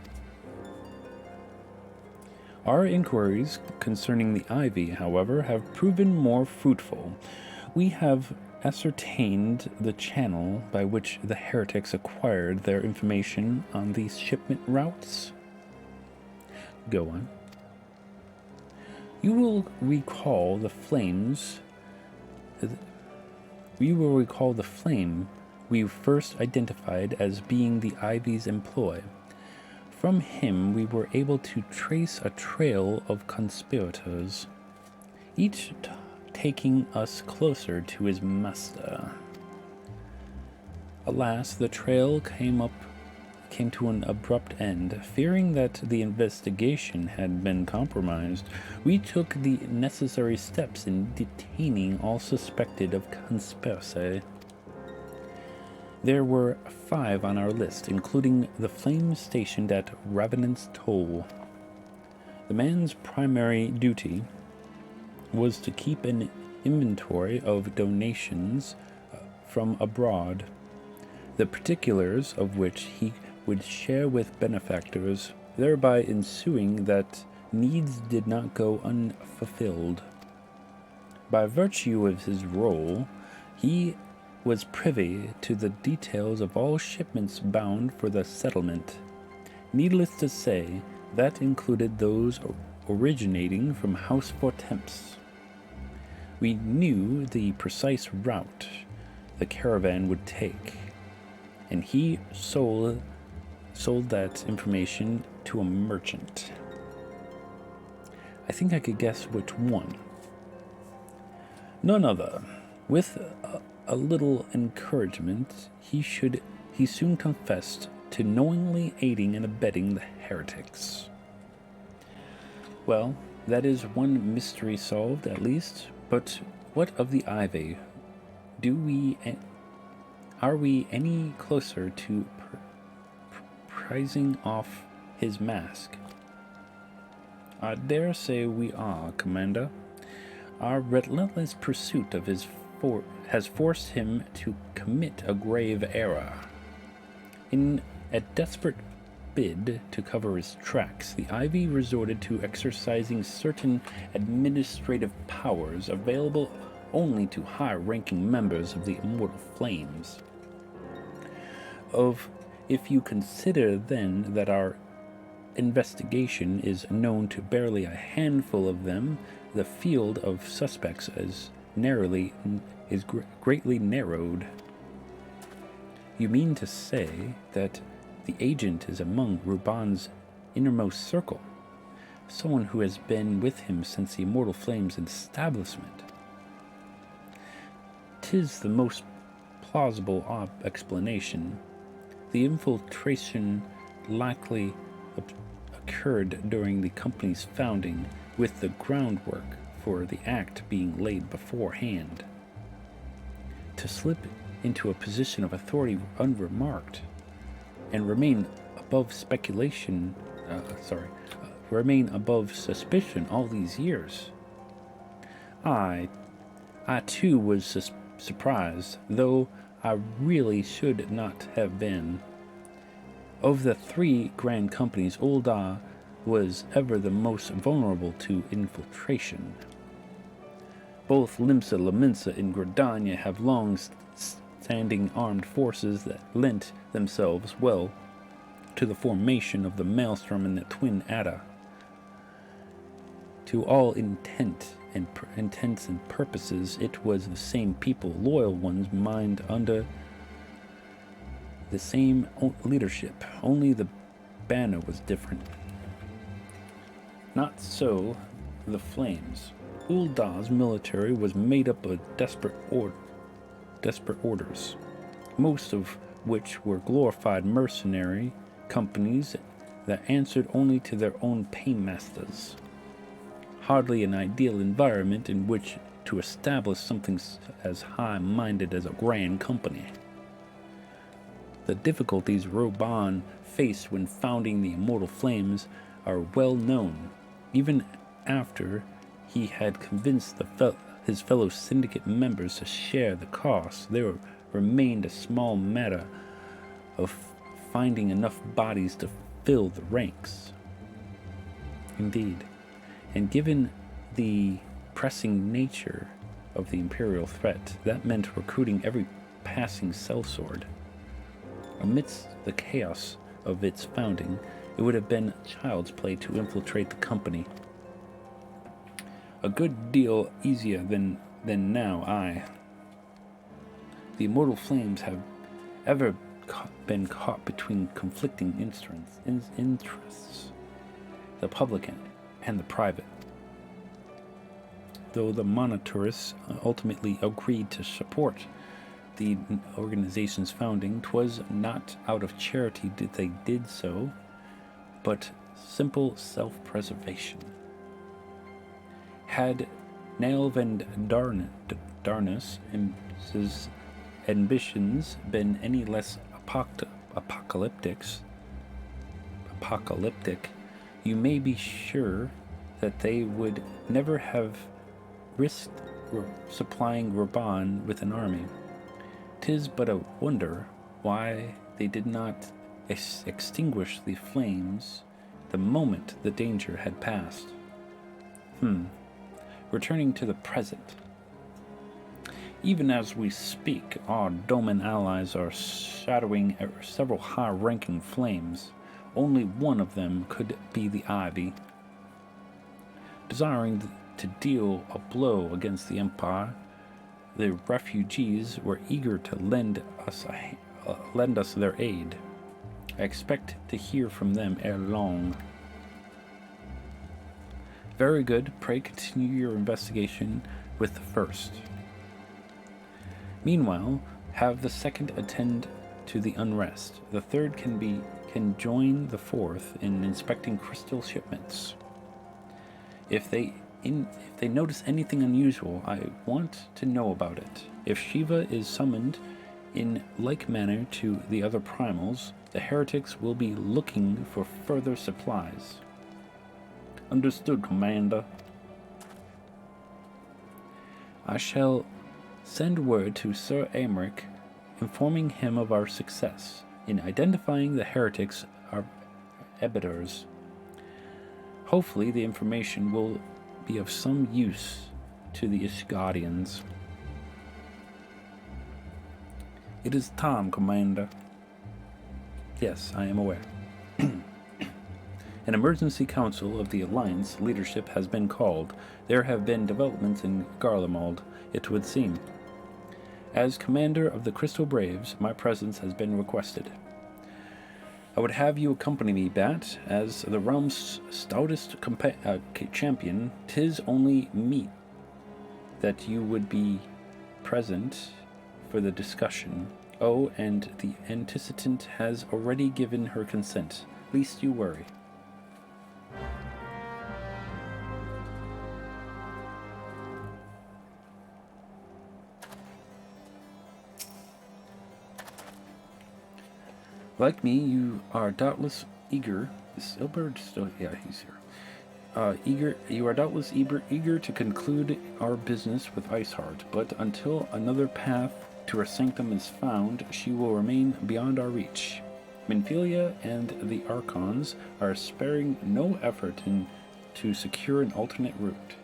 Our inquiries concerning the Ivy, however, have proven more fruitful. We have ascertained the channel by which the heretics acquired their information on these shipment routes. Go on. You will recall the flame we first identified as being the Ivy's employ. From him we were able to trace a trail of conspirators, each taking us closer to his master. Alas, the trail came to an abrupt end. Fearing that the investigation had been compromised, we took the necessary steps in detaining all suspected of conspiracy. There were 5 on our list, including the flames stationed at Ravenant's Toll. The man's primary duty was to keep an inventory of donations from abroad, the particulars of which he would share with benefactors, thereby ensuring that needs did not go unfulfilled. By virtue of his role, he was privy to the details of all shipments bound for the settlement. Needless to say, that included those originating from House Fortemps. We knew the precise route the caravan would take, and he sold that information to a merchant. I think I could guess which one. None other. With a little encouragement, he soon confessed to knowingly aiding and abetting the heretics. Well, that is one mystery solved, at least. But what of the Ivy? Are we any closer to prizing off his mask? I dare say we are, Commander. Our relentless pursuit of his has forced him to commit a grave error. In a desperate bid to cover his tracks, the Ivy resorted to exercising certain administrative powers available only to high-ranking members of the Immortal Flames. If you consider, then, that our investigation is known to barely a handful of them, the field of suspects is greatly narrowed. You mean to say that the agent is among Ruban's innermost circle, someone who has been with him since the Immortal Flames' establishment? 'Tis the most plausible explanation. The infiltration likely occurred during the company's founding, with the groundwork for the act being laid beforehand. To slip into a position of authority unremarked and remain above suspicion all these years. I too was surprised, though I really should not have been. Of the three grand companies, Ul'dah was ever the most vulnerable to infiltration. Both Limsa Lominsa and Gridania have long-standing armed forces that lent themselves well to the formation of the Maelstrom and the Twin Adda. To all intents and purposes, it was the same people, loyal ones, mined under the same leadership. Only the banner was different. Not so the Flames. Ul'dah's military was made up of desperate orders, most of which were glorified mercenary companies that answered only to their own paymasters. Hardly an ideal environment in which to establish something as high-minded as a grand company. The difficulties Ruban faced when founding the Immortal Flames are well known. Even after he had convinced his fellow syndicate members to share the cost, there remained a small matter of finding enough bodies to fill the ranks. Indeed, and given the pressing nature of the Imperial threat, that meant recruiting every passing sellsword. Amidst the chaos of its founding, it would have been child's play to infiltrate the company. A good deal easier than now, aye. The Immortal Flames have ever been caught between conflicting interests, the public and the private. Though the monitorists ultimately agreed to support the organization's founding, 'twas not out of charity that they did so, but simple self-preservation. Had Naelv and Darnus' ambitions been any less apocalyptic, you may be sure that they would never have risked supplying Ruban with an army. 'Tis but a wonder why they did not extinguish the flames the moment the danger had passed. Returning to the present. Even as we speak, our Doman allies are shadowing several high-ranking flames. Only one of them could be the Ivy. Desiring to deal a blow against the Empire, the refugees were eager to lend us lend us their aid. I expect to hear from them ere long. Very good. Pray continue your investigation with the first. Meanwhile, have the second attend to the unrest. The third can join the fourth in inspecting crystal shipments. If they notice anything unusual, I want to know about it. If Shiva is summoned in like manner to the other primals, the heretics will be looking for further supplies. Understood, Commander. I shall send word to Sir Aymeric, informing him of our success in identifying the heretics, our arbiters. Hopefully the information will be of some use to the Ishgardians. It is time, Commander. Yes, I am aware. An emergency council of the Alliance leadership has been called. There have been developments in Garlemald, it would seem. As commander of the Crystal Braves, my presence has been requested. I would have you accompany me, Bat, as the realm's stoutest champion. 'Tis only meet that you would be present for the discussion. Oh, and the anticitant has already given her consent. Least you worry. Like me, you are doubtless eager. Is Ilbert still? Yeah, he's here. You are doubtless eager to conclude our business with Iceheart, but until another path to her sanctum is found, she will remain beyond our reach. Minfilia and the Archons are sparing no effort to secure an alternate route.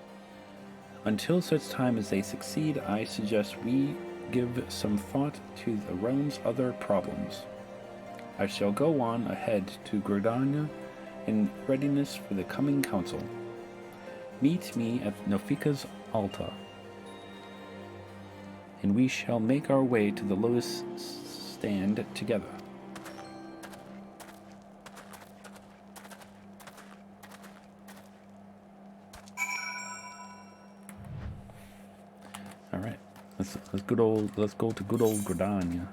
Until such time as they succeed, I suggest we give some thought to the realm's other problems. I shall go on ahead to Gridania in readiness for the coming council. Meet me at Nofika's altar, and we shall make our way to the Lotus stand together. All right, let's go to good old Gridania,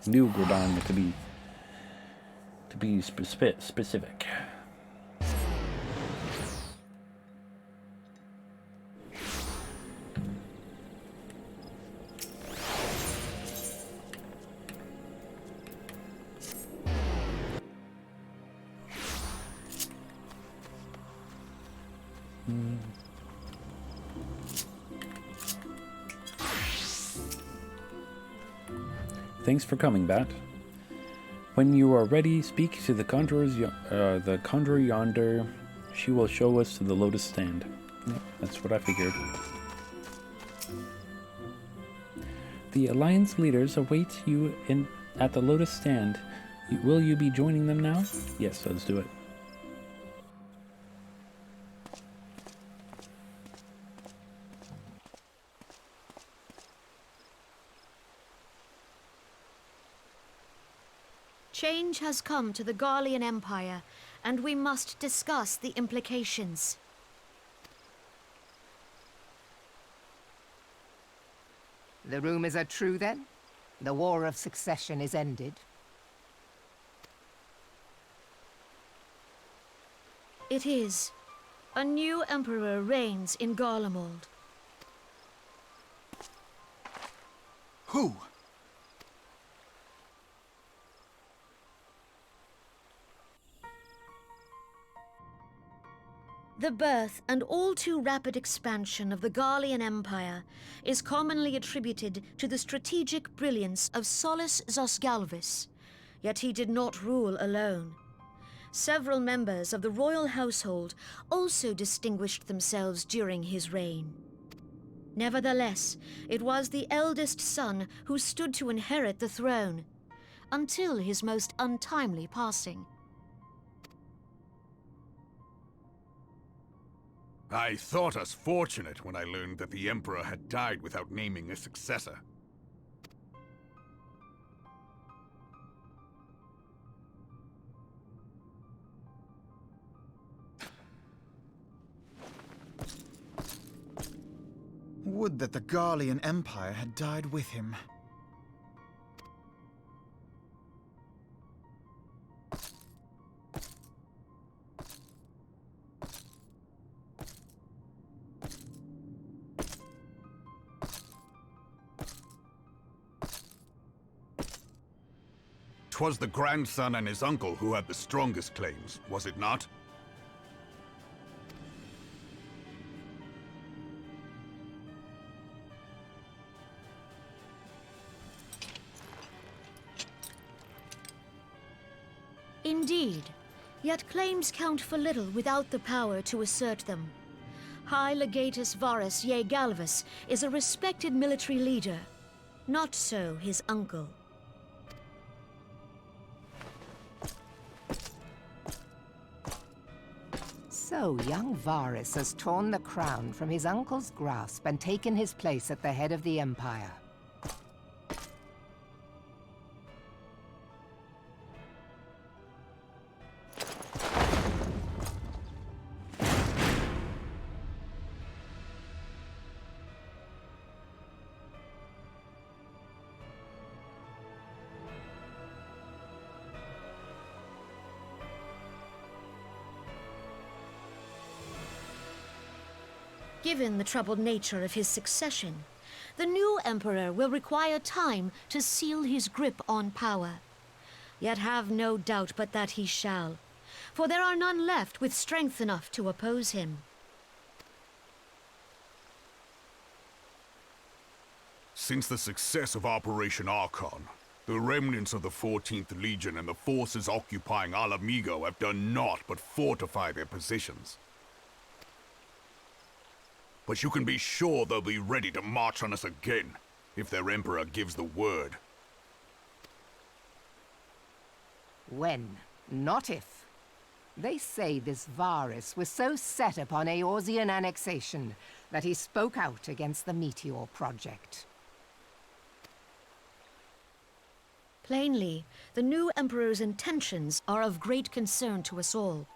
New Gridania to be specific. Thanks for coming, Bat. When you are ready, speak to the conjurer yonder. She will show us to the Lotus stand. Yep, that's what I figured. The Alliance leaders await you at the Lotus stand. Will you be joining them now? Yes, let's do it. Change has come to the Garlean Empire, and we must discuss the implications. The rumors are true, then? The War of Succession is ended? It is. A new emperor reigns in Garlemald. Who? The birth and all too rapid expansion of the Garlean Empire is commonly attributed to the strategic brilliance of Solus Zosgalvis, yet he did not rule alone. Several members of the royal household also distinguished themselves during his reign. Nevertheless, it was the eldest son who stood to inherit the throne, until his most untimely passing. I thought us fortunate when I learned that the Emperor had died without naming a successor. Would that the Garlean Empire had died with him. "'Twas the grandson and his uncle who had the strongest claims, was it not? Indeed, yet claims count for little without the power to assert them. High Legatus Varus Ye Galvus is a respected military leader. Not so his uncle. So young Varus has torn the crown from his uncle's grasp and taken his place at the head of the Empire. Given the troubled nature of his succession, the new emperor will require time to seal his grip on power. Yet have no doubt but that he shall, for there are none left with strength enough to oppose him. Since the success of Operation Archon, the remnants of the 14th Legion and the forces occupying Alamigo have done naught but fortify their positions. But you can be sure they'll be ready to march on us again, if their Emperor gives the word. When, not if. They say this Varus was so set upon Eorzean annexation that he spoke out against the Meteor Project. Plainly, the new emperor's intentions are of great concern to us all.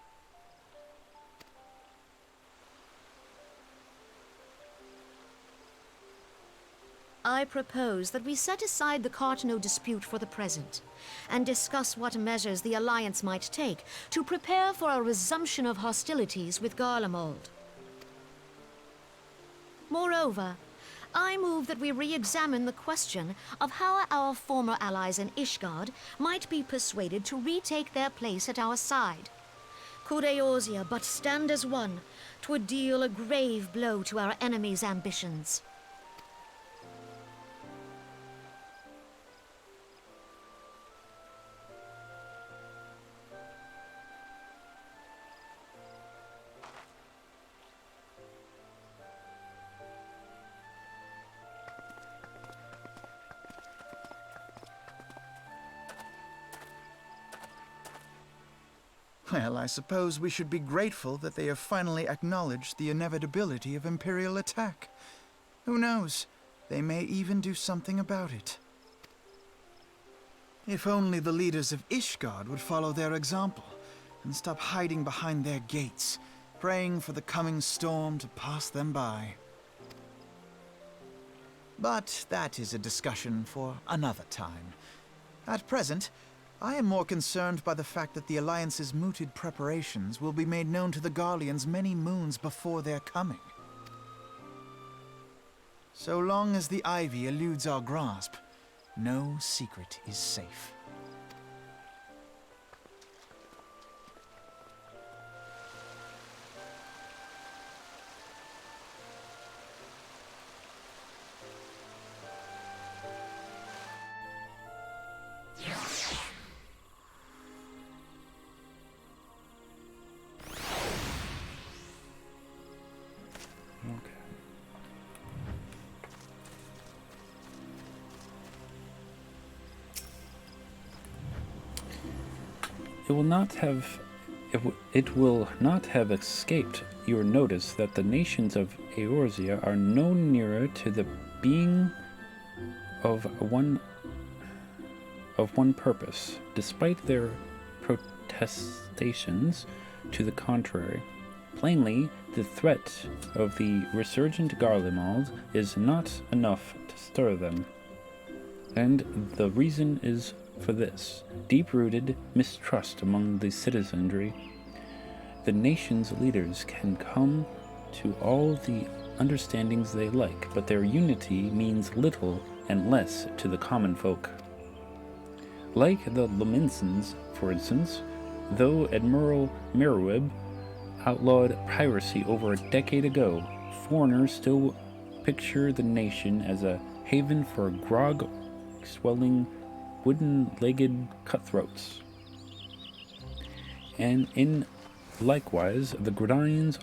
I propose that we set aside the Cartano dispute for the present, and discuss what measures the Alliance might take to prepare for a resumption of hostilities with Garlemald. Moreover, I move that we re-examine the question of how our former allies in Ishgard might be persuaded to retake their place at our side. Could Eorzea but stand as one, 'twould deal a grave blow to our enemies' ambitions. Well, I suppose we should be grateful that they have finally acknowledged the inevitability of Imperial attack. Who knows? They may even do something about it. If only the leaders of Ishgard would follow their example and stop hiding behind their gates, praying for the coming storm to pass them by. But that is a discussion for another time. At present, I am more concerned by the fact that the Alliance's mooted preparations will be made known to the Garleans many moons before their coming. So long as the Ivy eludes our grasp, no secret is safe. It will not have escaped your notice that the nations of Eorzea are no nearer to the being of one purpose, despite their protestations to the contrary. Plainly, the threat of the resurgent Garlemald is not enough to stir them. And the reason is for this deep-rooted mistrust among the citizenry. The nation's leaders can come to all the understandings they like, but their unity means little and less to the common folk. Like the Lominsons, for instance, though Admiral Merwib outlawed piracy over a decade ago, foreigners still picture the nation as a haven for grog-swelling, wooden-legged cutthroats. And in likewise, the Gridanians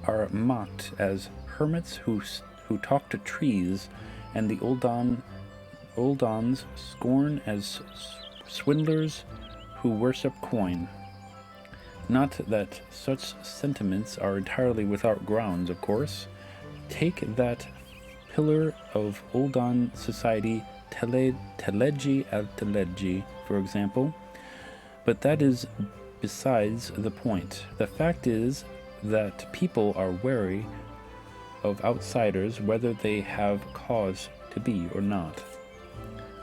are mocked as hermits who talk to trees, and the Oldons scorn as swindlers who worship coin. Not that such sentiments are entirely without grounds, of course. Take that pillar of Oldon society, Teleji al Teleji, for example. But that is besides the point. The fact is that people are wary of outsiders whether they have cause to be or not.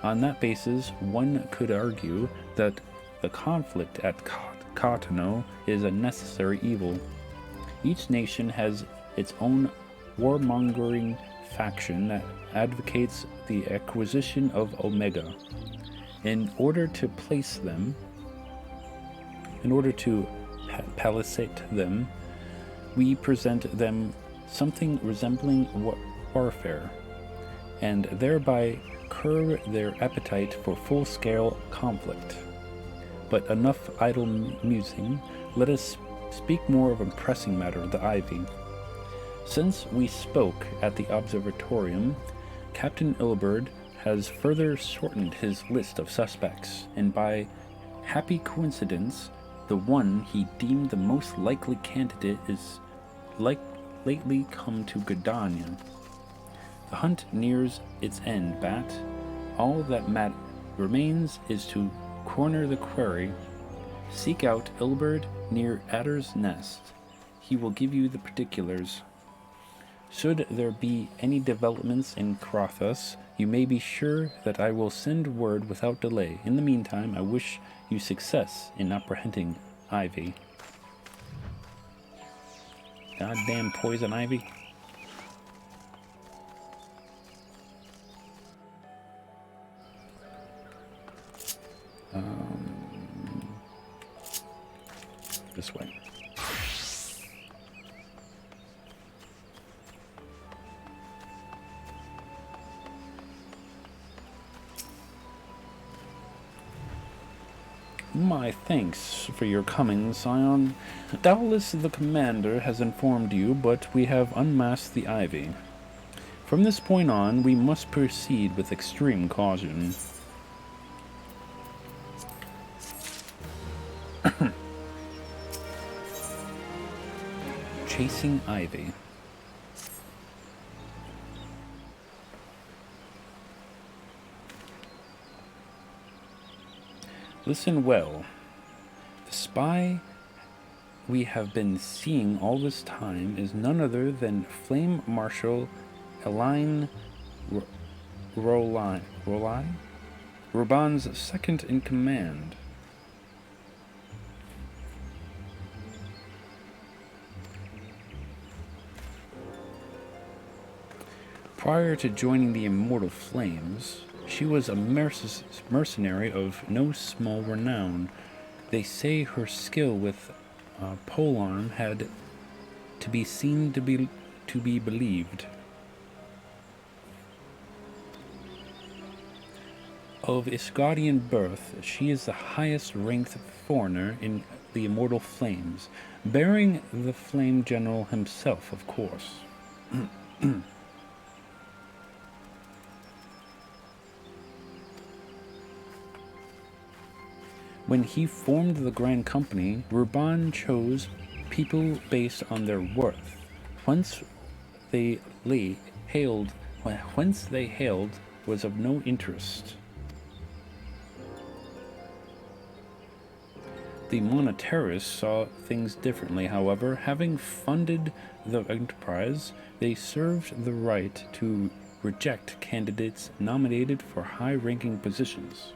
On that basis, one could argue that the conflict at Katano is a necessary evil. Each nation has its own warmongering faction that advocates the acquisition of Omega. In order to palisade them, we present them something resembling warfare, and thereby curb their appetite for full-scale conflict. But enough idle musing, let us speak more of a pressing matter, the Ivy. Since we spoke at the observatorium, Captain Ilberd has further shortened his list of suspects, and by happy coincidence, the one he deemed the most likely candidate is lately come to Gridania. The hunt nears its end, Bat. All that remains is to corner the quarry. Seek out Ilberd near Adder's Nest. He will give you the particulars. Should there be any developments in Crothus, you may be sure that I will send word without delay. In the meantime, I wish you success in apprehending Ivy. Goddamn poison ivy. This way. My thanks for your coming, Scion. Doubtless the commander has informed you, but we have unmasked the Ivy. From this point on, we must proceed with extreme caution. Chasing Ivy. Listen well. The spy we have been seeing all this time is none other than Flame Marshal Elaine Roban's second in command. Prior to joining the Immortal Flames, she was a mercenary of no small renown. They say her skill with polearm had to be seen to be believed. Of Isgaudian birth, she is the highest ranked foreigner in the Immortal Flames, bearing the Flame General himself, of course. When he formed the Grand Company, Ruban chose people based on their worth. Whence they hailed was of no interest. The monetarists saw things differently, however. Having funded the enterprise, they served the right to reject candidates nominated for high-ranking positions.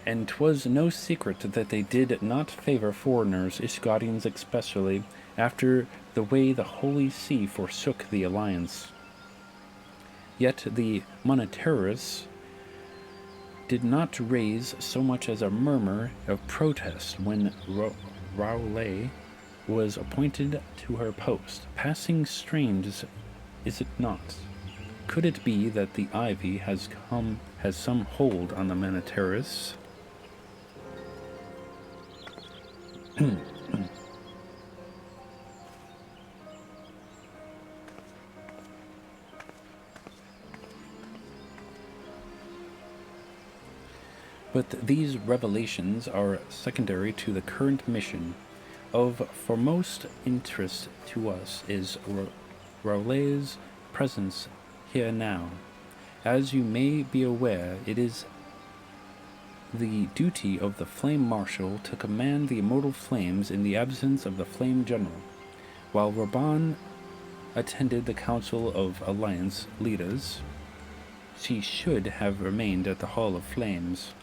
And 'twas no secret that they did not favor foreigners, Ishgarians especially, after the way the Holy See forsook the alliance. Yet the monetarists did not raise so much as a murmur of protest when Rowley was appointed to her post. Passing strange, is it not? Could it be that the Ivy has some hold on the monetarists? But these revelations are secondary to the current mission. Of foremost interest to us is Rowley's presence here now. As you may be aware, it is the duty of the Flame Marshal to command the immortal flames in the absence of the Flame General. While Raban attended the Council of Alliance Leaders, she should have remained at the Hall of Flames.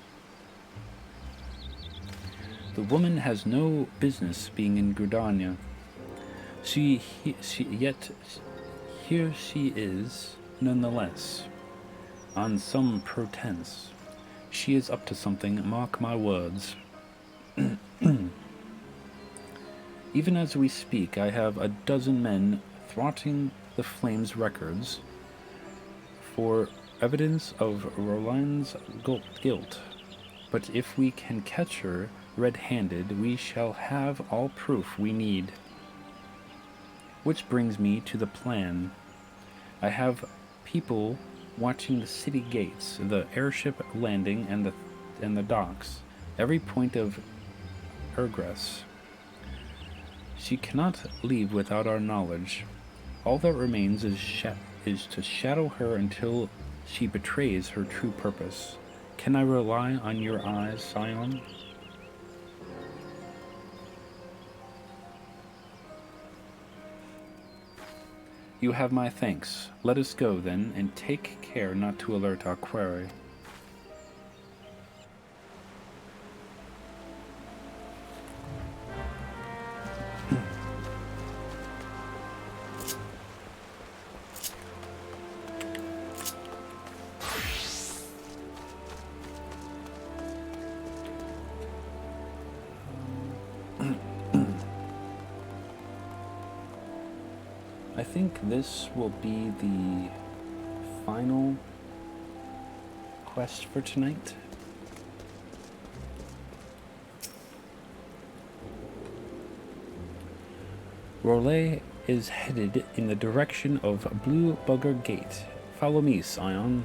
The woman has no business being in Gridania. Yet here she is, nonetheless, on some pretense. She is up to something, mark my words. Even as we speak, I have a dozen men thwarting the Flames' records for evidence of Roland's guilt. But if we can catch her red-handed, we shall have all proof we need. Which brings me to the plan. I have people watching the city gates, the airship landing, and the docks, every point of egress. She cannot leave without our knowledge. All that remains is to shadow her until she betrays her true purpose. Can I rely on your eyes, Scion? You have my thanks. Let us go, then, and take care not to alert our quarry. I think this will be the final quest for tonight. Rowley is headed in the direction of Blue Bugger Gate. Follow me, Scion.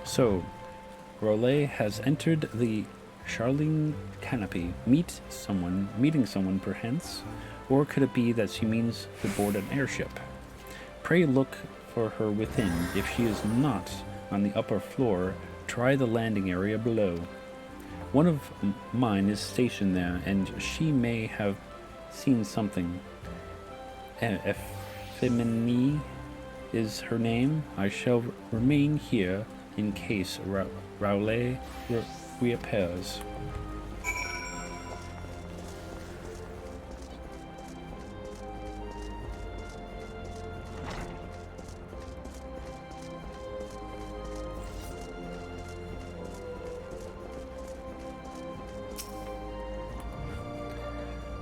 So, Rowley has entered the Charlene Canopy. Meeting someone perchance, or could it be that she means to board an airship? Pray look for her within. If she is not on the upper floor, try the landing area below. One of mine is stationed there, and she may have seen something. Ephemini is her name. I shall remain here in case Rowley reappears.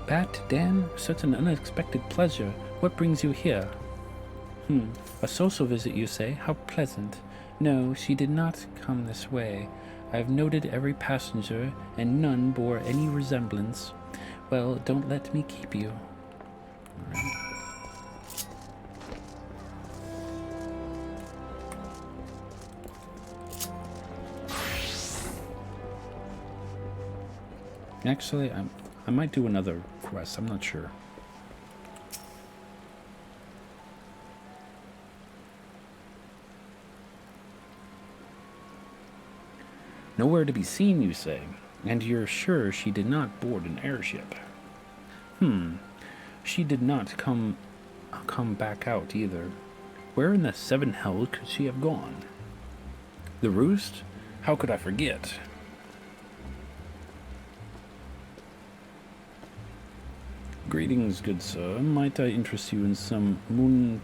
BatDan, such an unexpected pleasure. What brings you here? A social visit, you say? How pleasant. No, she did not come this way. I have noted every passenger, and none bore any resemblance. Well, don't let me keep you. Actually, I might do another quest. I'm not sure. Nowhere to be seen, you say, and you're sure she did not board an airship. She did not come back out either. Where in the seven hells could she have gone? The Roost? How could I forget? Greetings, good sir. Might I interest you in some moon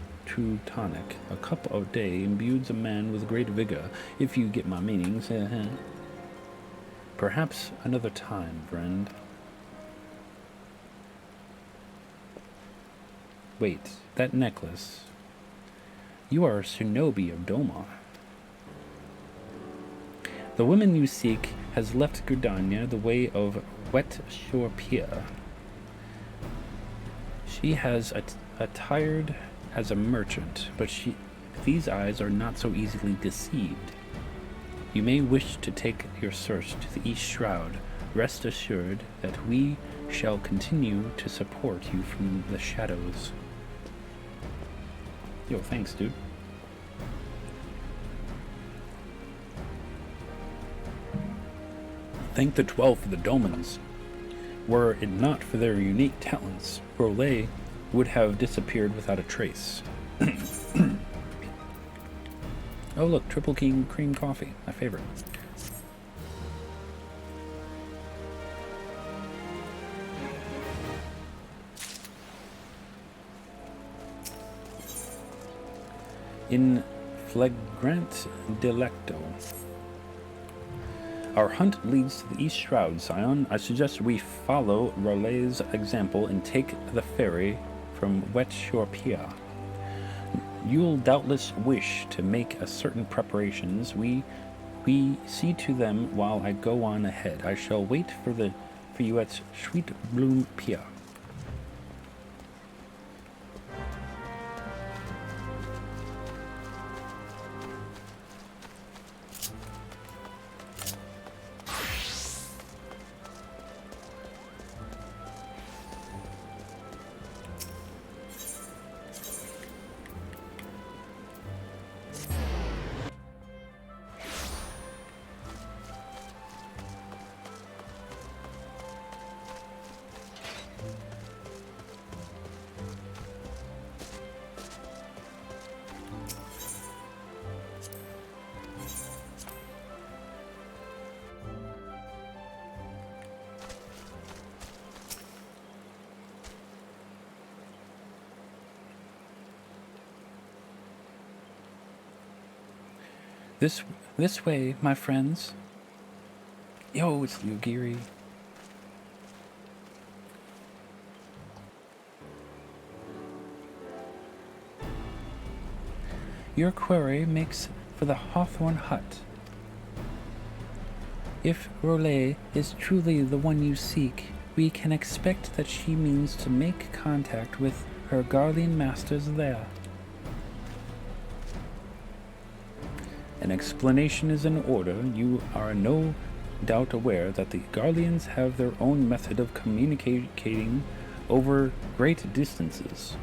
tonic? A cup a day imbues a man with great vigor, if you get my meanings. Perhaps another time, friend. Wait, that necklace. You are a shinobi of Doma. The woman you seek has left Gridania the way of Wet Shore Pier. She has attired as a merchant, but these eyes are not so easily deceived. You may wish to take your search to the East Shroud. Rest assured that we shall continue to support you from the shadows. Yo, thanks, dude. Thank the 12 for the Domans. Were it not for their unique talents, Rollet would have disappeared without a trace. Oh look, triple cream coffee, my favorite. In flagrant delicto. Our hunt leads to the East Shroud, Scion. I suggest we follow Rollet's example and take the ferry from Wet Shore Pier. You'll doubtless wish to make a certain preparations. We see to them while I go on ahead. I shall wait for you at Sweet Bloom Pier. This way, my friends. Yo, it's Yugiri. Your query makes for the Hawthorne Hut. If Rollet is truly the one you seek, we can expect that she means to make contact with her guardian masters there. An explanation is in order. You are no doubt aware that the Guardians have their own method of communicating over great distances.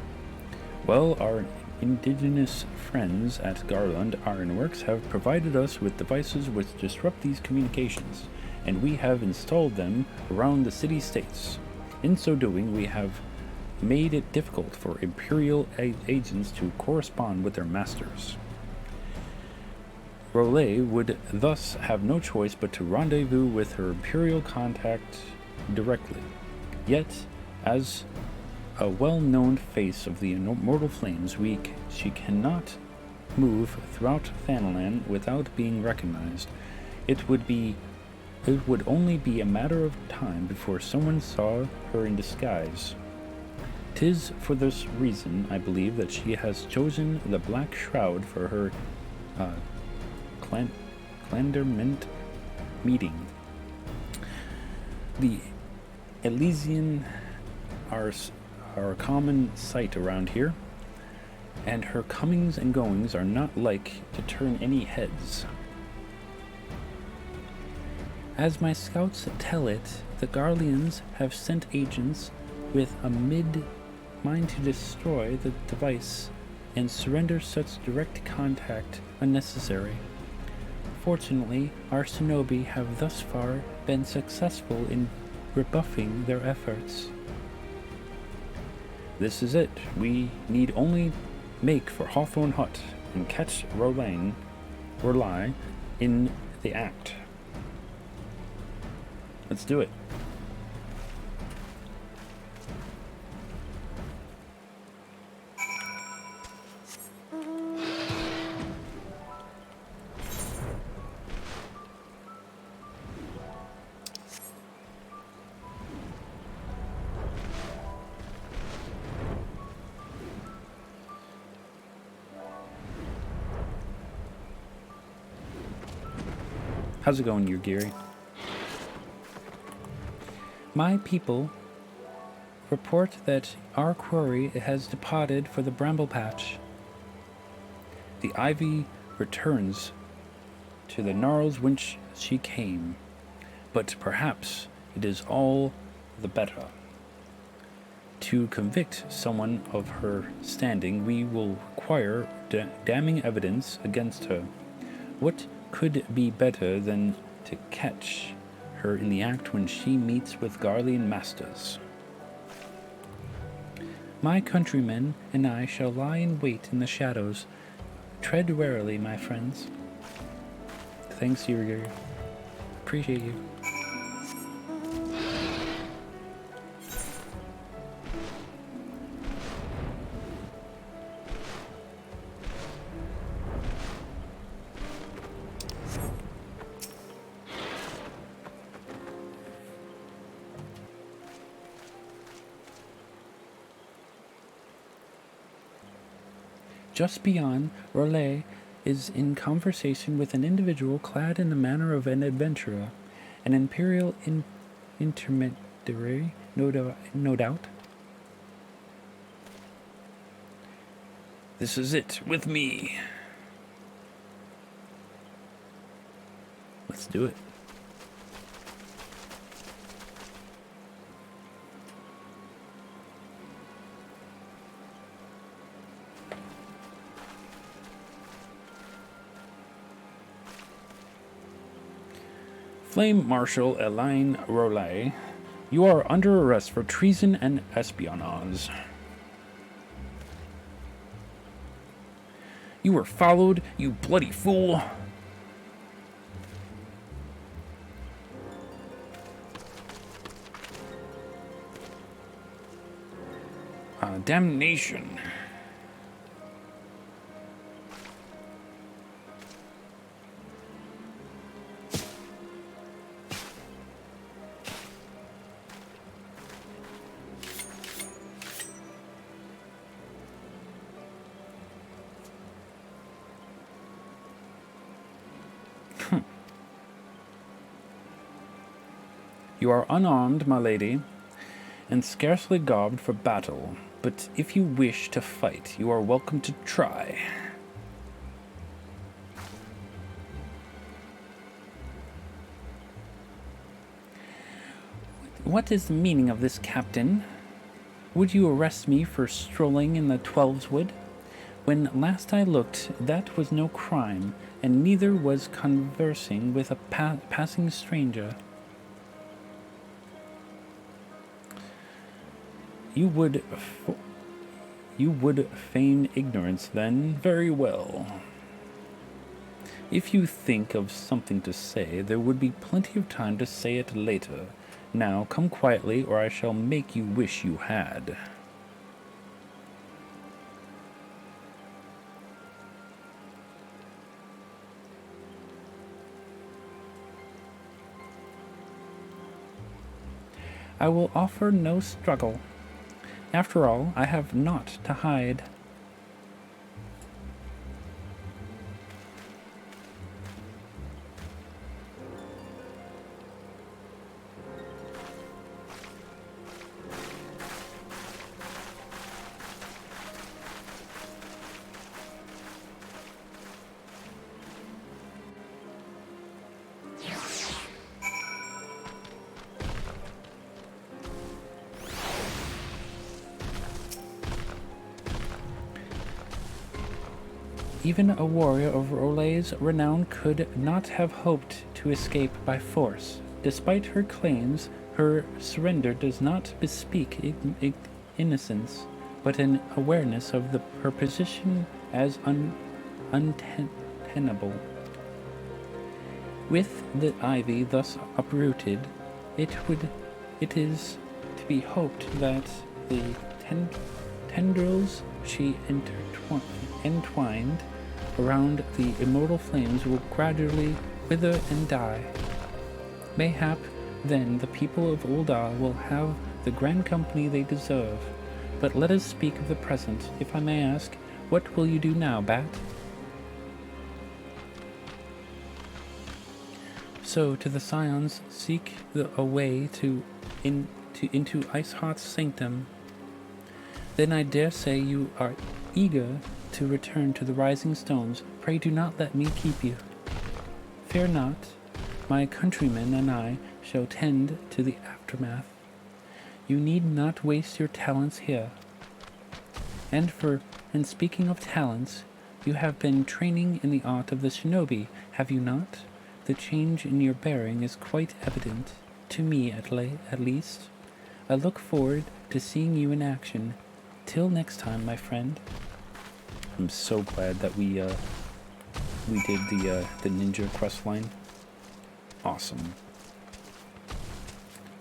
Well, our indigenous friends at Garland Ironworks have provided us with devices which disrupt these communications, and we have installed them around the city-states. In so doing, we have made it difficult for Imperial agents to correspond with their masters. Rollet would thus have no choice but to rendezvous with her Imperial contact directly. Yet, as a well-known face of the Immortal Flames, she cannot move throughout Thanalan without being recognized. It would only be a matter of time before someone saw her in disguise. 'Tis for this reason, I believe, that she has chosen the Black Shroud for her Clanderment meeting. The Elysian are a common sight around here, and her comings and goings are not like to turn any heads. As my scouts tell it, the Garleans have sent agents with a mind to destroy the device and surrender such direct contact unnecessary. Fortunately, our shinobi have thus far been successful in rebuffing their efforts. This is it. We need only make for Hawthorne Hut and catch R'lyeh in the act. Let's do it. How's it going, Yugiri? My people report that our quarry has departed for the Bramble Patch. The ivy returns to the gnarls whence she came, but perhaps it is all the better. To convict someone of her standing, we will require damning evidence against her. What could be better than to catch her in the act when she meets with Garlean masters? My countrymen and I shall lie in wait in the shadows. Tread warily, my friends. Thanks, Yurger. Appreciate you. Just beyond, R'lyeh is in conversation with an individual clad in the manner of an adventurer, an imperial intermediary, no doubt. This is it, with me. Let's do it. Flame Marshal Elaine R'lyeh, you are under arrest for treason and espionage. You were followed, you bloody fool. Damnation. You are unarmed, my lady, and scarcely garbed for battle, but if you wish to fight, you are welcome to try. What is the meaning of this, Captain? Would you arrest me for strolling in the Twelveswood? When last I looked, that was no crime, and neither was conversing with a passing stranger. You would feign ignorance, then? Very well. If you think of something to say, there would be plenty of time to say it later. Now, come quietly, or I shall make you wish you had. I will offer no struggle. After all, I have naught to hide. Even a warrior of Role's renown could not have hoped to escape by force. Despite her claims, her surrender does not bespeak innocence, but an awareness of her position as untenable. With the ivy thus uprooted, it is to be hoped that the tendrils she entwined around the immortal flames will gradually wither and die. Mayhap then the people of Ul'dah will have the grand company they deserve. But let us speak of the present. If I may ask, what will you do now, Bat? So, to the Scions, seek a way into Iceheart's sanctum. Then I dare say you are eager to return to the Rising Stones. Pray do not let me keep you. Fear not, my countrymen and I shall tend to the aftermath. You need not waste your talents here. And speaking of talents, you have been training in the art of the shinobi, have you not? The change in your bearing is quite evident, to me at least. I look forward to seeing you in action. Till next time, my friend. I'm so glad that we did the ninja quest line. Awesome.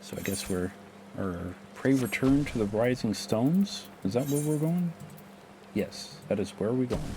So I guess pray return to the Rising Stones? Is that where we're going? Yes, that is where we're going.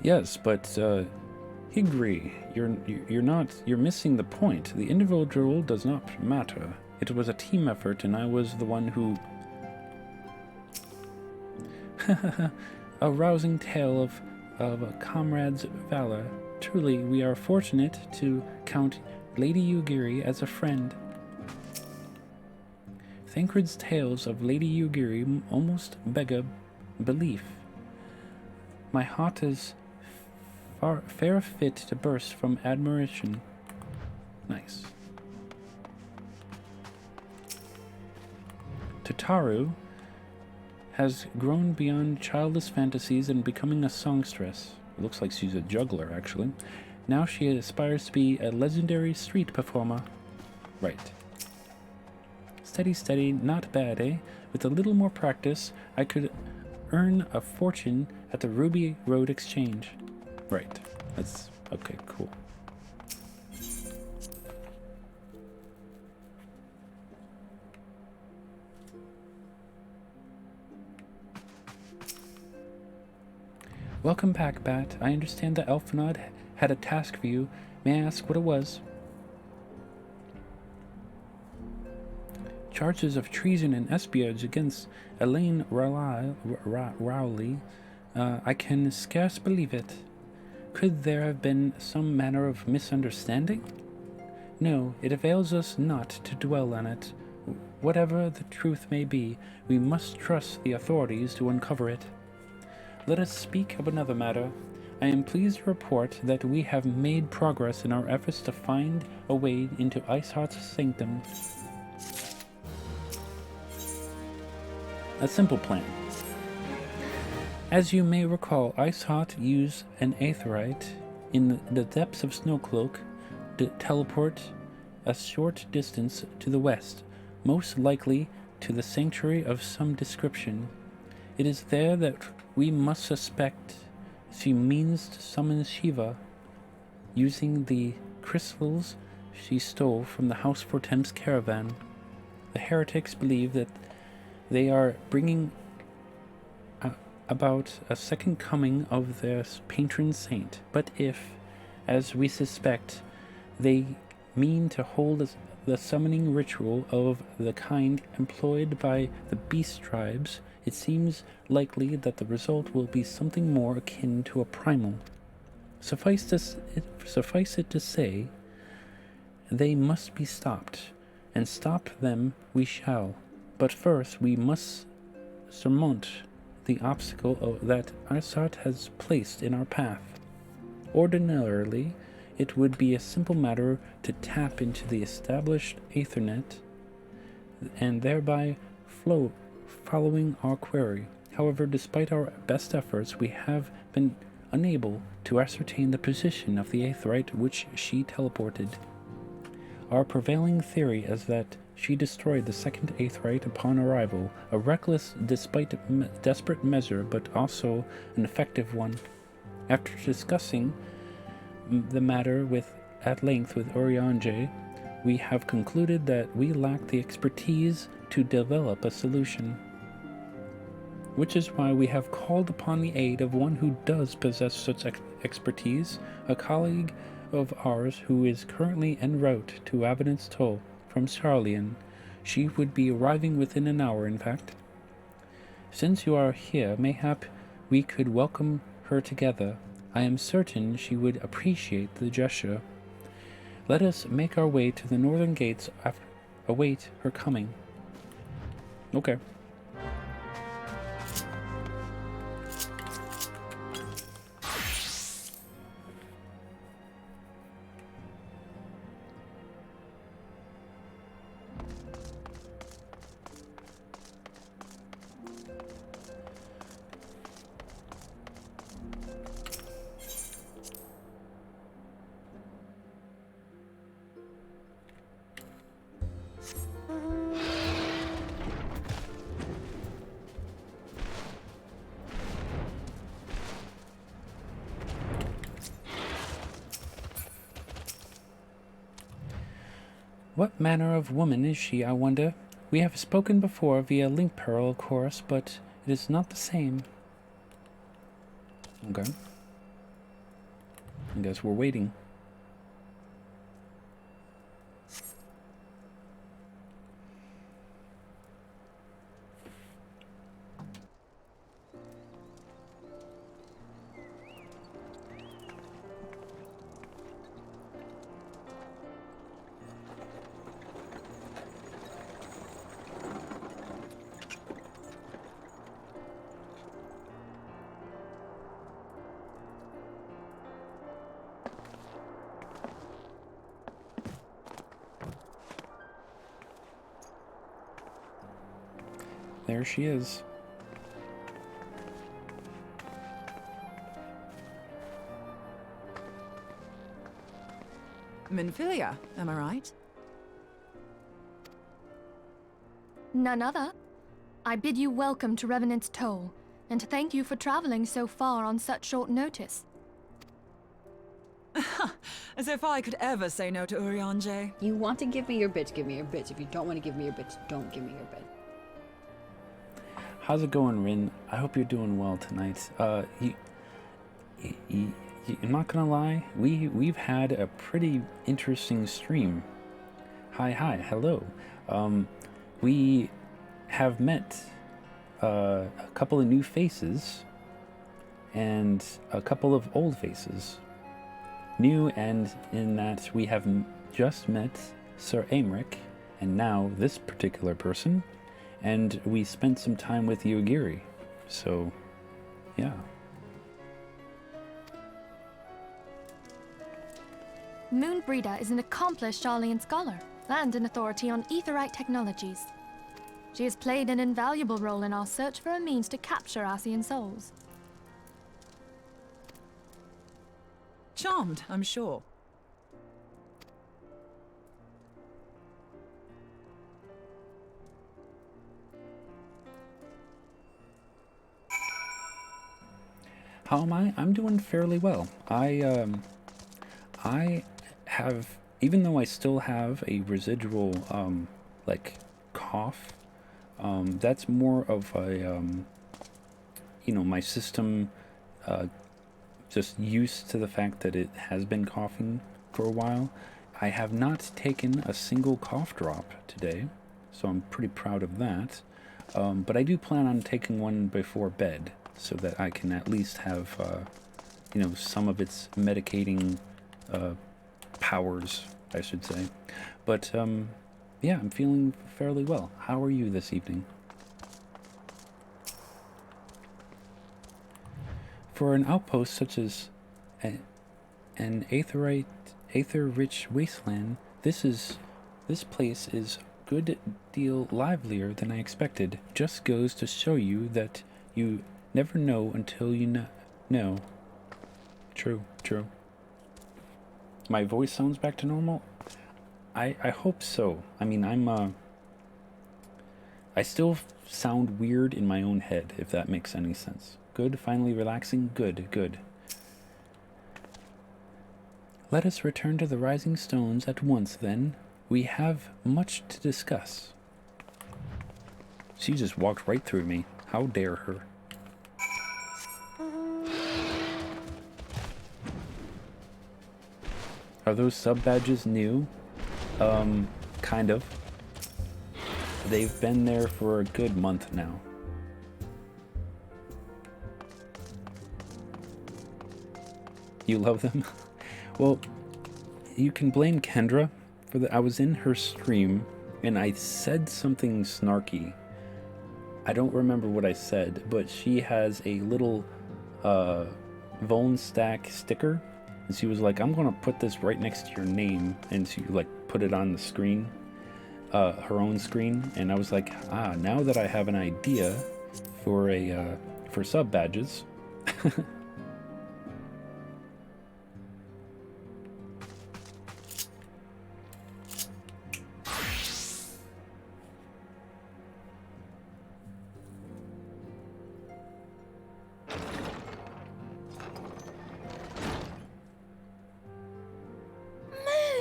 Yes, but Higri, you're missing the point. The individual does not matter. It was a team effort, and I was the one who. A rousing tale of a comrade's valor. Truly, we are fortunate to count Lady Yugiri as a friend. Thancred's tales of Lady Yugiri almost beg belief. My heart is fair fit to burst from admiration. Nice. Tataru has grown beyond childish fantasies and becoming a songstress. Looks like she's a juggler, actually. Now she aspires to be a legendary street performer. Right. Steady, steady, not bad, eh? With a little more practice, I could earn a fortune at the Ruby Road Exchange. Right. That's okay, cool. Welcome back, Bat. I understand that Elfenod had a task for you. May I ask what it was? Charges of treason and espionage against Elaine Rowley. I can scarce believe it. Could there have been some manner of misunderstanding? No, it avails us not to dwell on it. Whatever the truth may be, we must trust the authorities to uncover it. Let us speak of another matter. I am pleased to report that we have made progress in our efforts to find a way into Iceheart's sanctum. A simple plan. As you may recall, Iceheart used an aetheryte in the depths of Snowcloak to teleport a short distance to the west, most likely to the sanctuary of some description. It is there that we must suspect she means to summon Shiva, using the crystals she stole from the House Fortemps caravan. The heretics believe that they are bringing about a second coming of their patron saint, but if, as we suspect, they mean to hold the summoning ritual of the kind employed by the beast tribes, it seems likely that the result will be something more akin to a primal. Suffice it to say, they must be stopped, and stop them we shall. But first we must surmount the obstacle that Arsat has placed in our path. Ordinarily, it would be a simple matter to tap into the established Aethernet and thereby following our query. However, despite our best efforts, we have been unable to ascertain the position of the Aetherite which she teleported. Our prevailing theory is that she destroyed the second Aetherite upon arrival, a reckless, desperate measure, but also an effective one. After discussing the matter at length with Urianger, we have concluded that we lack the expertise to develop a solution, which is why we have called upon the aid of one who does possess such expertise, a colleague of ours who is currently en route to Avenant's Toll from Charlian. She would be arriving within an hour, in fact. Since you are here, mayhap we could welcome her together. I am certain she would appreciate the gesture. Let us make our way to the northern gates await her coming. Okay. What manner of woman is she, I wonder? We have spoken before via link pearl, of course, but it is not the same. Okay. I guess we're waiting. There she is. Minfilia, am I right? None other. I bid you welcome to Revenant's Toll, and thank you for traveling so far on such short notice. As if I could ever say no to Urianger. You want to give me your bitch, give me your bitch. If you don't want to give me your bitch, don't give me your bitch. How's it going, Rin? I hope you're doing well tonight. I'm not gonna lie, we've had a pretty interesting stream. Hi, hello. We have met a couple of new faces and a couple of old faces. New, and in that we have just met Sir Aymeric, and now this particular person. And we spent some time with Yogiri, so yeah. Moonbreeder is an accomplished Charlian scholar and an authority on Aetherite technologies. She has played an invaluable role in our search for a means to capture Ascian souls. Charmed, I'm sure. How am I? I'm doing fairly well. I have, even though I still have a residual, like, cough, that's more of a, my system, just used to the fact that it has been coughing for a while. I have not taken a single cough drop today, so I'm pretty proud of that. But I do plan on taking one before bed, so that I can at least have, you know, some of its medicating powers, I should say. But, yeah, I'm feeling fairly well. How are you this evening? For an outpost such as an aether-rich wasteland, this place is a good deal livelier than I expected. Just goes to show you that you never know until you know. True, true. My voice sounds back to normal? I hope so. I mean, I still sound weird in my own head, if that makes any sense. Good, finally relaxing? Good, good. Let us return to the Rising Stones at once, then. We have much to discuss. She just walked right through me. How dare her? Are those sub-badges new? Kind of. They've been there for a good month now. You love them? Well, you can blame Kendra for that. I was in her stream and I said something snarky. I don't remember what I said, but she has a little Voln Stack sticker, and she was like, I'm gonna put this right next to your name, and she like put it on the screen, her own screen, and I was like, now that I have an idea for a for sub badges.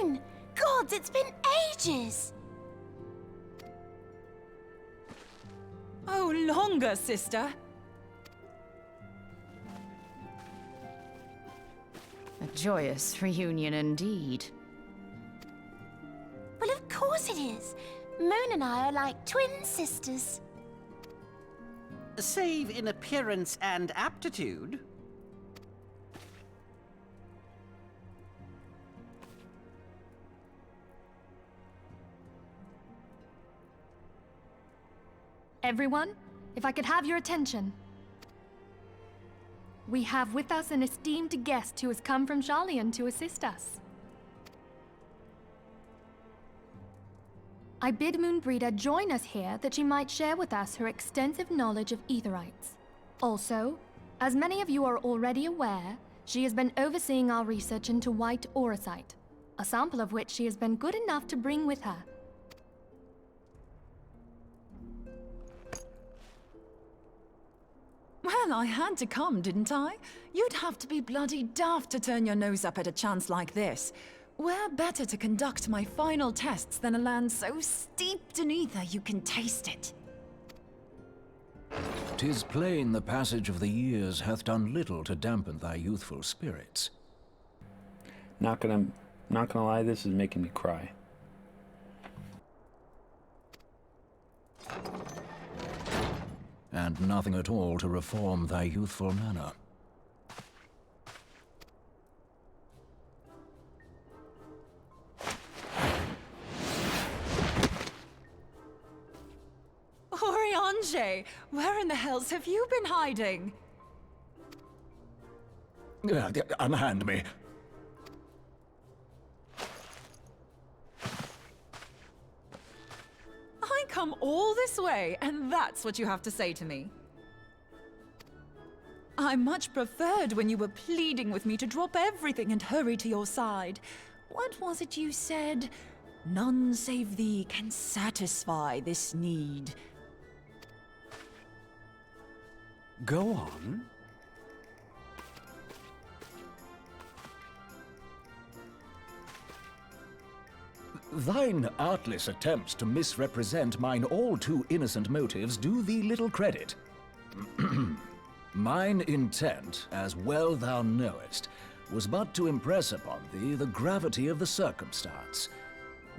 Moon! Gods, it's been ages! Oh, longer, sister. A joyous reunion indeed. Well, of course it is. Moon and I are like twin sisters. Save in appearance and aptitude. Everyone, if I could have your attention. We have with us an esteemed guest who has come from Sharlayan to assist us. I bid Moonbreeder join us here that she might share with us her extensive knowledge of Aetherites. Also, as many of you are already aware, she has been overseeing our research into white auracite, a sample of which she has been good enough to bring with her. Well, I had to come, didn't I? You'd have to be bloody daft to turn your nose up at a chance like this. Where better to conduct my final tests than a land so steeped in ether you can taste it? 'Tis plain the passage of the years hath done little to dampen thy youthful spirits. Not gonna lie, this is making me cry. And nothing at all to reform thy youthful manner. Oriange, where in the hells have you been hiding? Unhand me. I come all this way, and that's what you have to say to me. I much preferred when you were pleading with me to drop everything and hurry to your side. What was it you said? None save thee can satisfy this need. Go on. Thine artless attempts to misrepresent mine all too innocent motives do thee little credit. Mine intent, as well thou knowest, was but to impress upon thee the gravity of the circumstance.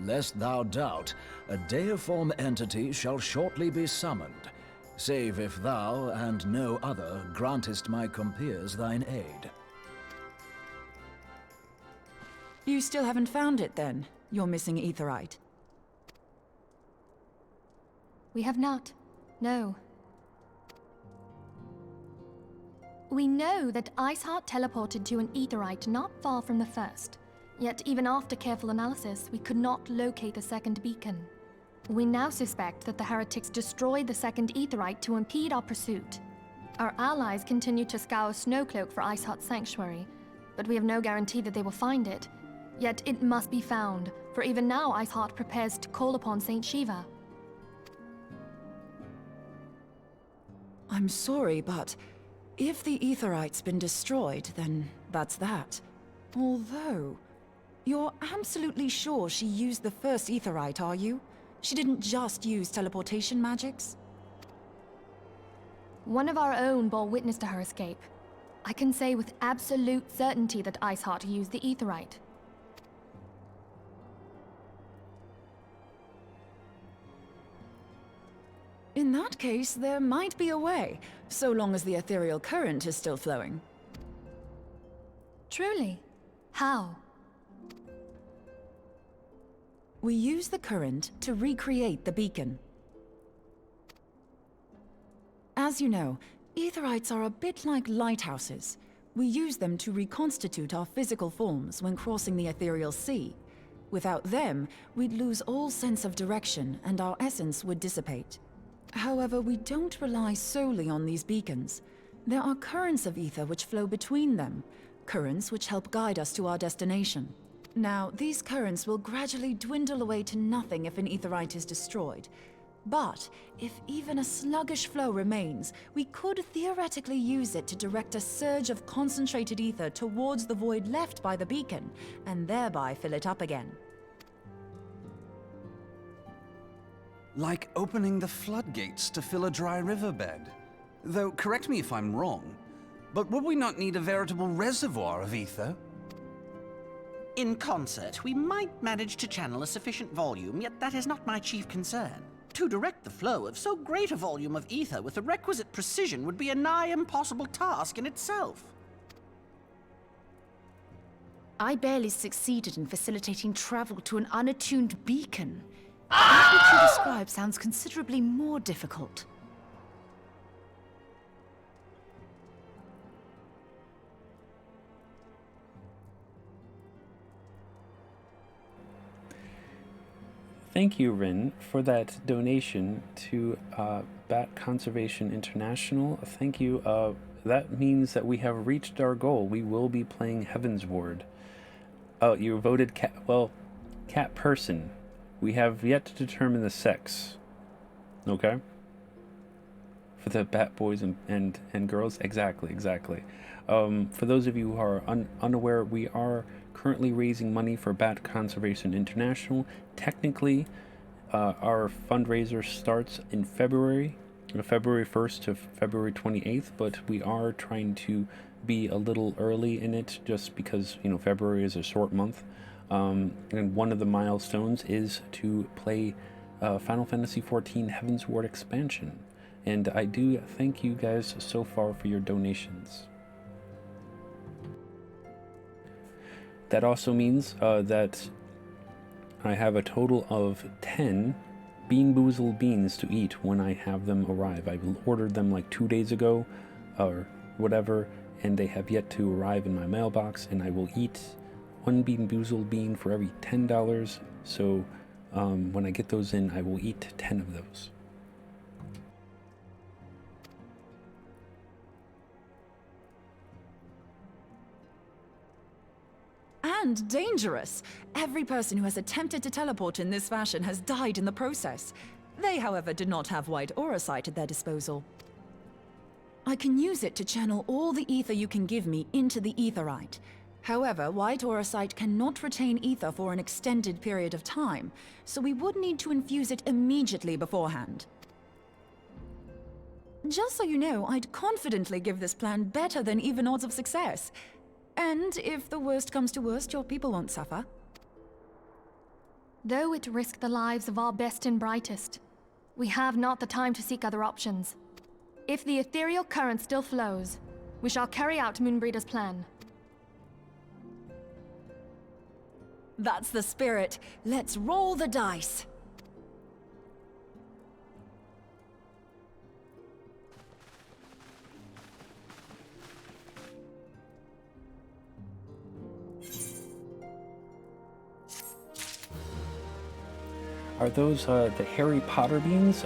Lest thou doubt, a deiform entity shall shortly be summoned, save if thou and no other grantest my compeers thine aid. You still haven't found it, then, your missing aetherite? We have not. No. We know that Iceheart teleported to an aetherite not far from the first. Yet even after careful analysis, we could not locate the second beacon. We now suspect that the heretics destroyed the second aetherite to impede our pursuit. Our allies continue to scour Snowcloak for Iceheart's sanctuary, but we have no guarantee that they will find it. Yet it must be found, for even now Iceheart prepares to call upon Saint Shiva. I'm sorry, but if the aetherite's been destroyed, then that's that. Although, you're absolutely sure she used the first aetherite, are you? She didn't just use teleportation magics? One of our own bore witness to her escape. I can say with absolute certainty that Iceheart used the aetherite. In that case, there might be a way, so long as the ethereal current is still flowing. Truly? How? We use the current to recreate the beacon. As you know, aetherites are a bit like lighthouses. We use them to reconstitute our physical forms when crossing the ethereal sea. Without them, we'd lose all sense of direction and our essence would dissipate. However, we don't rely solely on these beacons. There are currents of ether which flow between them, currents which help guide us to our destination. Now, these currents will gradually dwindle away to nothing if an aetherite is destroyed. But if even a sluggish flow remains, we could theoretically use it to direct a surge of concentrated ether towards the void left by the beacon, and thereby fill it up again. Like opening the floodgates to fill a dry riverbed. Though, correct me if I'm wrong, but would we not need a veritable reservoir of ether? In concert, we might manage to channel a sufficient volume, yet that is not my chief concern. To direct the flow of so great a volume of ether with the requisite precision would be a nigh impossible task in itself. I barely succeeded in facilitating travel to an unattuned beacon. That which you describe sounds considerably more difficult. Thank you, Rin, for that donation to Bat Conservation International. Thank you. That means that we have reached our goal. We will be playing Heaven's Ward. Oh, you voted cat. Well, cat person. We have yet to determine the sex. Okay? For the Bat Boys and girls? Exactly. For those of you who are unaware, we are currently raising money for Bat Conservation International. Technically, our fundraiser starts in February 1st to February 28th, but we are trying to be a little early in it just because, February is a short month. And one of the milestones is to play Final Fantasy XIV Heaven's Ward expansion. And I do thank you guys so far for your donations. That also means that I have a total of 10 Bean Boozled beans to eat when I have them arrive. I ordered them like 2 days ago or whatever, and they have yet to arrive in my mailbox, and I will eat one Bean Boozled bean for every $10. So when I get those in, I will eat 10 of those. And dangerous. Every person who has attempted to teleport in this fashion has died in the process. They, however, did not have white auracite at their disposal. I can use it to channel all the ether you can give me into the aetherite. However, white auracite cannot retain ether for an extended period of time, so we would need to infuse it immediately beforehand. Just so you know, I'd confidently give this plan better than even odds of success. And if the worst comes to worst, your people won't suffer. Though it risk the lives of our best and brightest, we have not the time to seek other options. If the ethereal current still flows, we shall carry out Moonbreeder's plan. That's the spirit. Let's roll the dice. Are those the Harry Potter beans?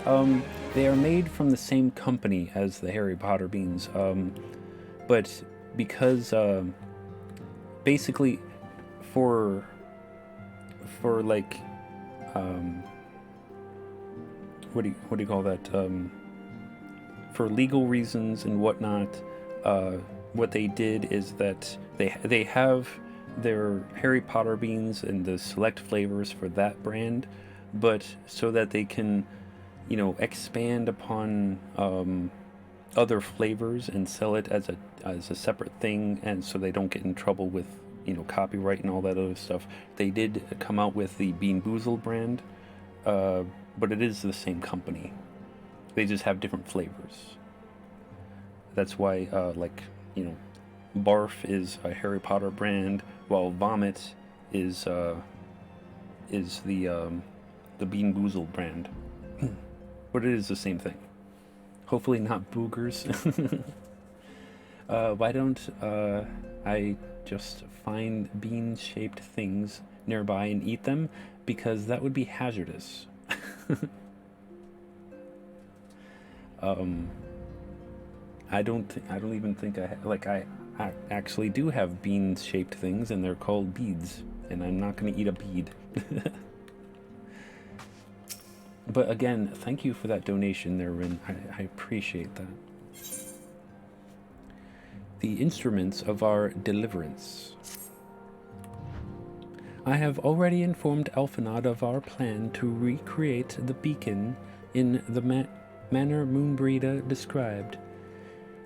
They are made from the same company as the Harry Potter beans, but because basically for like what do you call that? For legal reasons and whatnot, what they did is that they have their Harry Potter beans and the select flavors for that brand, but so that they can, you know, expand upon other flavors and sell it as a separate thing, and so they don't get in trouble with, you know, copyright and all that other stuff. They did come out with the Bean Boozled brand, but it is the same company. They just have different flavors. That's why, like, you know, Barf is a Harry Potter brand, while Vomit is the Bean Boozled brand. But it is the same thing. Hopefully not boogers. Why don't I just find bean-shaped things nearby and eat them? Because that would be hazardous. I don't even think I actually do have bean-shaped things, and they're called beads, and I'm not going to eat a bead. But again, thank you for that donation there, Rin. I appreciate that. The instruments of our deliverance. I have already informed Alphanod of our plan to recreate the beacon in the manner Moonbreeder described.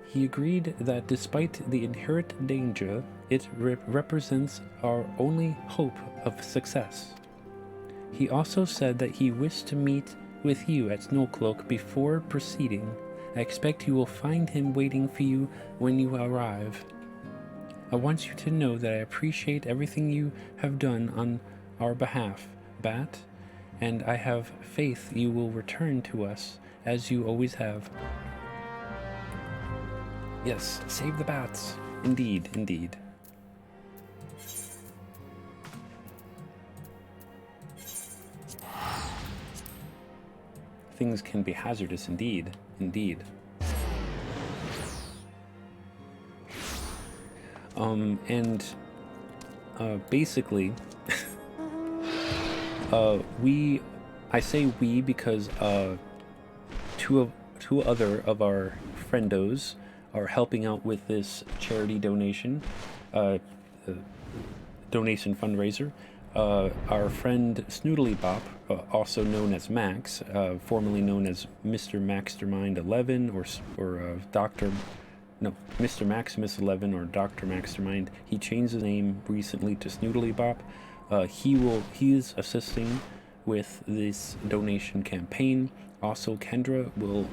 He agreed that despite the inherent danger, it represents our only hope of success. He also said that he wished to meet with you at Snowcloak before proceeding. I expect you will find him waiting for you when you arrive. I want you to know that I appreciate everything you have done on our behalf, Bat, and I have faith you will return to us as you always have. Yes, save the bats. Indeed, indeed. Things can be hazardous indeed, indeed. Basically, I say we because two other of our friendos are helping out with this charity donation fundraiser. Our friend Snoodly Bop, also known as Max, formerly known as Mr. Maxtermind 11 or Mr. Maximus 11 or Dr. Maxtermind. He changed his name recently to Snoodly Bop. He is assisting with this donation campaign. Also, Kendra will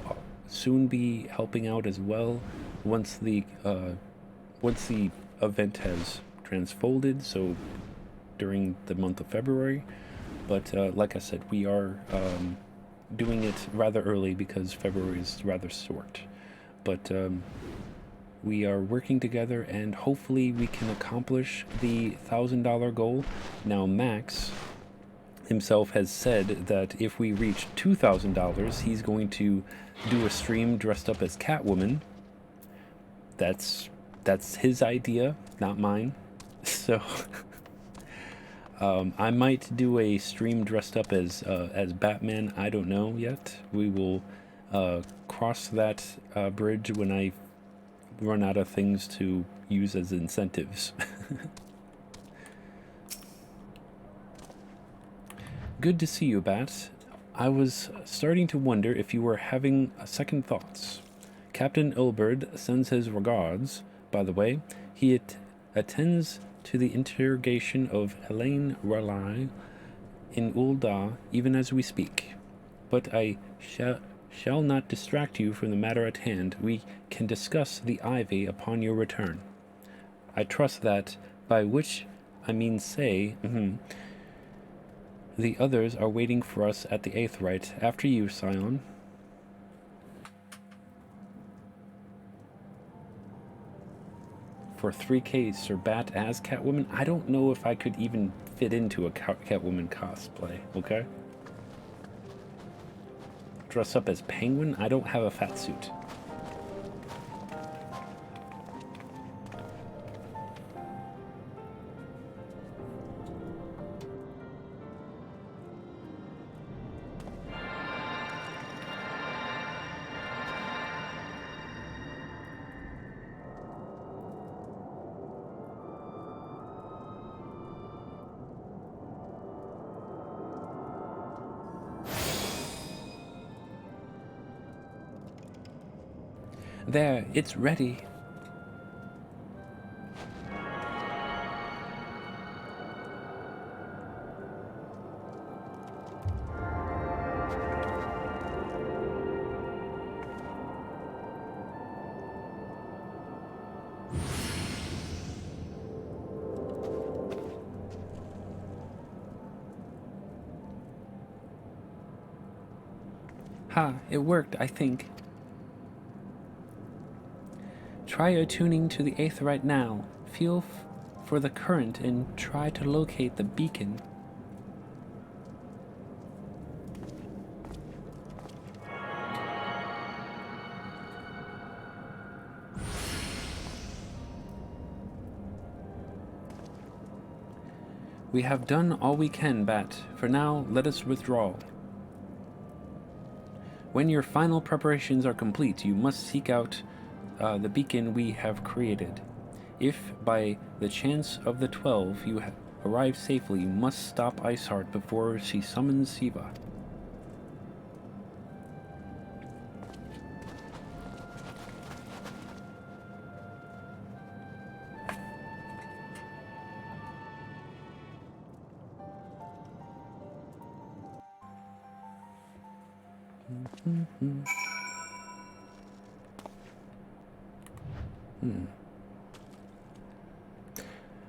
soon be helping out as well once the event has transfolded, so during the month of February. But like I said, we are doing it rather early because February is rather short. But we are working together, and hopefully we can accomplish the $1,000 goal. Now Max himself has said that if we reach $2,000, he's going to do a stream dressed up as Catwoman. That's his idea, not mine. So I might do a stream dressed up as Batman. I don't know yet. We will cross that bridge when I run out of things to use as incentives. Good to see you, Bat. I was starting to wonder if you were having second thoughts. Captain Ilberd sends his regards. By the way, he attends to the interrogation of Elaine Raleigh in Ul'dah even as we speak. But I shall not distract you from the matter at hand. We can discuss the ivy upon your return. I trust that, by which I mean say, the others are waiting for us at the Aetheryte. After you, Scion. For 3K, Sir Bat as Catwoman? I don't know if I could even fit into a Catwoman cosplay, okay? Dress up as Penguin? I don't have a fat suit. There, it's ready. Ha, it worked, I think. Try attuning to the Aetheryte now. Feel for the current and try to locate the beacon. We have done all we can, Bat. For now, let us withdraw. When your final preparations are complete, you must seek out the beacon we have created. If, by the chance of the 12, you arrive safely, you must stop Iceheart before she summons Siva.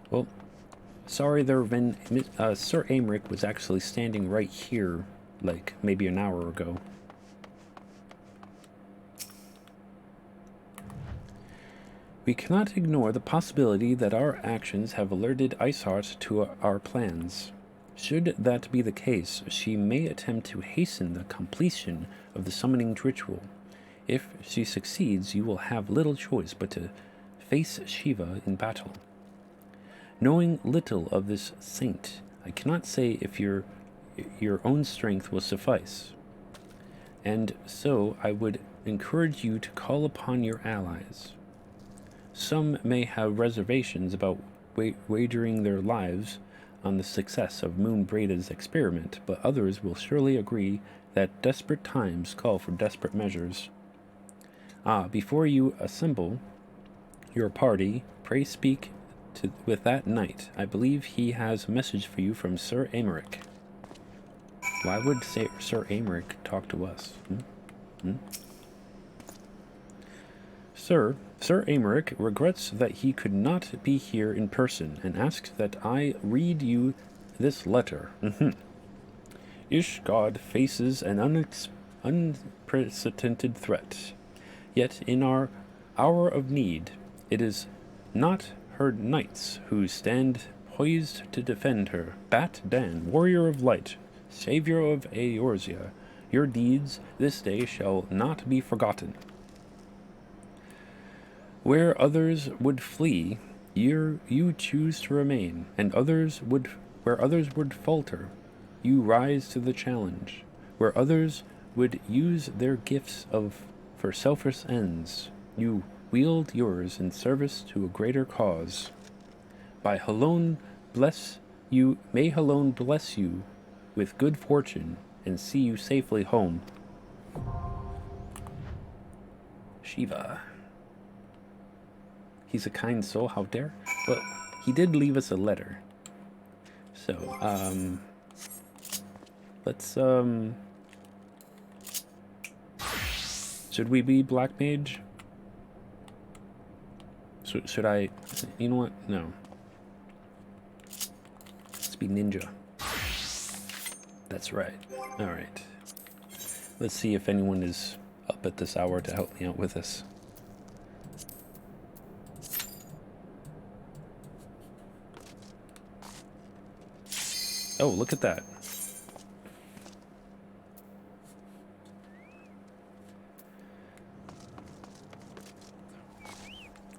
Well, sorry there, Sir Aymeric was actually standing right here, like, maybe an hour ago. We cannot ignore the possibility that our actions have alerted Iceheart to our plans. Should that be the case, she may attempt to hasten the completion of the summoning ritual. If she succeeds, you will have little choice but to face Shiva in battle. Knowing little of this saint, I cannot say if your own strength will suffice. And so I would encourage you to call upon your allies. Some may have reservations about wagering their lives on the success of Moon Breda's experiment, but others will surely agree that desperate times call for desperate measures. Before you assemble your party, pray speak with that knight. I believe he has a message for you from Sir Aymeric. Why would Sir Aymeric talk to us? Sir Aymeric regrets that he could not be here in person and asks that I read you this letter. Ishgard faces an unprecedented threat. Yet in our hour of need, it is not her knights who stand poised to defend her. BatDan, warrior of light, savior of Eorzea, your deeds this day shall not be forgotten. Where others would flee, you choose to remain, and where others would falter, you rise to the challenge. Where others would use their gifts for selfish ends, you wield yours in service to a greater cause. May Halone bless you with good fortune and see you safely home. Shiva. He's a kind soul, how dare? Well, he did leave us a letter. So, let's, should we be Black Mage? Should I, you know what? No. Let's be Ninja. That's right. Alright. Let's see if anyone is up at this hour to help me out with this. Oh, look at that.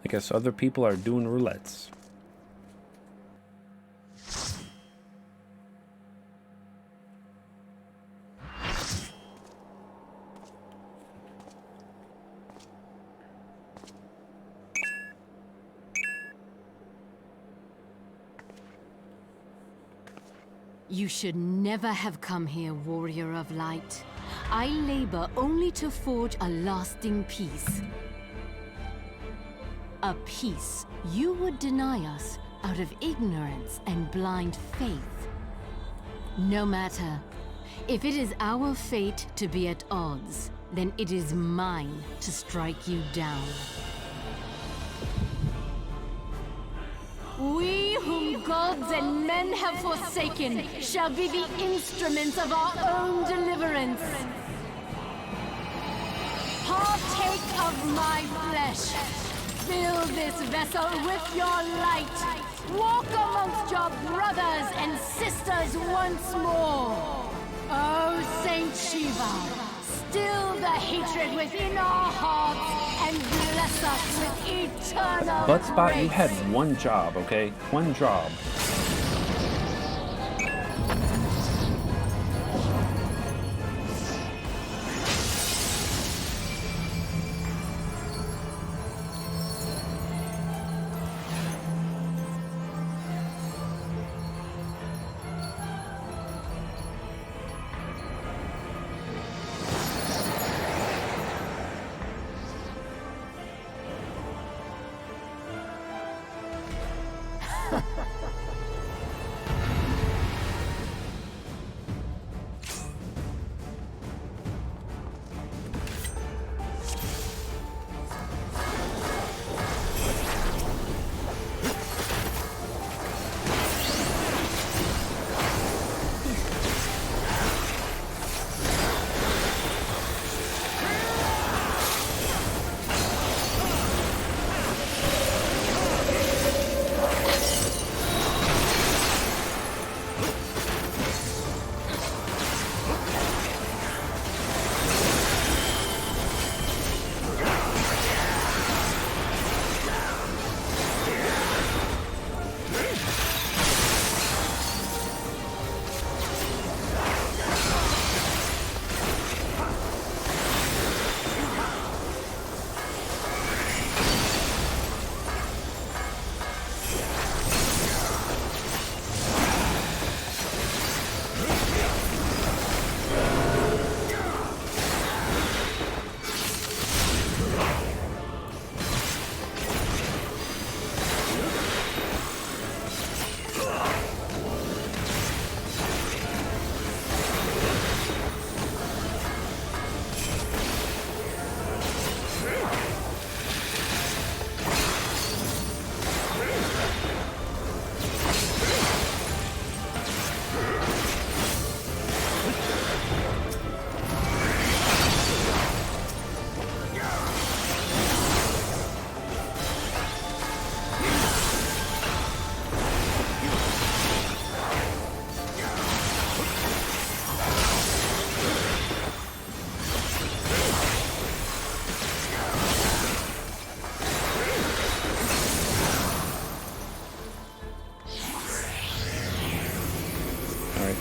I guess other people are doing roulettes. You should never have come here, warrior of light. I labor only to forge a lasting peace. A peace you would deny us out of ignorance and blind faith. No matter. If it is our fate to be at odds, then it is mine to strike you down. We whom gods and men have forsaken shall be the instruments of our own deliverance. Partake of my flesh. Fill this vessel with your light. Walk amongst your brothers and sisters once more. Oh, Saint Shiva, still the hatred within our hearts and bless us with eternal Bloodspot, grace. you had one job, okay? One job.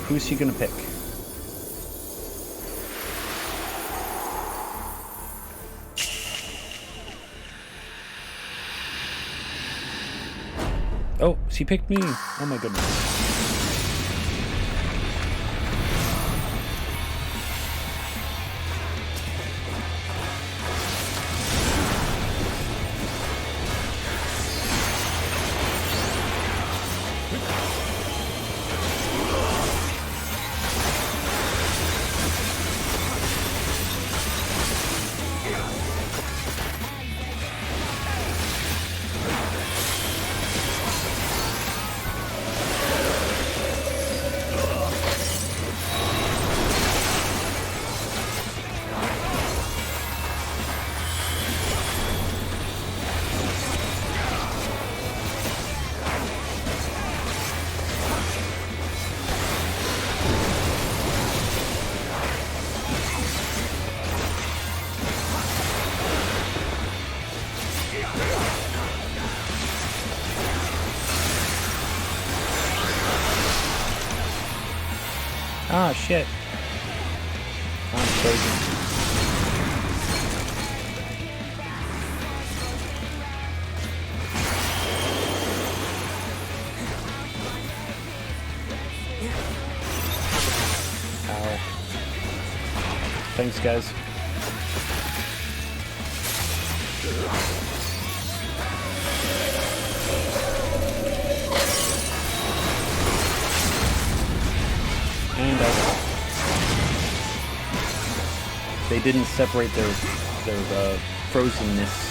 Who's he gonna pick? Oh, she picked me. Oh my goodness. Ah, shit. I'm frozen. Ow. Thanks, guys. And they didn't separate their frozenness.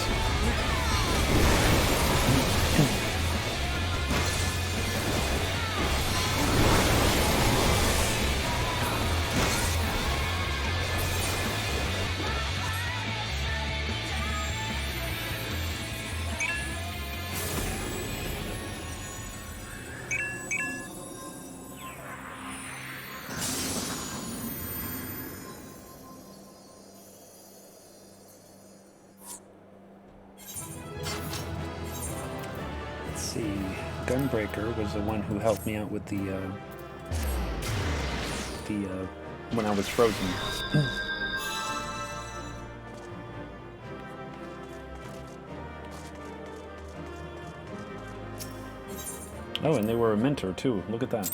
Gunbreaker was the one who helped me out with the when I was frozen. Oh, and they were a mentor too. Look at that.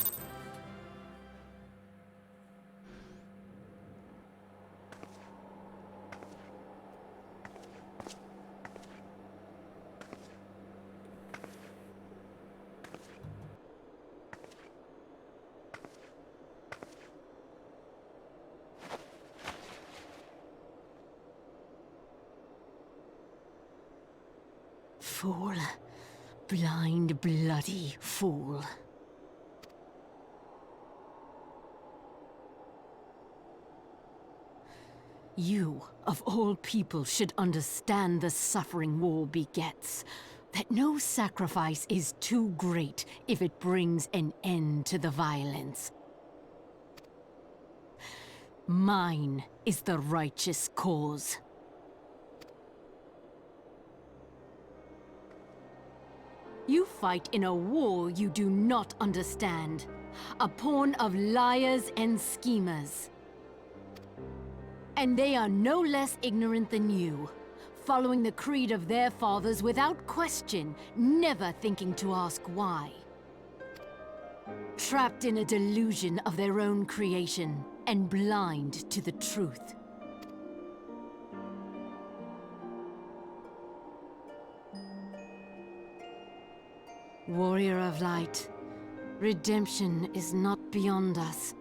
Fool. Blind, bloody fool. You, of all people, should understand the suffering war begets. That no sacrifice is too great if it brings an end to the violence. Mine is the righteous cause. You fight in a war you do not understand. A pawn of liars and schemers. And they are no less ignorant than you, following the creed of their fathers without question, never thinking to ask why. Trapped in a delusion of their own creation, and blind to the truth. Warrior of Light, redemption is not beyond us.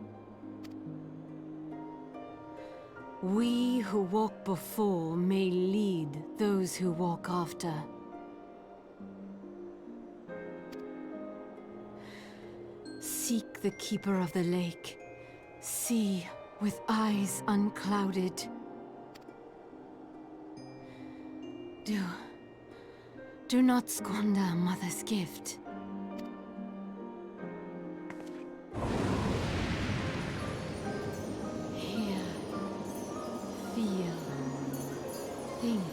We who walk before may lead those who walk after. Seek the Keeper of the Lake. See with eyes unclouded. Do not squander Mother's gift. Hear, feel, think.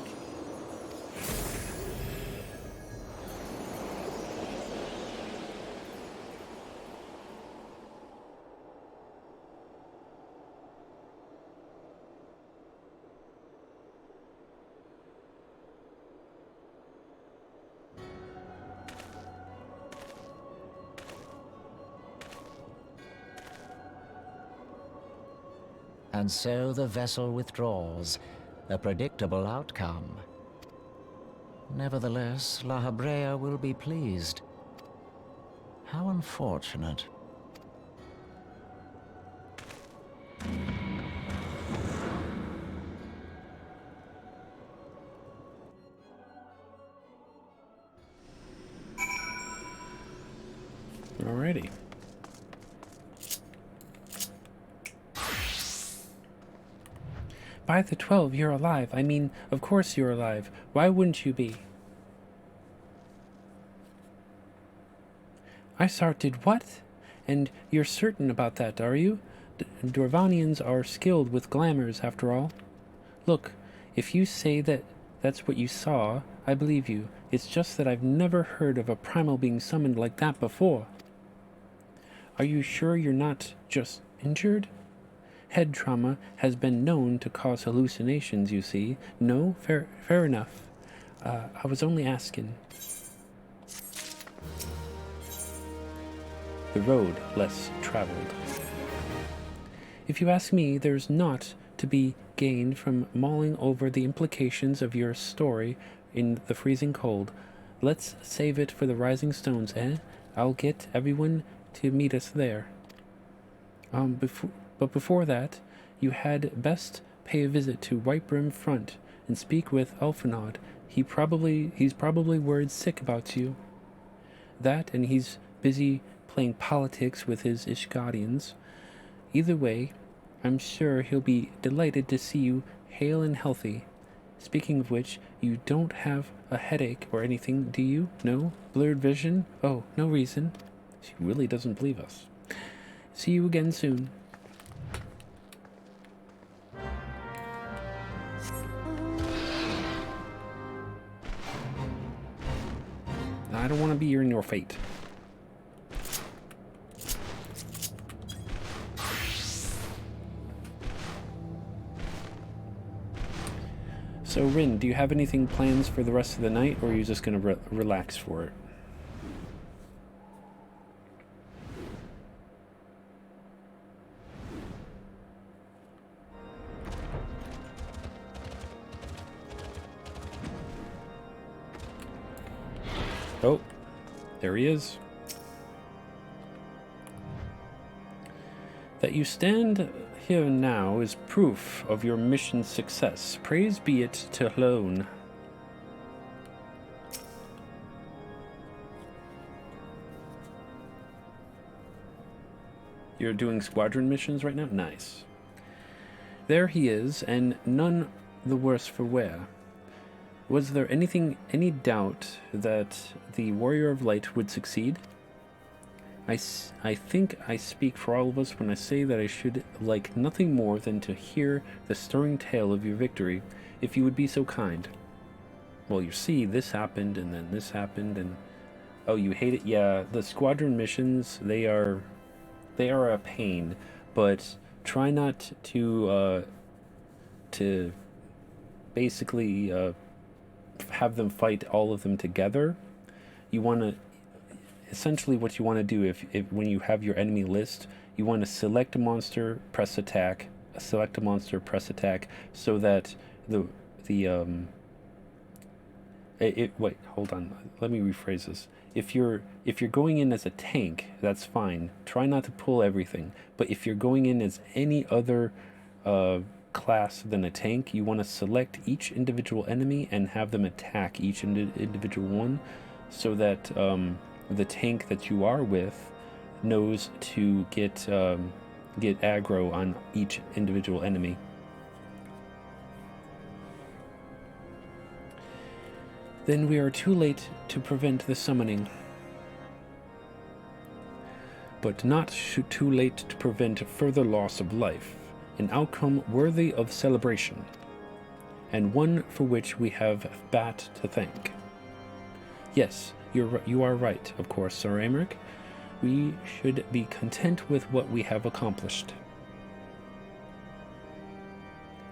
And so the vessel withdraws, a predictable outcome. Nevertheless, La Habrea will be pleased. How unfortunate. Alrighty. By the 12, you're alive. I mean, of course you're alive. Why wouldn't you be? Isart did what? And you're certain about that, are you? Dorvanians are skilled with glamours, after all. Look, if you say that that's what you saw, I believe you. It's just that I've never heard of a primal being summoned like that before. Are you sure you're not just injured? Head trauma has been known to cause hallucinations, you see. No? Fair enough. I was only asking. The road less traveled. If you ask me, there's naught to be gained from mulling over the implications of your story in the freezing cold. Let's save it for the rising stones, eh? I'll get everyone to meet us there. But before that, you had best pay a visit to White Brim Front and speak with Elfinod. He's probably worried sick about you. That, and he's busy playing politics with his Ishgadians. Either way, I'm sure he'll be delighted to see you hale and healthy. Speaking of which, you don't have a headache or anything, do you? No? Blurred vision? Oh, no reason. She really doesn't believe us. See you again soon. I don't want to be in your fate. So, Rin, do you have anything plans for the rest of the night, or are you just going to relax for it? Oh, there he is. That you stand here now is proof of your mission's success. Praise be it to Hlone. You're doing squadron missions right now? Nice. There he is, and none the worse for wear. Was there any doubt that the Warrior of Light would succeed? I think I speak for all of us when I say that I should like nothing more than to hear the stirring tale of your victory, if you would be so kind. Well, you see, this happened, and then this happened, and... Oh, you hate it? Yeah, the squadron missions, they are a pain, but try not to basically, have them fight all of them together. You want to... Essentially what you want to do if when you have your enemy list, you want to select a monster, press attack, select a monster, press attack, so that wait, hold on. Let me rephrase this. If you're going in as a tank, that's fine. Try not to pull everything. But if you're going in as any other class than a tank, you want to select each individual enemy and have them attack each individual one, so that the tank that you are with knows to get aggro on each individual enemy. Then we are too late to prevent the summoning, but not too late to prevent further loss of life, an outcome worthy of celebration, and one for which we have Bat to thank. Yes, you are right, of course, Sir Aymeric. We should be content with what we have accomplished.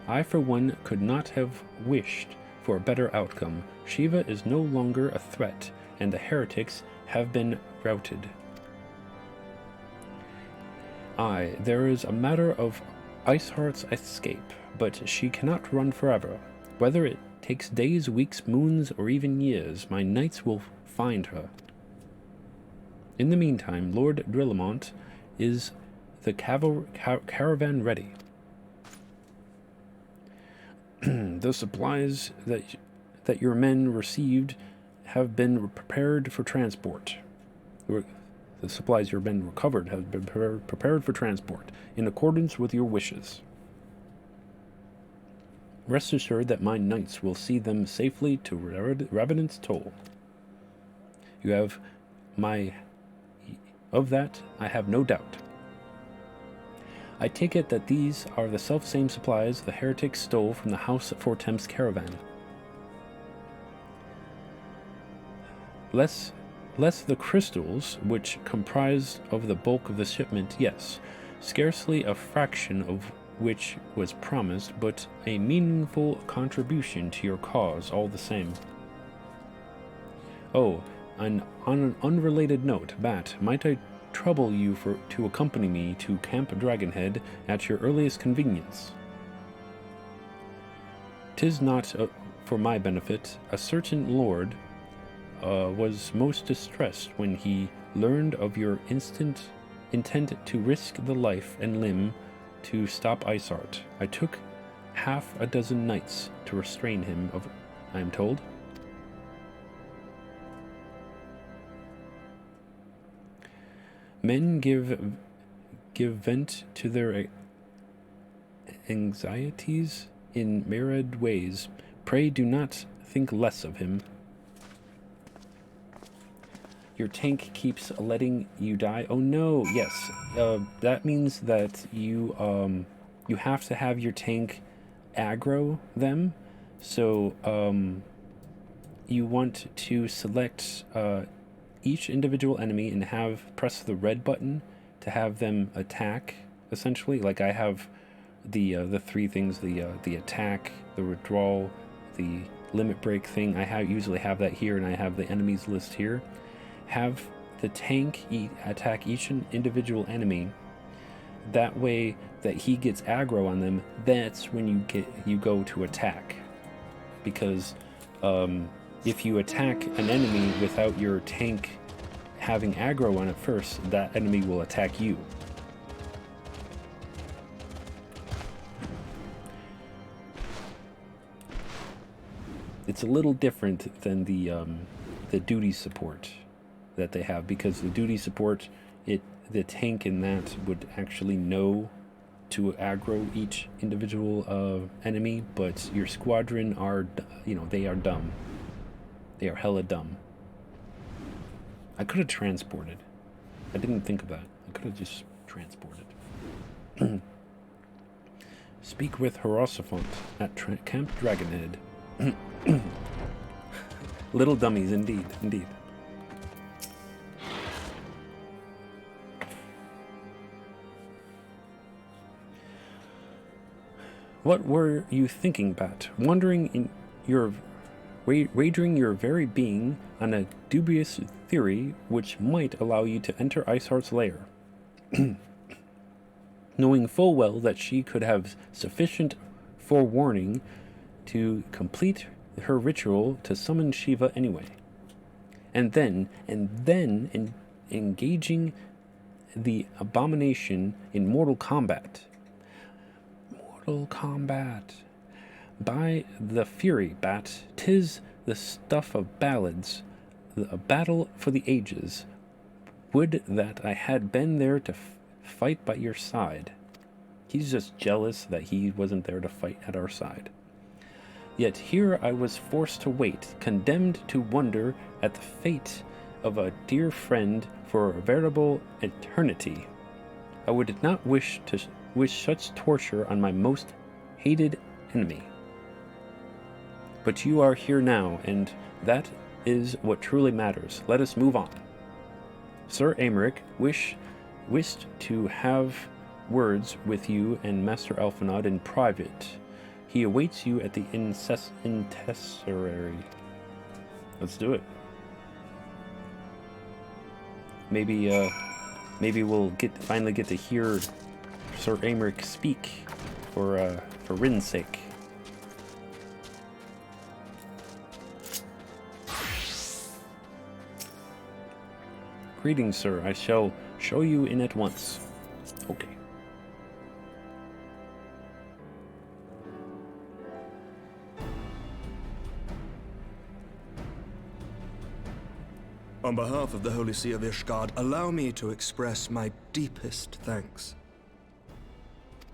I, for one, could not have wished for a better outcome. Shiva is no longer a threat, and the heretics have been routed. Aye, there is a matter of Iceheart's escape, but she cannot run forever. Whether it takes days, weeks, moons, or even years, my knights will find her. In the meantime, Lord Drillamont, is the caravan ready? The supplies that your men received have been prepared for transport. The supplies your men recovered have been prepared for transport, in accordance with your wishes. Rest assured that my knights will see them safely to Revenant's Toll. You have of that, I have no doubt. I take it that these are the self-same supplies the heretics stole from the House of Fortem's caravan. Less the crystals, which comprise of the bulk of the shipment, yes. Scarcely a fraction of which was promised, but a meaningful contribution to your cause all the same. Oh, on an unrelated note, Bat, might I trouble you to accompany me to Camp Dragonhead at your earliest convenience? 'Tis not for my benefit. A certain lord was most distressed when he learned of your intent to risk the life and limb to stop Isart. I took half a dozen knights to restrain him, I am told. Men give vent to their anxieties in myriad ways. Pray do not think less of him. Your tank keeps letting you die. Oh no, yes. That means that you have to have your tank aggro them. So you want to select each individual enemy and press the red button to have them attack, essentially. Like I have the three things, the attack, the withdrawal, the limit break thing. I usually have that here, and I have the enemies list here. Have the tank attack each individual enemy. That way that he gets aggro on them, that's when you go to attack. Because if you attack an enemy without your tank having aggro on it first, that enemy will attack you. It's a little different than the duty support that they have, because the duty support, the tank in that would actually know to aggro each individual enemy, but your squadron are, they are dumb. They are hella dumb. I could have transported. I didn't think of that. I could have just transported. Speak with Hierosophant at Camp Dragonhead. Little dummies, indeed, indeed. What were you thinking, Bat? Wandering wagering your very being on a dubious theory which might allow you to enter Isart's lair, knowing full well that she could have sufficient forewarning to complete her ritual to summon Shiva anyway, and then engaging the abomination in mortal combat. Mortal combat. By the fury, Bat, 'tis the stuff of ballads, a battle for the ages. Would that I had been there to fight by your side. He's just jealous that he wasn't there to fight at our side. Yet here I was forced to wait, condemned to wonder at the fate of a dear friend for a veritable eternity. I would not wish such torture on my most hated enemy. But you are here now, and that is what truly matters. Let us move on. Sir Aymeric wished to have words with you and Master Alphinaud in private. He awaits you at the incessorary. Let's do it. Maybe we'll finally get to hear Sir Aymeric speak for Rin's sake. Greetings, sir. I shall show you in at once. Okay. On behalf of the Holy See of Ishgard, allow me to express my deepest thanks.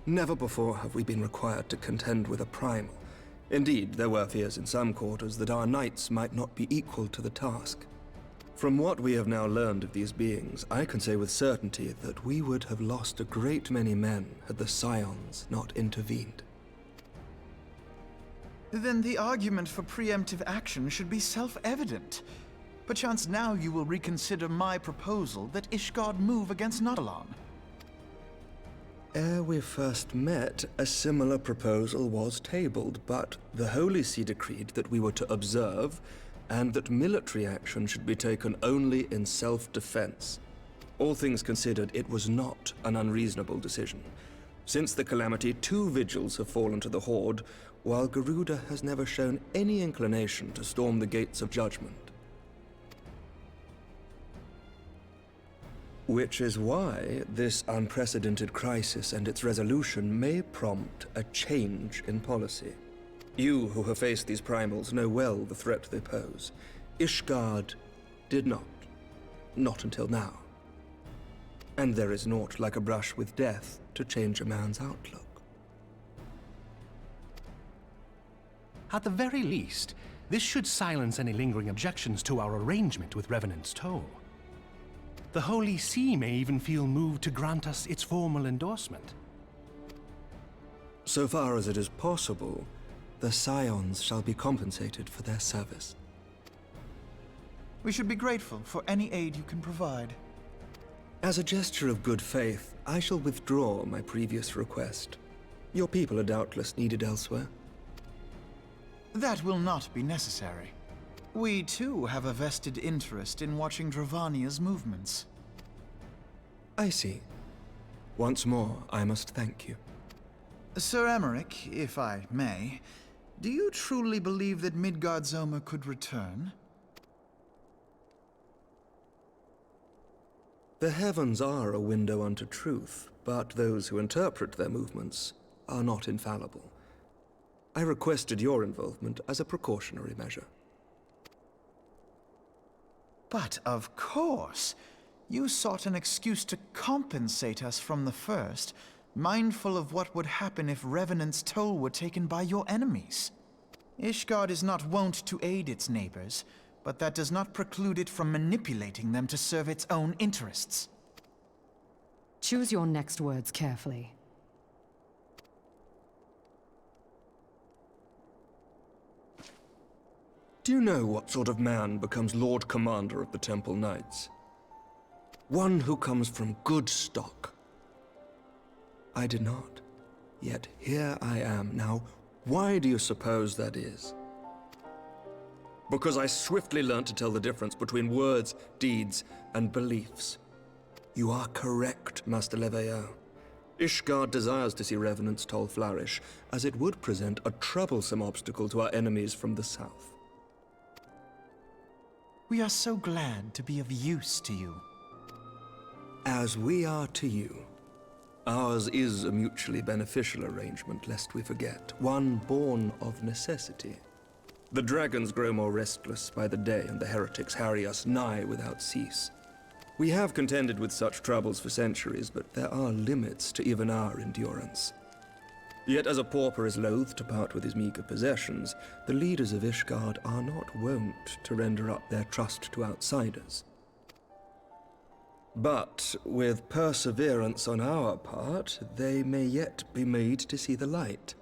Never before have we been required to contend with a primal. Indeed, there were fears in some quarters that our knights might not be equal to the task. From what we have now learned of these beings, I can say with certainty that we would have lost a great many men had the Scions not intervened. Then the argument for preemptive action should be self-evident. Perchance now you will reconsider my proposal that Ishgard move against Nautilon. Ere we first met, a similar proposal was tabled, but the Holy See decreed that we were to observe, and that military action should be taken only in self-defense. All things considered, it was not an unreasonable decision. Since the calamity, 2 vigils have fallen to the Horde, while Garuda has never shown any inclination to storm the gates of judgment. Which is why this unprecedented crisis and its resolution may prompt a change in policy. You who have faced these primals know well the threat they pose. Ishgard did not. Not until now. And there is naught like a brush with death to change a man's outlook. At the very least, this should silence any lingering objections to our arrangement with Revenant's Toll. The Holy See may even feel moved to grant us its formal endorsement. So far as it is possible, the Scions shall be compensated for their service. We should be grateful for any aid you can provide. As a gesture of good faith, I shall withdraw my previous request. Your people are doubtless needed elsewhere. That will not be necessary. We too have a vested interest in watching Dravania's movements. I see. Once more, I must thank you. Sir Emmerich, if I may, do you truly believe that Midgardsormr could return? The heavens are a window unto truth, but those who interpret their movements are not infallible. I requested your involvement as a precautionary measure. But of course, you sought an excuse to compensate us from the first, mindful of what would happen if Revenant's Toll were taken by your enemies. Ishgard is not wont to aid its neighbors, but that does not preclude it from manipulating them to serve its own interests. Choose your next words carefully. Do you know what sort of man becomes Lord Commander of the Temple Knights? One who comes from good stock. I did not. Yet here I am. Now, why do you suppose that is? Because I swiftly learned to tell the difference between words, deeds, and beliefs. You are correct, Master Leveilleur. Ishgard desires to see Revenant's Toll flourish, as it would present a troublesome obstacle to our enemies from the south. We are so glad to be of use to you. As we are to you. Ours is a mutually beneficial arrangement, lest we forget, one born of necessity. The dragons grow more restless by the day, and the heretics harry us nigh without cease. We have contended with such troubles for centuries, but there are limits to even our endurance. Yet as a pauper is loath to part with his meager possessions, the leaders of Ishgard are not wont to render up their trust to outsiders. But with perseverance on our part, they may yet be made to see the light.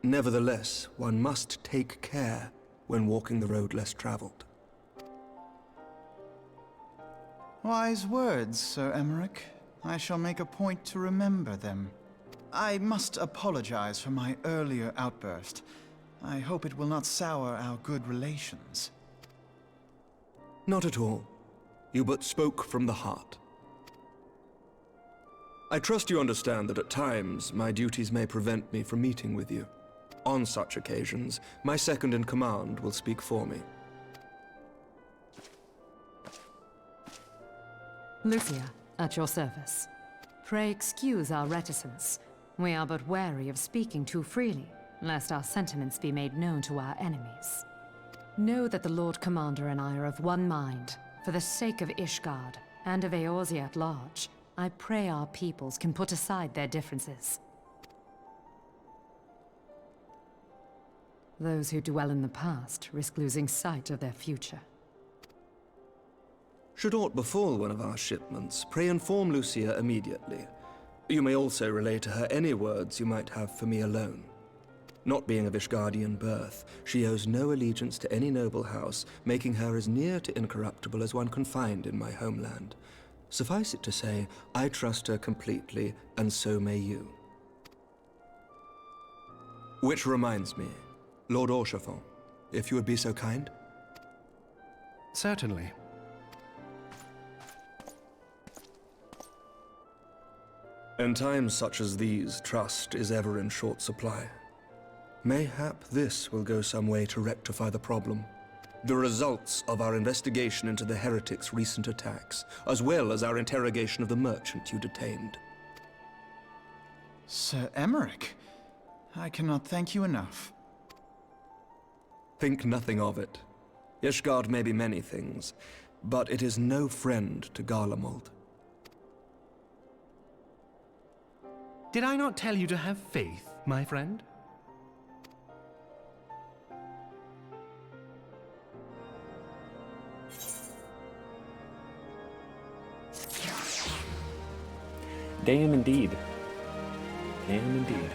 Nevertheless, one must take care when walking the road less traveled. Wise words, Sir Emmerich. I shall make a point to remember them. I must apologize for my earlier outburst. I hope it will not sour our good relations. Not at all. You but spoke from the heart. I trust you understand that at times my duties may prevent me from meeting with you. On such occasions, my second-in-command will speak for me. Lucia, at your service. Pray excuse our reticence. We are but wary of speaking too freely, lest our sentiments be made known to our enemies. Know that the Lord Commander and I are of one mind. For the sake of Ishgard, and of Eorzea at large, I pray our peoples can put aside their differences. Those who dwell in the past risk losing sight of their future. Should aught befall one of our shipments, pray inform Lucia immediately. You may also relay to her any words you might have for me alone. Not being of Ishgardian birth, she owes no allegiance to any noble house, making her as near to incorruptible as one can find in my homeland. Suffice it to say, I trust her completely, and so may you. Which reminds me, Lord Orchefort, if you would be so kind? Certainly. In times such as these, trust is ever in short supply. Mayhap this will go some way to rectify the problem. The results of our investigation into the heretics' recent attacks, as well as our interrogation of the merchant you detained. Sir Emmerich, I cannot thank you enough. Think nothing of it. Ishgard may be many things, but it is no friend to Garlemald. Did I not tell you to have faith, my friend? Damn indeed. Damn indeed.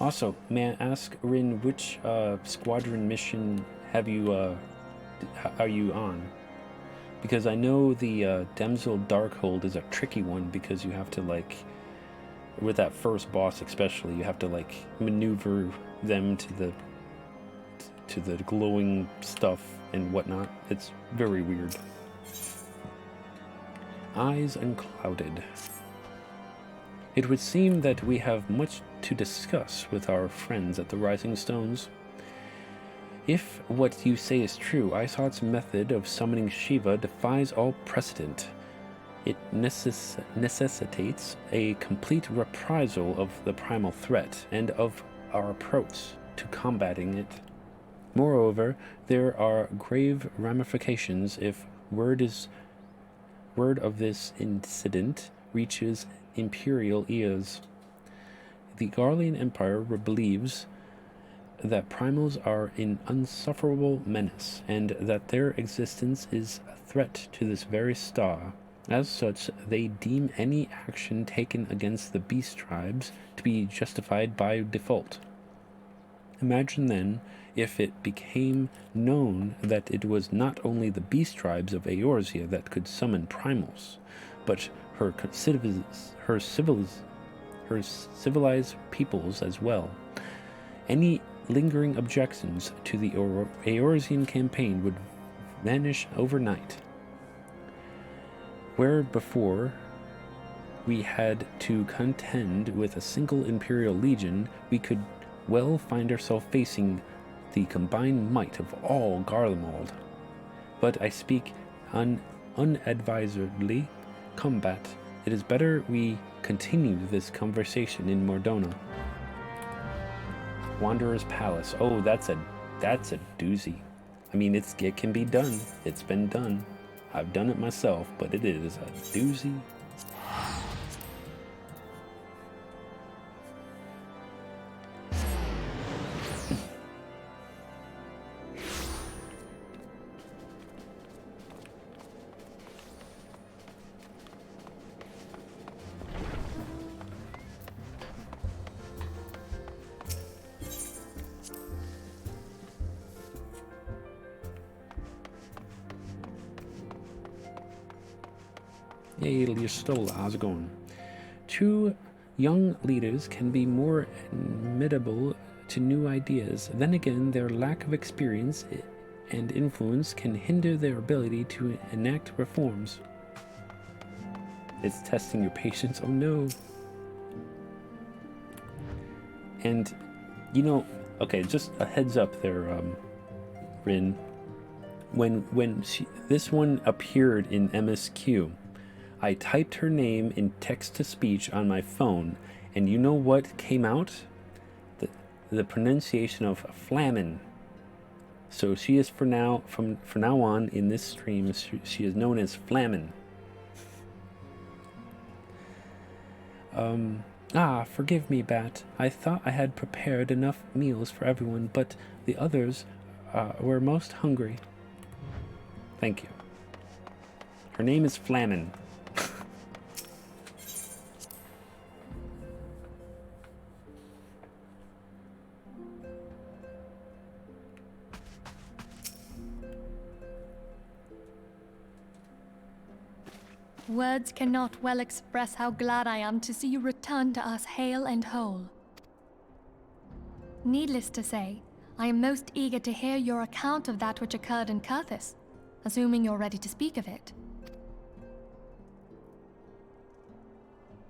Also, may I ask, Rin, which squadron mission have you are you on? Because I know the Damsel Darkhold is a tricky one because you have to, like, with that first boss especially, you have to, like, maneuver them to the glowing stuff and whatnot. It's very weird. Eyes unclouded. It would seem that we have much to discuss with our friends at the Rising Stones. If what you say is true, Isott's method of summoning Shiva defies all precedent. It necessitates a complete reprisal of the primal threat and of our approach to combating it. Moreover, there are grave ramifications if word of this incident reaches imperial ears. The Garlean Empire believes that primals are an insufferable menace, and that their existence is a threat to this very star. As such, they deem any action taken against the beast tribes to be justified by default. Imagine then if it became known that it was not only the beast tribes of Eorzea that could summon primals, but her civilized peoples as well. Any lingering objections to the Eorzean campaign would vanish overnight. Where before we had to contend with a single Imperial Legion, we could well find ourselves facing the combined might of all Garlemald. But I speak unadvisedly. Combat. It is better we continue this conversation in Mordona. Wanderer's Palace. Oh, that's a doozy. I mean, it can be done. It's been done. I've done it myself, but it is a doozy. Hey, Listola, how's it going? Two young leaders can be more amenable to new ideas. Then again, their lack of experience and influence can hinder their ability to enact reforms. It's testing your patience. Oh no. And, you know, okay, just a heads up there, Rin. When this one appeared in MSQ, I typed her name in text-to-speech on my phone, and you know what came out? The pronunciation of Flamen. So she is from now on in this stream, she is known as Flamen. Forgive me, Bat. I thought I had prepared enough meals for everyone, but the others were most hungry. Thank you. Her name is Flamen. Words cannot well express how glad I am to see you return to us hale and whole. Needless to say, I am most eager to hear your account of that which occurred in Curthis, assuming you're ready to speak of it.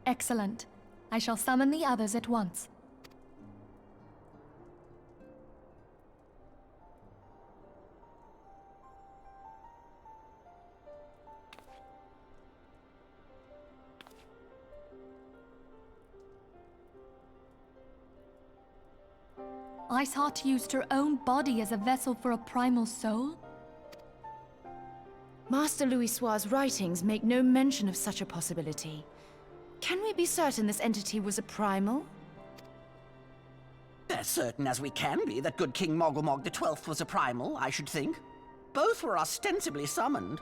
Excellent. I shall summon the others at once. Iceheart used her own body as a vessel for a primal soul? Master Louisoir's writings make no mention of such a possibility. Can we be certain this entity was a primal? As certain as we can be that good King Mogulmog the 12th was a primal, I should think. Both were ostensibly summoned.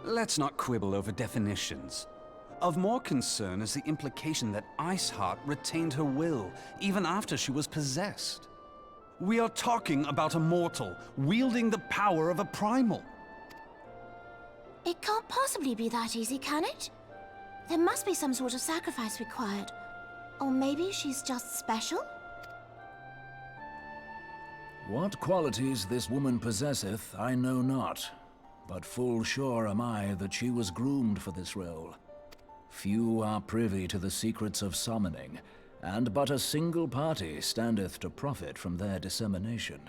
Let's not quibble over definitions. Of more concern is the implication that Iceheart retained her will, even after she was possessed. We are talking about a mortal, wielding the power of a primal. It can't possibly be that easy, can it? There must be some sort of sacrifice required. Or maybe she's just special? What qualities this woman possesseth, I know not. But full sure am I that she was groomed for this role. Few are privy to the secrets of summoning, and but a single party standeth to profit from their dissemination.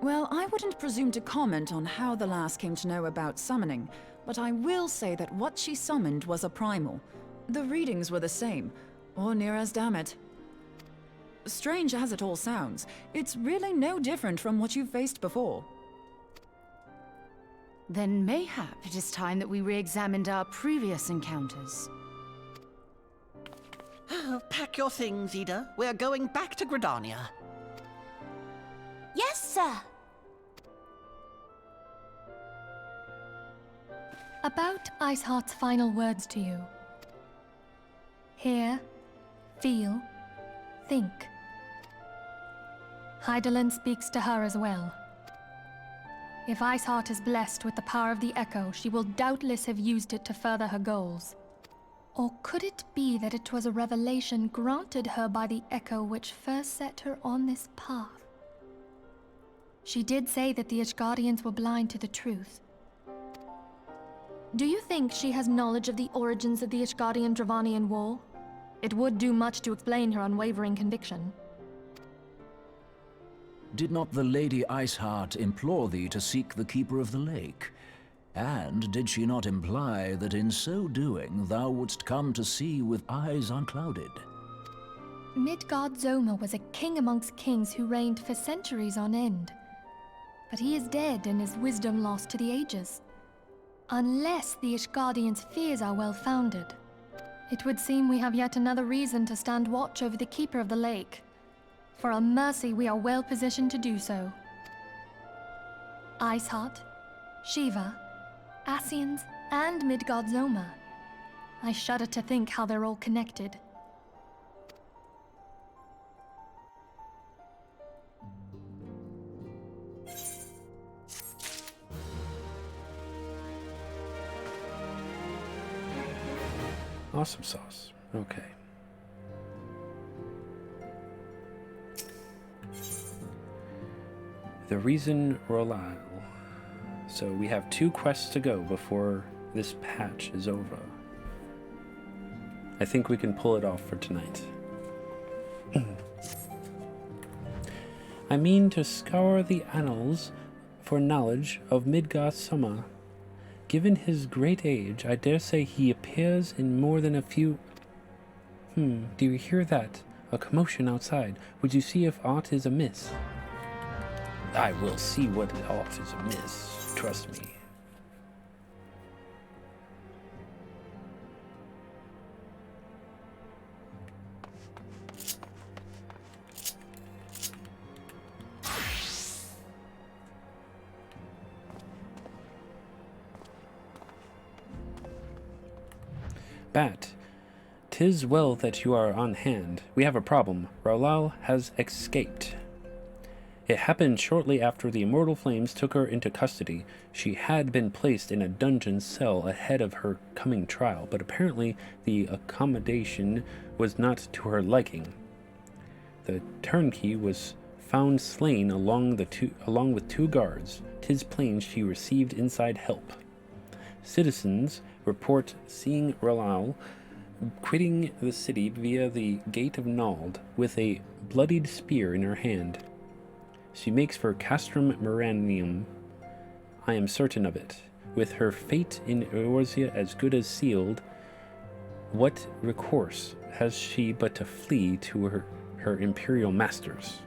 Well, I wouldn't presume to comment on how the lass came to know about summoning, but I will say that what she summoned was a primal. The readings were the same, or near as damn it. Strange as it all sounds, it's really no different from what you've faced before. Then mayhap it is time that we re-examined our previous encounters. Pack your things, Ida. We're going back to Gridania. Yes, sir. About Iceheart's final words to you. Hear, feel, think. Hydaelyn speaks to her as well. If Iceheart is blessed with the power of the Echo, she will doubtless have used it to further her goals. Or could it be that it was a revelation granted her by the Echo which first set her on this path? She did say that the Ishgardians were blind to the truth. Do you think she has knowledge of the origins of the Ishgardian-Dravanian War? It would do much to explain her unwavering conviction. Did not the Lady Iceheart implore thee to seek the Keeper of the Lake? And did she not imply that in so doing thou wouldst come to see with eyes unclouded? Midgard-Zoma was a king amongst kings who reigned for centuries on end. But he is dead and his wisdom lost to the ages. Unless the Ishgardians' fears are well-founded. It would seem we have yet another reason to stand watch over the Keeper of the Lake. For a mercy, we are well positioned to do so. Iceheart, Shiva, Ascians, and Midgard-Zoma. I shudder to think how they're all connected. Awesome sauce. Okay. The reason Rolal. So we have 2 quests to go before this patch is over. I think we can pull it off for tonight. I mean to scour the annals for knowledge of Midgard-Zoma. Given his great age, I dare say he appears in more than a few... Do you hear that? A commotion outside. Would you see if aught is amiss? I will see what aught is amiss. Trust me. Bat, 'tis well that you are on hand. We have a problem. Rolal has escaped. It happened shortly after the immortal flames took her into custody. She had been placed in a dungeon cell ahead of her coming trial, but apparently the accommodation was not to her liking. The turnkey was found slain along with 2 guards. 'Tis plain she received inside help. Citizens report seeing Ralal quitting the city via the Gate of Nald with a bloodied spear in her hand. She makes for Castrum Miranium, I am certain of it. With her fate in Eorzea as good as sealed, what recourse has she but to flee to her imperial masters?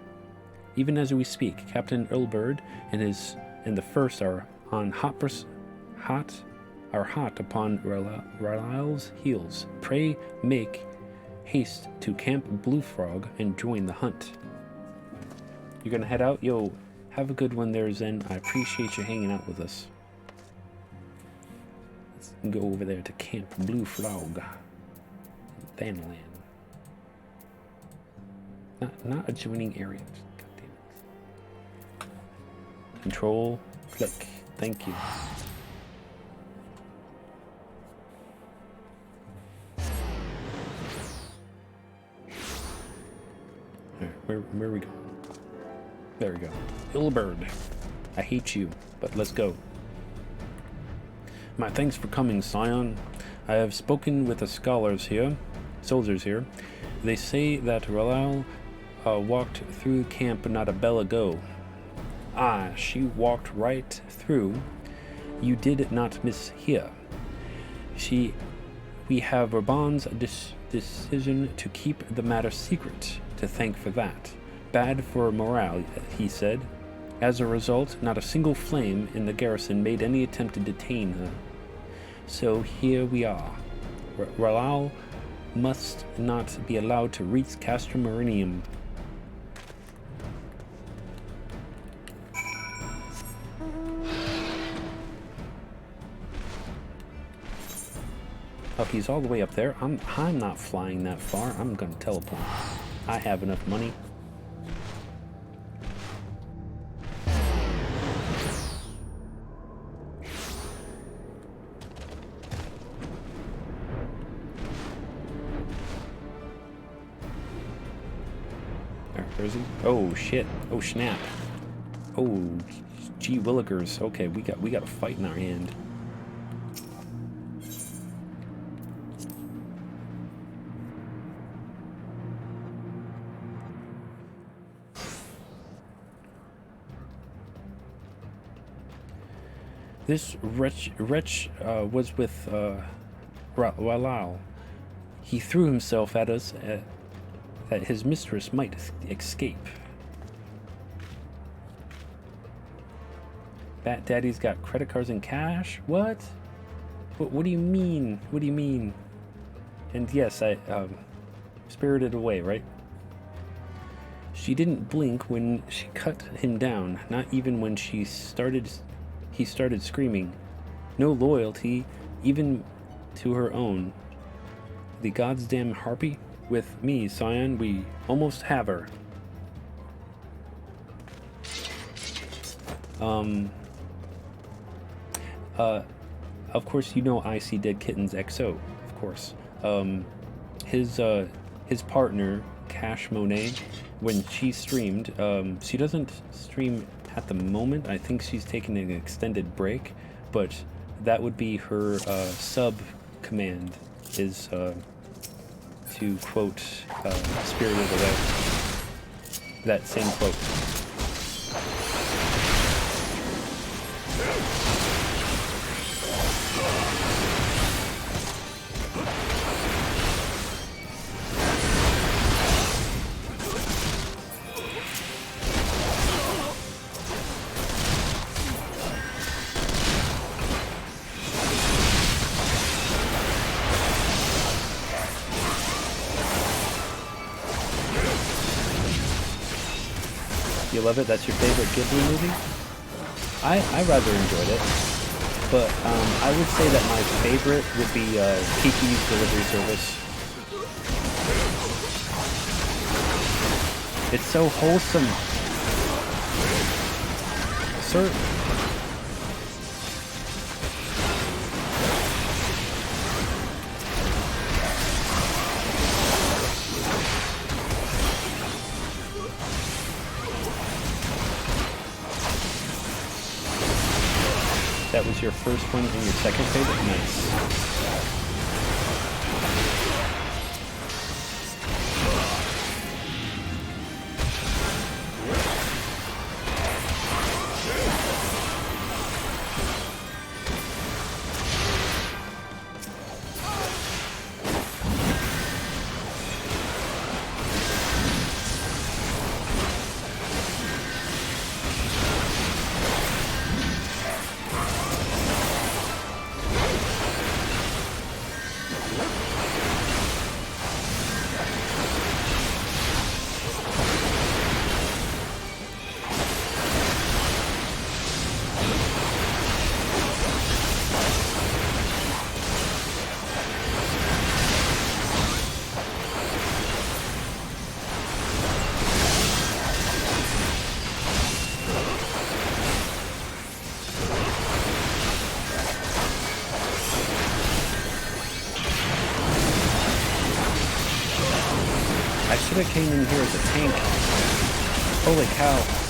Even as we speak, Captain Ulberd and the first are hot upon Ralal's heels. Pray make haste to Camp Blue Frog and join the hunt. You're gonna head out? Yo, have a good one there, Zen. I appreciate you hanging out with us. Let's go over there to Camp Blue Frog. Vanland. Not adjoining areas. God damn it. Control, click. Thank you. Alright, where are we going? There we go. Ilberd. I hate you, but let's go. My thanks for coming, Scion. I have spoken with the soldiers here. They say that Ralal walked through camp not a bell ago. Ah, she walked right through. You did not mishear. We have Raban's decision to keep the matter secret to thank for that. Bad for morale, he said. As a result, not a single flame in the garrison made any attempt to detain her. So here we are. Ralal must not be allowed to reach Castrum Miranium. Oh, he's all the way up there. I'm not flying that far. I'm gonna teleport. I have enough money. Where is he? Oh shit! Oh snap! Oh, gee willikers! Okay, we got a fight in our hand. This wretch was with Ralal. He threw himself at us that his mistress might escape. Bat Daddy's got credit cards and cash? What? What do you mean? What do you mean? And yes, I spirited away, right? She didn't blink when she cut him down, not even when he started screaming. No loyalty, even to her own. The goddamn harpy? With me, Scion, we almost have her. Of course, you know I See Dead Kittens XO, of course. His partner, Cash Monet, when she streamed, she doesn't stream at the moment. I think she's taking an extended break, but that would be her sub command is to quote Spirited Away. That same quote. You love it? That's your favorite Ghibli movie? I rather enjoyed it, but I would say that my favorite would be Kiki's Delivery Service. It's so wholesome. sir. That was your first one and your second favorite? Nice. I should have came in here as a tank. Holy cow.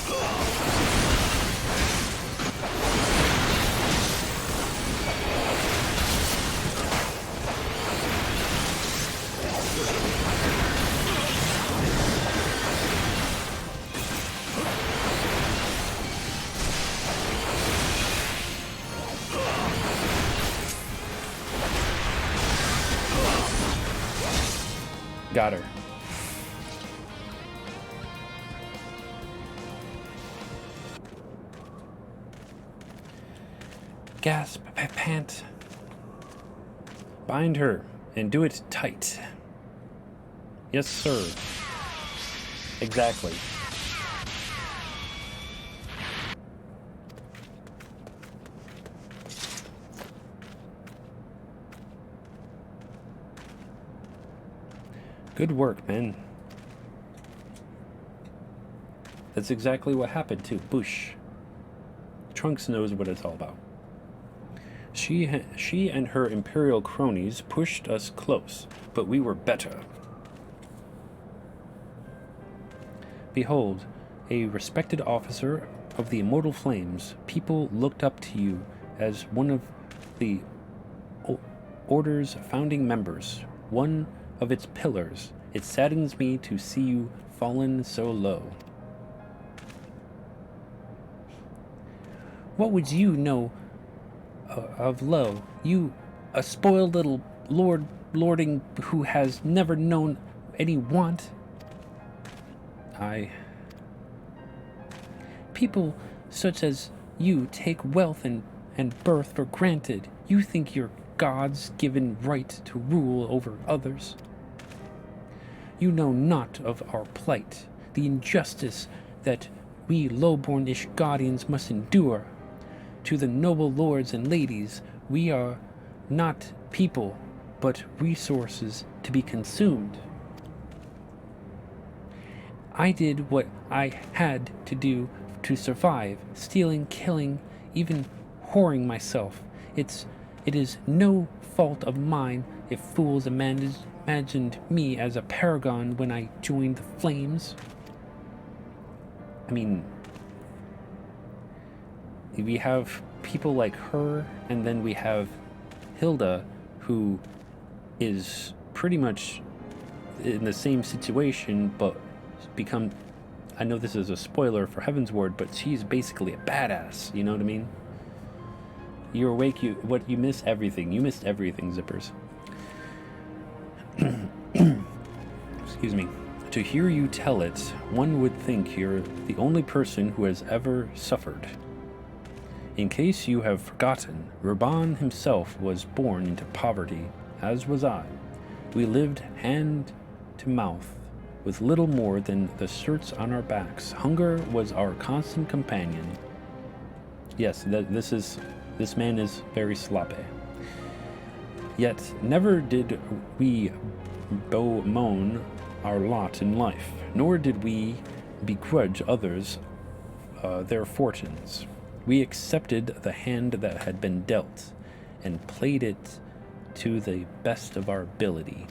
Got her. Gasp, pant. Bind her and do it tight. Yes, sir. Exactly. Good work, man. That's exactly what happened to Bush. Trunks knows what it's all about. She and her Imperial cronies pushed us close, but we were better. Behold, a respected officer of the Immortal Flames, people looked up to you as one of the Order's founding members, one of its pillars. It saddens me to see you fallen so low. What would you know of love? You, a spoiled little lording who has never known any want? People such as you take wealth and birth for granted. You think you're God's given right to rule over others. You know not of our plight, the injustice that we lowborn Ishgaudians must endure. To the noble lords and ladies, we are not people, but resources to be consumed. I did what I had to do to survive, stealing, killing, even whoring myself. It is no fault of mine if fools imagined me as a paragon when I joined the Flames. I mean, we have people like her, and then we have Hilda, who is pretty much in the same situation, but become, I know this is a spoiler for Heaven's Ward, but she's basically a badass, you know what I mean? You're awake, you missed everything. You missed everything, Zippers. Excuse me. To hear you tell it, one would think you're the only person who has ever suffered. In case you have forgotten, Raban himself was born into poverty, as was I. We lived hand to mouth, with little more than the shirts on our backs. Hunger was our constant companion. Yes, this man is very sloppy. Yet never did we bemoan our lot in life, nor did we begrudge others their fortunes. We accepted the hand that had been dealt and played it to the best of our ability.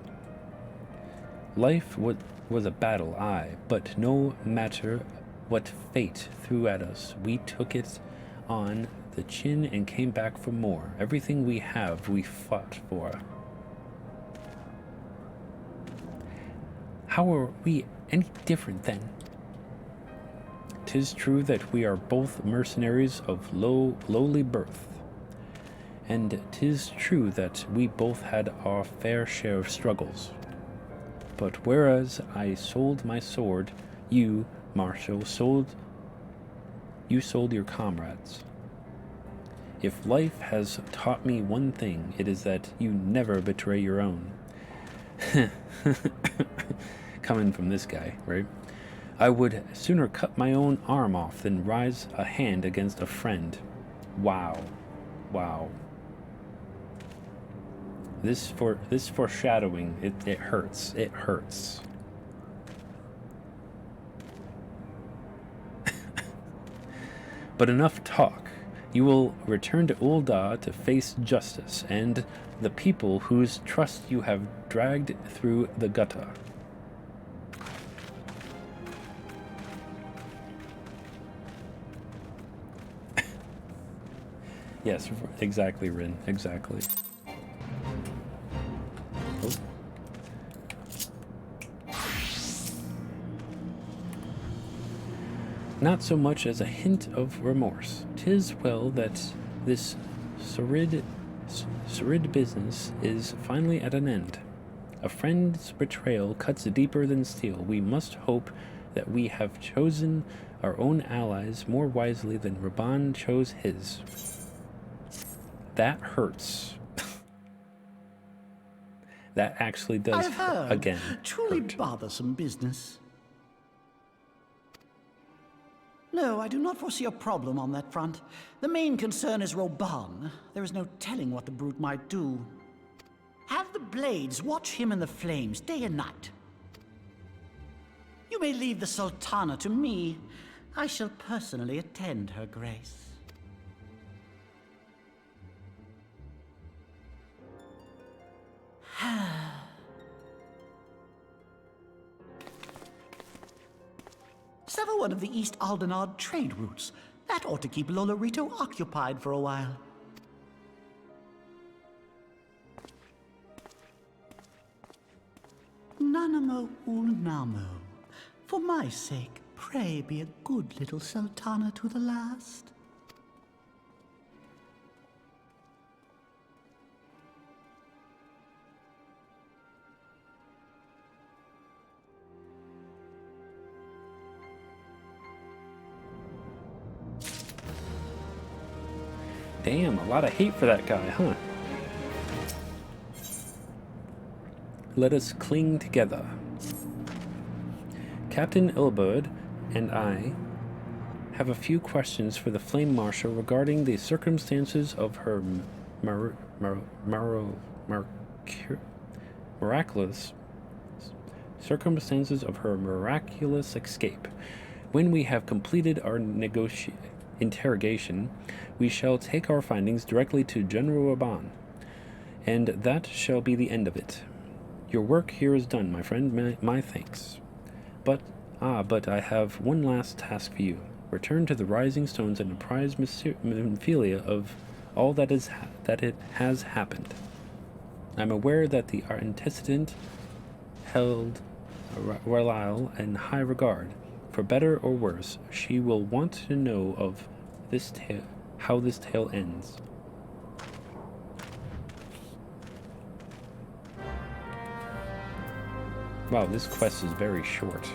Life was a battle, aye, but no matter what fate threw at us, we took it on the chin and came back for more. Everything we have, we fought for. How are we any different then? 'Tis true that we are both mercenaries of lowly birth, and 'tis true that we both had our fair share of struggles. But whereas I sold my sword, you, Marshal, sold your comrades. If life has taught me one thing, it is that you never betray your own. Coming from this guy, right? I would sooner cut my own arm off than rise a hand against a friend. Wow. Wow. This foreshadowing, it hurts. It hurts. But enough talk. You will return to Ul'dah to face justice and the people whose trust you have dragged through the gutter. Yes, exactly, Rin. Exactly. Oh. Not so much as a hint of remorse. 'Tis well that this sordid business is finally at an end. A friend's betrayal cuts deeper than steel. We must hope that we have chosen our own allies more wisely than Raban chose his. That hurts. That actually does, I've heard. again, Truly hurt. bothersome business. No, I do not foresee a problem on that front. The main concern is Raban. There is no telling what the brute might do. Have the Blades watch him in the flames day and night. You may leave the Sultana to me. I shall personally attend her grace. Sever one of the East Aldenard trade routes. That ought to keep Lolorito occupied for a while. Nanamo Ulnamo. For my sake, pray be a good little Sultana to the last. Damn, a lot of hate for that guy, huh? Let us cling together. Captain Ilberd and I have a few questions for the Flame Marshal regarding the circumstances of her miraculous escape. When we have completed our interrogation, we shall take our findings directly to General Raban, and that shall be the end of it. Your work here is done, my friend. My thanks. But I have one last task for you. Return to the Rising Stones and apprise Memphilia of all that it has happened. I'm aware that the antecedent held Ralia in high regard. For better or worse, she will want to know of this tale, how this tale ends. Wow, this quest is very short.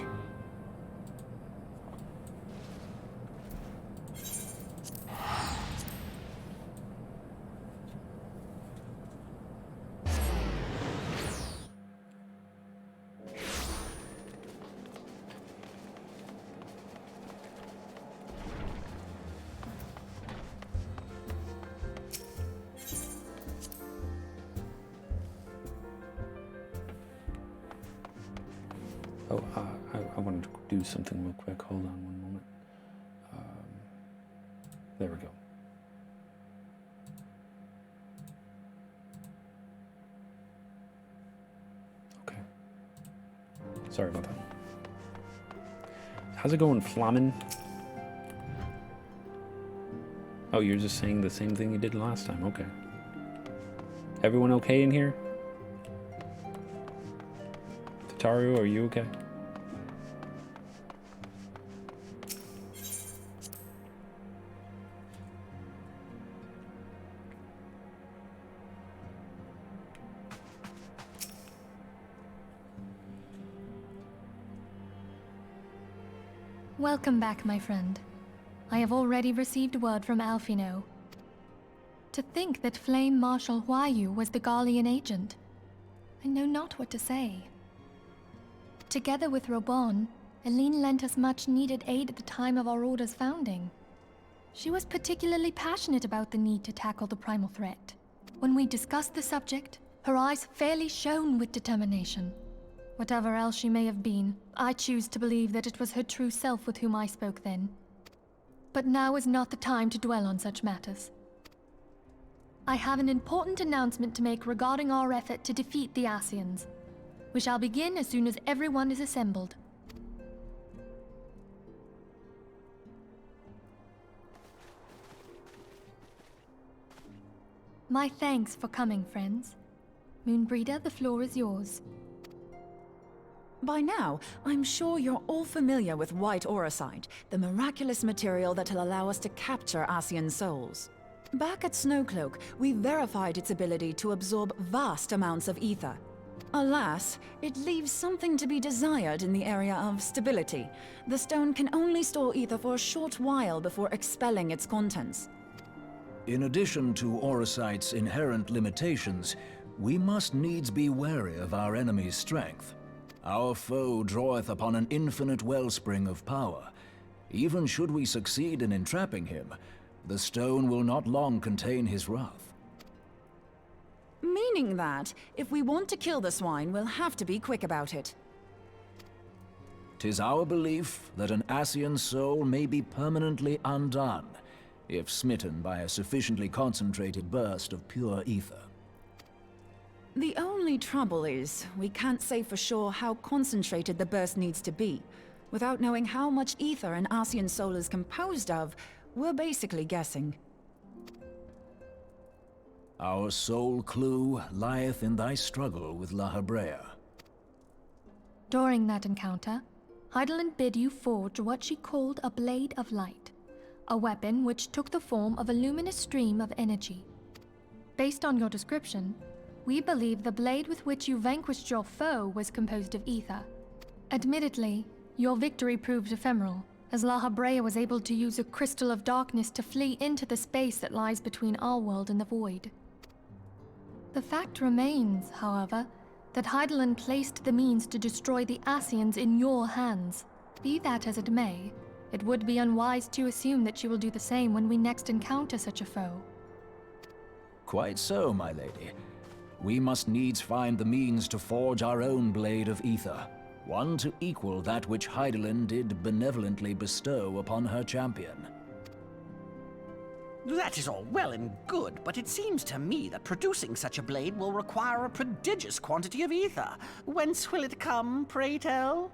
Oh, I wanted to do something real quick. Hold on one moment. There we go. Okay. Sorry about that. How's it going, Flamin? Oh, you're just saying the same thing you did last time. Okay. Everyone okay in here? Tataru, are you okay? Welcome back, my friend. I have already received word from Alphino. To think that Flame Marshal Huayu was the Garlean agent, I know not what to say. Together with Robon, Aline lent us much-needed aid at the time of our Order's founding. She was particularly passionate about the need to tackle the primal threat. When we discussed the subject, her eyes fairly shone with determination. Whatever else she may have been, I choose to believe that it was her true self with whom I spoke then. But now is not the time to dwell on such matters. I have an important announcement to make regarding our effort to defeat the Ascians. We shall begin as soon as everyone is assembled. My thanks for coming, friends. Moonbreeder, the floor is yours. By now, I'm sure you're all familiar with white auracite, the miraculous material that'll allow us to capture Ascian souls. Back at Snowcloak, we verified its ability to absorb vast amounts of ether. Alas, it leaves something to be desired in the area of stability. The stone can only store ether for a short while before expelling its contents. In addition to auracite's inherent limitations, we must needs be wary of our enemy's strength. Our foe draweth upon an infinite wellspring of power. Even should we succeed in entrapping him, the stone will not long contain his wrath. Meaning that, if we want to kill the swine, we'll have to be quick about it. 'Tis our belief that an Ascian soul may be permanently undone, if smitten by a sufficiently concentrated burst of pure ether. The only trouble is, we can't say for sure how concentrated the burst needs to be. Without knowing how much ether an Ascian soul is composed of, we're basically guessing. Our sole clue lieth in thy struggle with La Habrea. During that encounter, Heidelin bid you forge what she called a Blade of Light, a weapon which took the form of a luminous stream of energy. Based on your description, we believe the blade with which you vanquished your foe was composed of ether. Admittedly, your victory proved ephemeral, as La Habrea was able to use a crystal of darkness to flee into the space that lies between our world and the void. The fact remains, however, that Heidelin placed the means to destroy the Ascians in your hands. Be that as it may, it would be unwise to assume that she will do the same when we next encounter such a foe. Quite so, my lady. We must needs find the means to forge our own blade of ether, one to equal that which Heidelin did benevolently bestow upon her champion. That is all well and good, but it seems to me that producing such a blade will require a prodigious quantity of ether. Whence will it come, pray tell?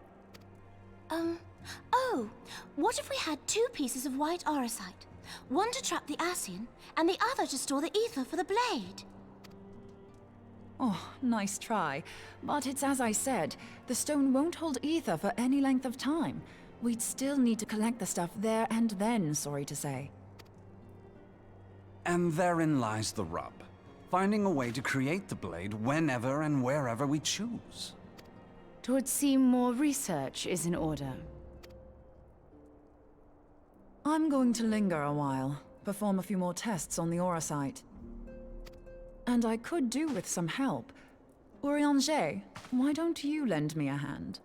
Oh, what if we had 2 pieces of white auracite? One to trap the Ascian, and the other to store the ether for the blade. Oh, nice try. But it's as I said, the stone won't hold ether for any length of time. We'd still need to collect the stuff there and then, sorry to say. And therein lies the rub. Finding a way to create the blade whenever and wherever we choose. Twould seem more research is in order. I'm going to linger a while, perform a few more tests on the auracite. And I could do with some help. Urianger, why don't you lend me a hand?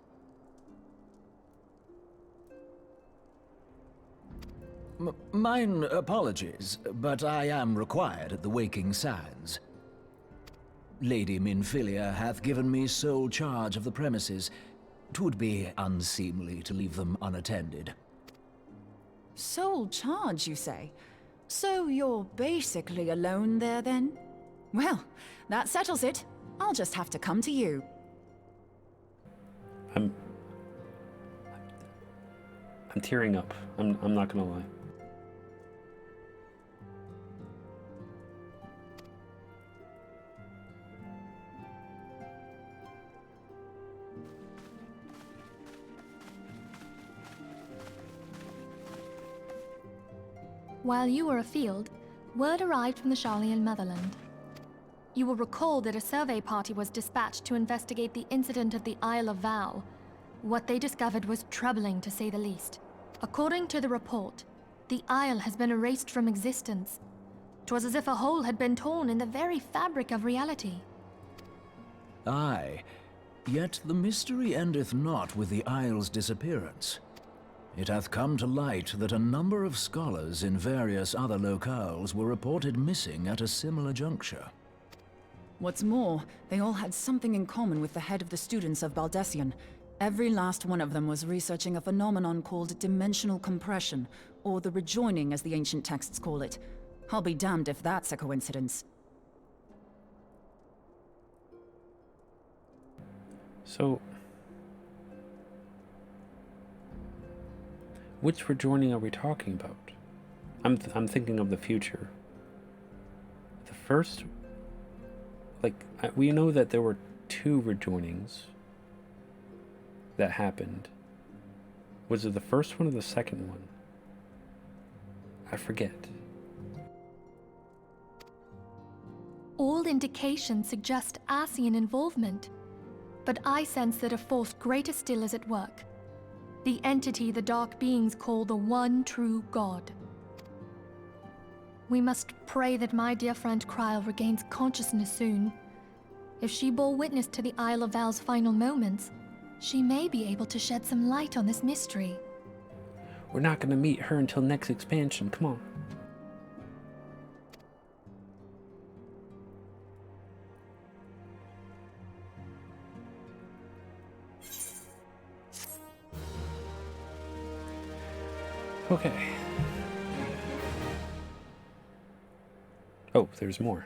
Mine apologies, but I am required at the Waking Sands. Lady Minfilia hath given me sole charge of the premises. 'Twould be unseemly to leave them unattended. Sole charge, you say? So you're basically alone there then? Well, that settles it. I'll just have to come to you. I'm tearing up. I'm not gonna lie. While you were afield, word arrived from the Sharlayan motherland. You will recall that a survey party was dispatched to investigate the incident of the Isle of Vow. What they discovered was troubling, to say the least. According to the report, the Isle has been erased from existence. 'Twas as if a hole had been torn in the very fabric of reality. Aye, yet the mystery endeth not with the Isle's disappearance. It hath come to light that a number of scholars in various other locales were reported missing at a similar juncture. What's more, they all had something in common with the head of the students of BatDan. Every last one of them was researching a phenomenon called dimensional compression, or the rejoining as the ancient texts call it. I'll be damned if that's a coincidence. So, which rejoining are we talking about? I'm thinking of the future. The first, we know that there were 2 rejoinings that happened. Was it the first one or the second one? I forget. All indications suggest Asian involvement, but I sense that a force greater still is at work. The entity the Dark Beings call the One True God. We must pray that my dear friend Kryl regains consciousness soon. If she bore witness to the Isle of Val's final moments, she may be able to shed some light on this mystery. We're not gonna meet her until next expansion, come on. Okay. Oh, there's more.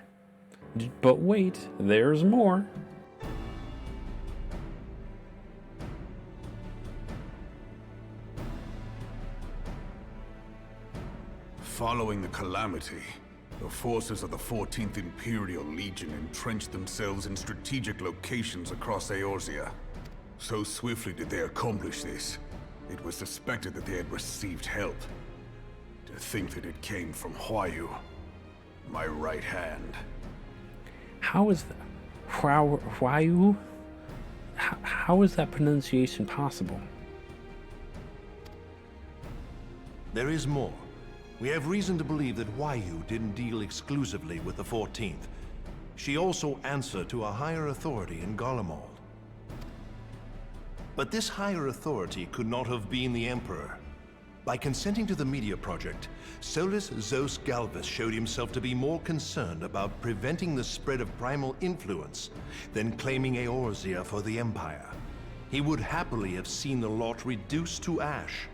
But wait, there's more. Following the calamity, the forces of the 14th Imperial Legion entrenched themselves in strategic locations across Eorzea. So swiftly did they accomplish this, it was suspected that they had received help. To think that it came from Huayu, my right hand. How is that? Huayu? How is that pronunciation possible? There is more. We have reason to believe that Huayu didn't deal exclusively with the 14th. She also answered to a higher authority in Garlemald. But this higher authority could not have been the Emperor. By consenting to the Media Project, Solus Zos Galvus showed himself to be more concerned about preventing the spread of primal influence than claiming Eorzea for the Empire. He would happily have seen the lot reduced to ash.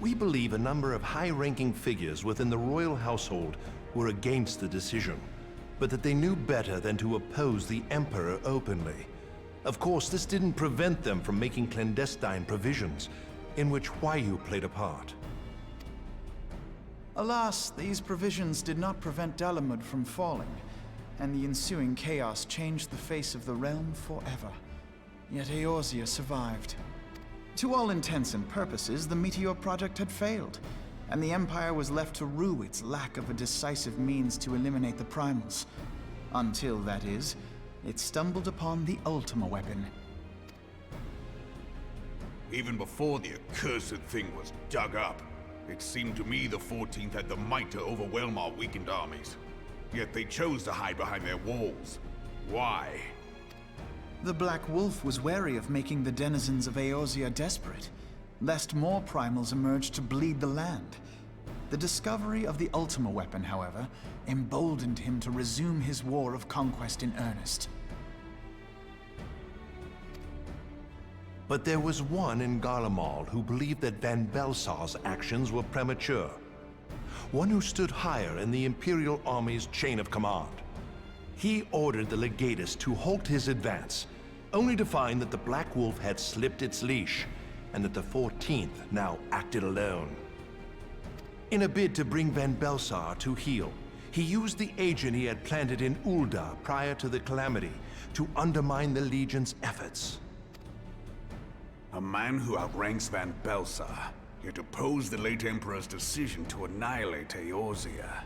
We believe a number of high-ranking figures within the royal household were against the decision, but that they knew better than to oppose the Emperor openly. Of course, this didn't prevent them from making clandestine provisions, in which Huayu played a part. Alas, these provisions did not prevent Dalamud from falling, and the ensuing chaos changed the face of the realm forever. Yet Eorzea survived. To all intents and purposes, the Meteor Project had failed, and the Empire was left to rue its lack of a decisive means to eliminate the Primals. Until, that is, it stumbled upon the Ultima weapon. Even before the accursed thing was dug up, it seemed to me the 14th had the might to overwhelm our weakened armies. Yet they chose to hide behind their walls. Why? The Black Wolf was wary of making the denizens of Eorzea desperate, lest more primals emerge to bleed the land. The discovery of the Ultima weapon, however, emboldened him to resume his war of conquest in earnest. But there was one in Garlemald who believed that Van Belsar's actions were premature. one who stood higher in the Imperial Army's chain of command. He ordered the legatus to halt his advance, only to find that the Black Wolf had slipped its leash, and that the 14th now acted alone. In a bid to bring Van Belsar to heel, he used the agent he had planted in Ul'dah prior to the Calamity to undermine the Legion's efforts. A man who outranks Van Belsar, yet opposed the late Emperor's decision to annihilate Eorzea.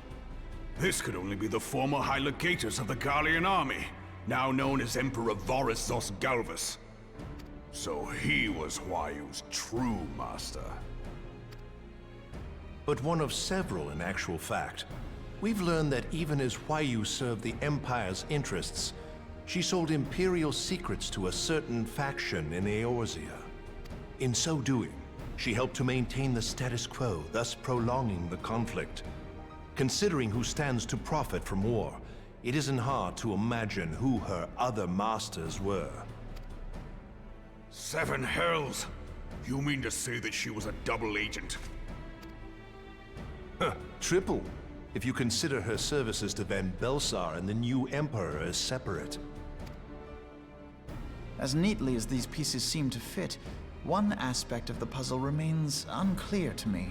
This could only be the former High Legatus of the Garlean army, now known as Emperor Varus Zosgalvus. So he was Huayu's true master. But one of several in actual fact. We've learned that even as Huayu served the Empire's interests, she sold Imperial secrets to a certain faction in Eorzea. In so doing, she helped to maintain the status quo, thus prolonging the conflict. Considering who stands to profit from war, it isn't hard to imagine who her other masters were. Seven hells! You mean to say that she was a double agent? Huh, triple, if you consider her services to Van Belsar and the new Emperor as separate. As neatly as these pieces seem to fit, one aspect of the puzzle remains unclear to me.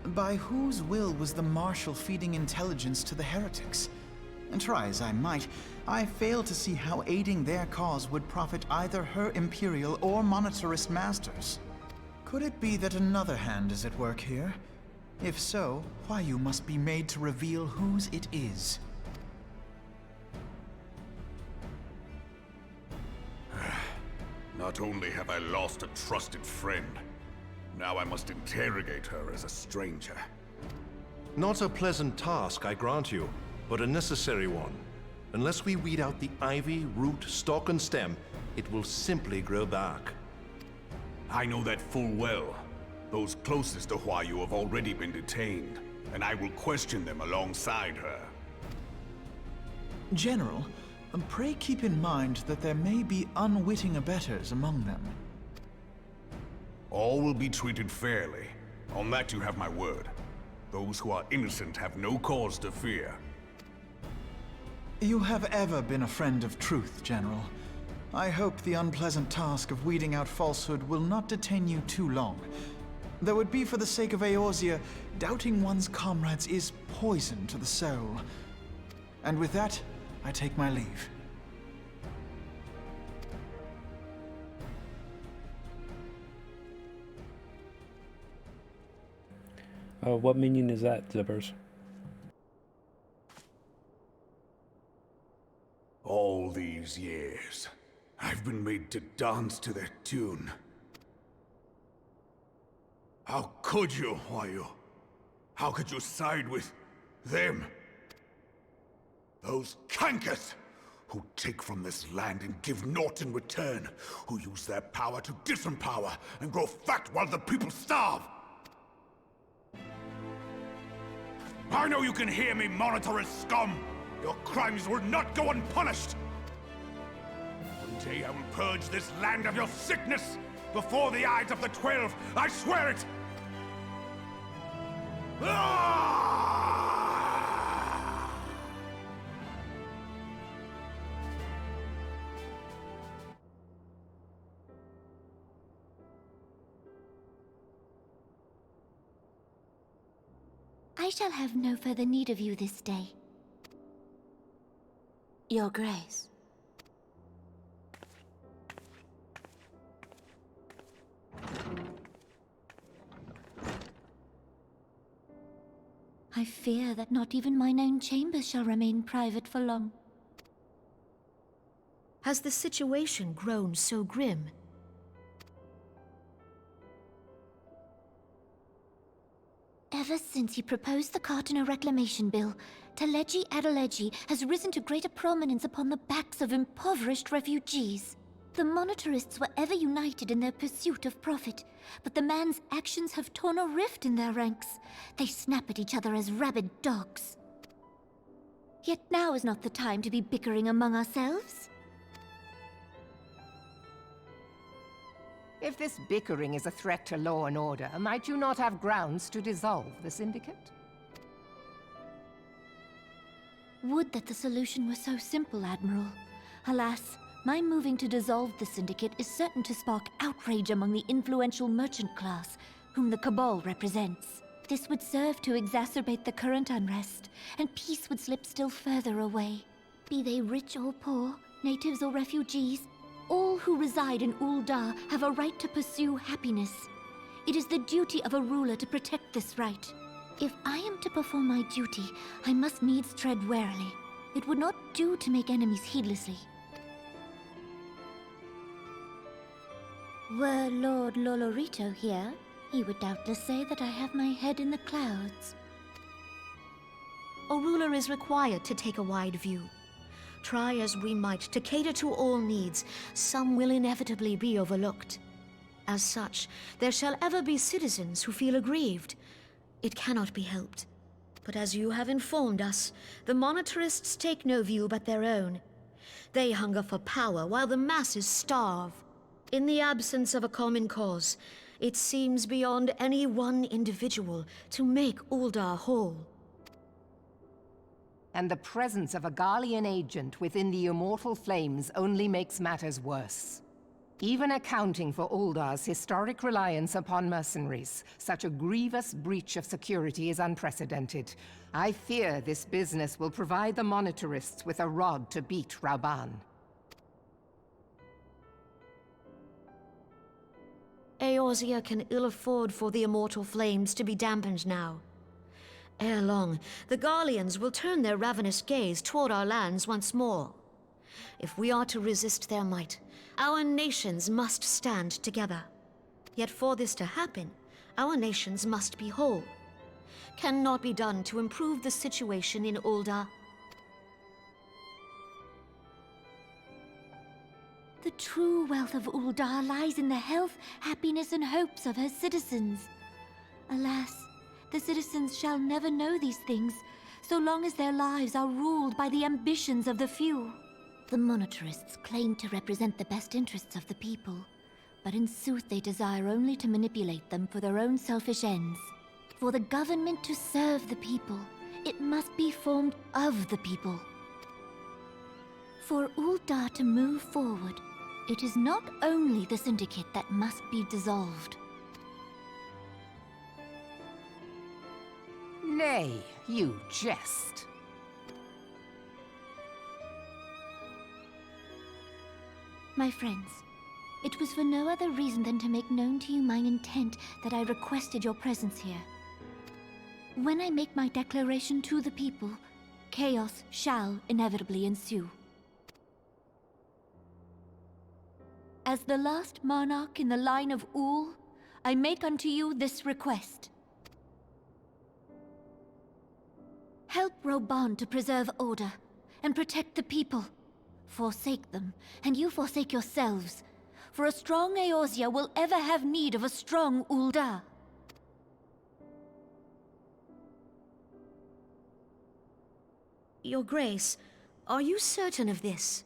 By whose will was the Marshal feeding intelligence to the heretics? And try as I might, I fail to see how aiding their cause would profit either her Imperial or monetarist masters. Could it be that another hand is at work here? If so, Huayu must be made to reveal whose it is. Not only have I lost a trusted friend, now I must interrogate her as a stranger. Not a pleasant task, I grant you, but a necessary one. Unless we weed out the ivy, root, stalk, and stem, it will simply grow back. I know that full well. Those closest to Huayu have already been detained, and I will question them alongside her. General, pray keep in mind that there may be unwitting abettors among them. All will be treated fairly. On that you have my word. Those who are innocent have no cause to fear. You have ever been a friend of truth, General. I hope the unpleasant task of weeding out falsehood will not detain you too long. Though it be for the sake of Eorzea, doubting one's comrades is poison to the soul. And with that, I take my leave. What minion is that, Zippers? All these years, I've been made to dance to their tune. How could you, Huayu? How could you side with them? Those cankers who take from this land and give naught in return, who use their power to disempower and grow fat while the people starve. I know you can hear me, monetarist scum! Your crimes will not go unpunished! One day I will purge this land of your sickness! Before the eyes of the 12, I swear it! I shall have no further need of you this day. Your Grace. I fear that not even mine own chambers shall remain private for long. Has the situation grown so grim? Ever since he proposed the Cartano Reclamation Bill, Teleji Adeleji has risen to greater prominence upon the backs of impoverished refugees. The monetarists were ever united in their pursuit of profit, but the man's actions have torn a rift in their ranks. They snap at each other as rabid dogs. Yet now is not the time to be bickering among ourselves. If this bickering is a threat to law and order, might you not have grounds to dissolve the Syndicate? Would that the solution were so simple, Admiral. Alas, my moving to dissolve the Syndicate is certain to spark outrage among the influential merchant class, whom the Cabal represents. This would serve to exacerbate the current unrest, and peace would slip still further away. Be they rich or poor, natives or refugees, all who reside in Ul'dah have a right to pursue happiness. It is the duty of a ruler to protect this right. If I am to perform my duty, I must needs tread warily. It would not do to make enemies heedlessly. Were Lord Lolorito here, he would doubtless say that I have my head in the clouds. A ruler is required to take a wide view. Try as we might to cater to all needs, some will inevitably be overlooked. As such, there shall ever be citizens who feel aggrieved. It cannot be helped. But as you have informed us, the monetarists take no view but their own. They hunger for power while the masses starve. In the absence of a common cause, it seems beyond any one individual to make Ul'dah whole. And the presence of a Garlean agent within the Immortal Flames only makes matters worse. Even accounting for Ul'dah's historic reliance upon mercenaries, such a grievous breach of security is unprecedented. I fear this business will provide the monetarists with a rod to beat Rauban. Eorzea can ill afford for the Immortal Flames to be dampened now. Ere long, the Garleans will turn their ravenous gaze toward our lands once more. If we are to resist their might, our nations must stand together. Yet for this to happen, our nations must be whole. Cannot be done to improve the situation in Ul'dah. The true wealth of Ul'dah lies in the health, happiness, and hopes of her citizens. Alas, the citizens shall never know these things, so long as their lives are ruled by the ambitions of the few. The monetarists claim to represent the best interests of the people, but in sooth they desire only to manipulate them for their own selfish ends. For the government to serve the people, it must be formed of the people. For Ul'dah to move forward, it is not only the Syndicate that must be dissolved. Nay, you jest. My friends, it was for no other reason than to make known to you mine intent that I requested your presence here. When I make my declaration to the people, chaos shall inevitably ensue. As the last monarch in the line of Ul, I make unto you this request. Help Rauban to preserve order and protect the people. Forsake them, and you forsake yourselves. For a strong Eorzea will ever have need of a strong Ul'dah. Your Grace, are you certain of this?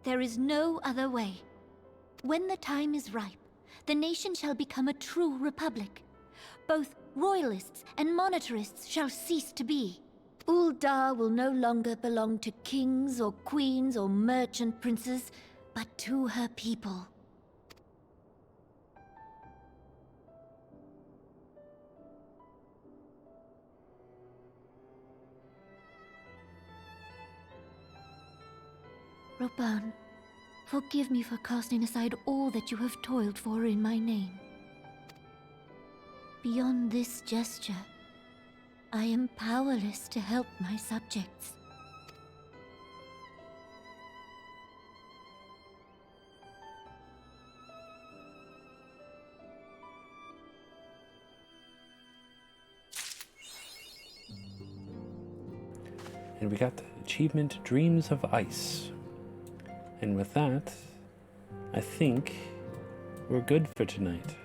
There is no other way. When the time is ripe, the nation shall become a true republic. Both royalists and monetarists shall cease to be. Ul'dah will no longer belong to kings or queens or merchant princes, but to her people. Rauban, forgive me for casting aside all that you have toiled for in my name. Beyond this gesture, I am powerless to help my subjects. And we got the achievement Dreams of Ice. And with that, I think we're good for tonight.